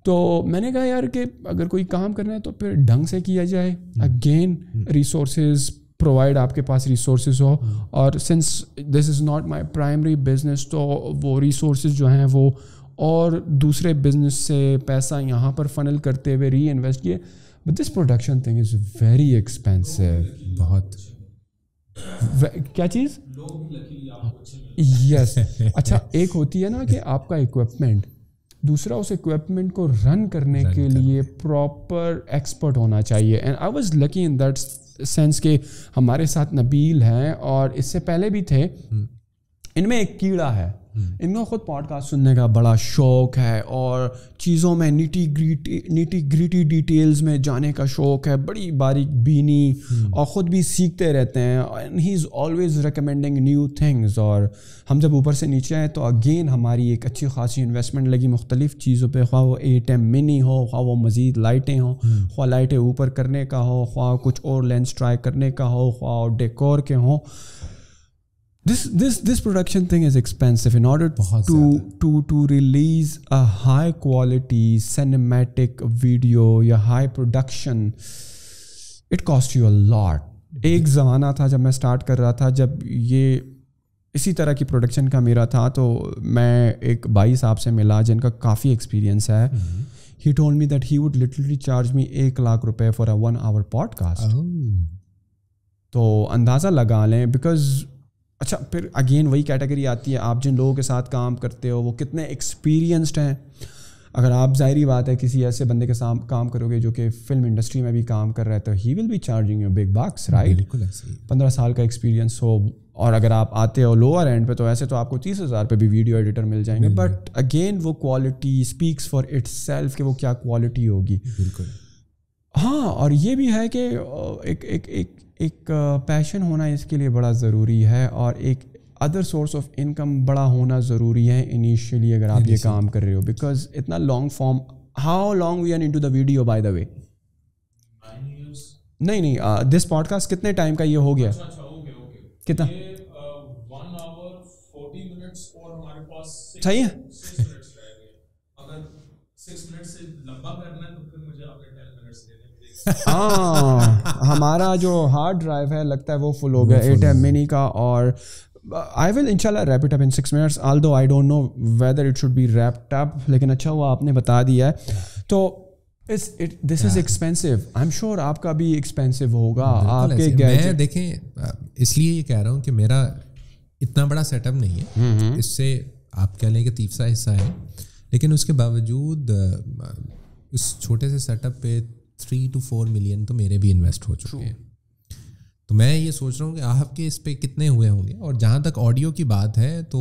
تو میں نے کہا یار کہ اگر کوئی کام کرنا ہے تو پھر ڈھنگ سے کیا جائے. اگین ریسورسز پرووائڈ, آپ کے پاس ریسورسز ہو, اور since this is not my primary business تو وہ ریسورسز جو ہیں وہ اور دوسرے بزنس سے پیسہ یہاں پر فنل کرتے ہوئے ری انویسٹ کیے. But this production thing is very expensive. بہت کیا چیز یس اچھا ایک ہوتی ہے نا کہ آپ کا اکوپمنٹ, دوسرا اس اکوپمنٹ کو رن کرنے کے لیے پراپر ایکسپرٹ ہونا چاہیے. And I was lucky in that sense کہ ہمارے ساتھ نبیل ہیں اور اس سے پہلے بھی تھے. ان میں ایک کیڑا ہے, ان کو خود پوڈ کاسٹ سننے کا بڑا شوق ہے اور چیزوں میں نیٹی گریٹی ڈیٹیلز میں جانے کا شوق ہے, بڑی باریک بینی, اور خود بھی سیکھتے رہتے ہیں. And he is always recommending new things. اور ہم جب اوپر سے نیچے آئے تو اگین ہماری ایک اچھی خاصی انویسٹمنٹ لگی مختلف چیزوں پہ, خواہ وہ 8M منی ہو, خواہ وہ مزید لائٹیں ہوں, خواہ لائٹیں اوپر کرنے کا ہو, خواہ کچھ اور لینس ٹرائی کرنے کا ہو, خواہ ڈیکور کے ہوں. This production thing is expensive. In order to release a high quality cinematic video یا high production, it costs you a lot. ایک زمانہ تھا جب میں اسٹارٹ کر رہا تھا, جب یہ اسی طرح کی پروڈکشن کا میرا تھا, تو میں ایک بھائی صاحب سے ملا جن کا کافی ایکسپیرینس ہے. He told me that he would literally charge me 1 lakh روپے for a 1 hour podcast. تو اندازہ لگا لیں, بیکاز اچھا پھر اگین وہی کیٹیگری آتی ہے, آپ جن لوگوں کے ساتھ کام کرتے ہو وہ کتنے ایکسپیرینسڈ ہیں. اگر آپ ظاہری بات ہے کسی ایسے بندے کے ساتھ کام کرو گے جو کہ فلم انڈسٹری میں بھی کام کر رہا ہے, تو he will be charging you big bucks, right. 15 سال کا ایکسپیرینس ہو, اور اگر آپ آتے ہو لوور اینڈ پہ تو ایسے تو آپ کو 30,000 پہ بھی ویڈیو ایڈیٹر مل جائیں گے. بٹ اگین وہ quality speaks for itself کہ وہ کیا کوالٹی ہوگی. بالکل ہاں, اور یہ بھی ہے کہ ایک پیشن ہونا اس کے لیے بڑا ضروری ہے, اور ایک ادر سورس آف انکم بڑا ہونا ضروری ہے انیشیلی اگر آپ یہ کام کر رہے ہو. بیکاز اتنا long form, how long we are into the video by the way? 9 years. نہیں دس پوڈ کاسٹ کتنے ٹائم کا یہ ہو گیا؟ کتنا 1 hour 40 minutes اور ہمارے پاس صحیح ہے. 6 minutes رہ گئے. اگر 6 minutes سے لمبا کرنا ہے تو پھر مجھے آپ نے 10 minutes دینے. ہاں ہمارا جو ہارڈ ڈرائیو ہے لگتا ہے وہ فل ہو گیا 8M منی کا, اور I will inshallah wrap it up in 6 minutes, although I don't know whether it should be wrapped up, لیکن اچھا ہوا آپ نے بتا دیا ہے. تو this is expensive. I'm sure آپ کا بھی expensive ہوگا. آپ کے میں دیکھیں اس لیے یہ کہہ رہا ہوں کہ میرا اتنا بڑا سیٹ اپ نہیں ہے, اس سے آپ کہہ لیں کہ تیسرا حصہ ہے, لیکن اس کے باوجود اس چھوٹے سے سیٹ اپ پہ 3 to 4 million تو میرے بھی انویسٹ ہو چکے ہیں. تو میں یہ سوچ رہا ہوں کہ آپ کے اس پہ کتنے ہوئے ہوں گے. اور جہاں تک آڈیو کی بات ہے تو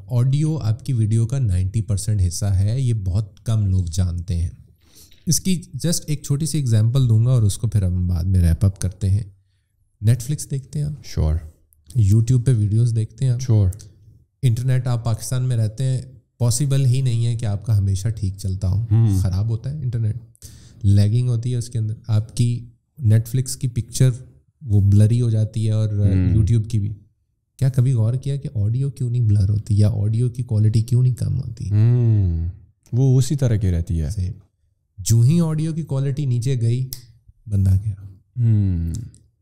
آڈیو آپ کی ویڈیو کا 90% حصہ ہے, یہ بہت کم لوگ جانتے ہیں. اس کی جسٹ ایک چھوٹی سی اگزامپل دوں گا اور اس کو پھر ہم بعد میں ریپ اپ کرتے ہیں. نیٹ فلکس دیکھتے ہیں آپ؟ شور. یوٹیوب پہ ویڈیوز دیکھتے ہیں آپ؟ شور. انٹرنیٹ آپ پاکستان میں رہتے ہیں, پاسبل ہی نہیں ہے کہ آپ کا ہمیشہ ٹھیک چلتا ہو, خراب ہوتا ہے انٹرنیٹ, لیگنگ ہوتی ہے اس کے اندر. آپ کی نیٹ فلکس کی پکچر وہ بلری ہو جاتی ہے, اور یوٹیوب کی بھی. کیا کبھی غور کیا کہ آڈیو کیوں نہیں بلر ہوتی, یا آڈیو کی کوالٹی کیوں نہیں کم ہوتی؟ وہ اسی طرح کی رہتی ہے. جو ہی آڈیو کی کوالٹی نیچے گئی بندہ گیا.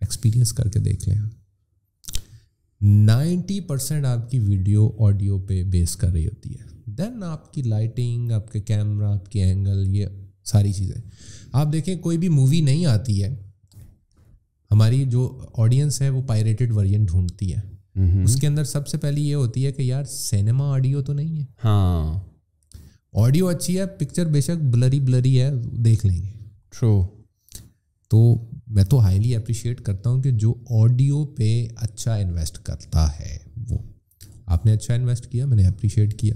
ایکسپیرینس کر کے دیکھ لیں, 90% آپ کی ویڈیو آڈیو پہ بیس کر رہی ہوتی ہے. دین آپ کی لائٹنگ, آپ کے کیمرہ, آپ کے اینگل, یہ ساری چیزیں. آپ دیکھیں کوئی بھی مووی نہیں آتی ہے, ہماری جو آڈینس ہے وہ پائریٹڈ ورژن ڈھونڈتی ہے. اس کے اندر سب سے پہلی یہ ہوتی ہے کہ یار سینما آڈیو تو نہیں ہے. ہاں آڈیو اچھی ہے, پکچر بے شک بلری ہے, دیکھ لیں گے. ٹرو. تو میں تو ہائیلی اپریشیٹ کرتا ہوں کہ جو آڈیو پہ اچھا انویسٹ کرتا ہے وہ. آپ نے اچھا انویسٹ کیا, میں نے اپریشیٹ کیا.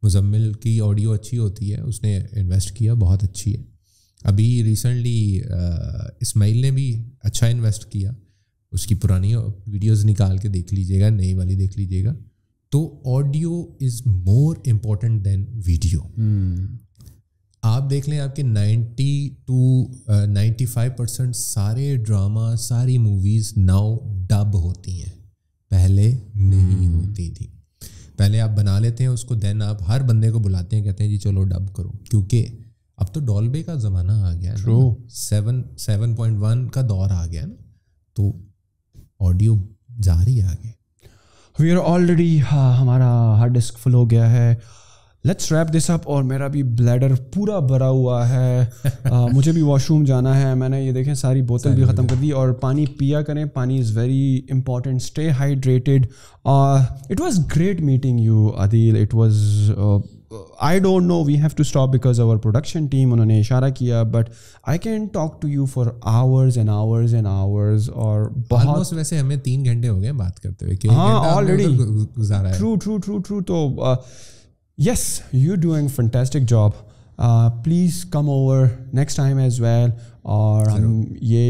مزمل کی آڈیو اچھی ہوتی ہے, اس نے انویسٹ کیا, بہت اچھی ہے. ابھی ریسنٹلی اسماعیل نے بھی اچھا انویسٹ کیا, اس کی پرانی ویڈیوز نکال کے دیکھ لیجیے گا, نئی والی دیکھ لیجیے گا. تو audio is more important than video. آپ دیکھ لیں آپ کے 90-95% سارے ڈراما ساری موویز ناؤ ڈب ہوتی ہیں, پہلے نہیں ہوتی تھی. پہلے آپ بنا لیتے ہیں اس کو, دین آپ ہر بندے کو بلاتے ہیں, کہتے ہیں جی چلو ڈب کرو, کیونکہ اب تو ڈولبے کا زمانہ آ گیا ہے, 7.1 کا دور آ گیا نا, تو آڈیو جا رہی ہے آگے. وی آر آلریڈی, ہمارا ہارڈ ڈسک فل ہو گیا ہے, لیٹس ریپ دس اپ. اور میرا بھی بلیڈر پورا بھرا ہوا ہے, مجھے بھی واش روم جانا ہے. میں نے یہ دیکھیں ساری بوتل بھی ختم کر دی. اور پانی پیا کریں, پانی is very important, stay hydrated. It was great meeting you Adil. It was I don't know, we have to stop because our production team انہوں نے اشارہ کیا, but I can talk to you for hours and hours and hours. اور بہت ویسے ہمیں 3 گھنٹے ہو گئے بات کرتے ہوئے, ہاں آلریڈی گزارا ہے. True. تو yes, you're doing fantastic job. Please come over next time as well. اور ہم یہ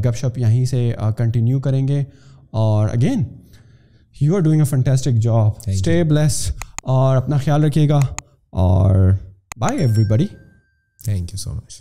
گپ شپ یہیں سے کنٹینیو کریں گے. اور again, you are doing a fantastic job. Stay blessed اور اپنا خیال رکھیے گا. اور bye everybody. Thank you so much.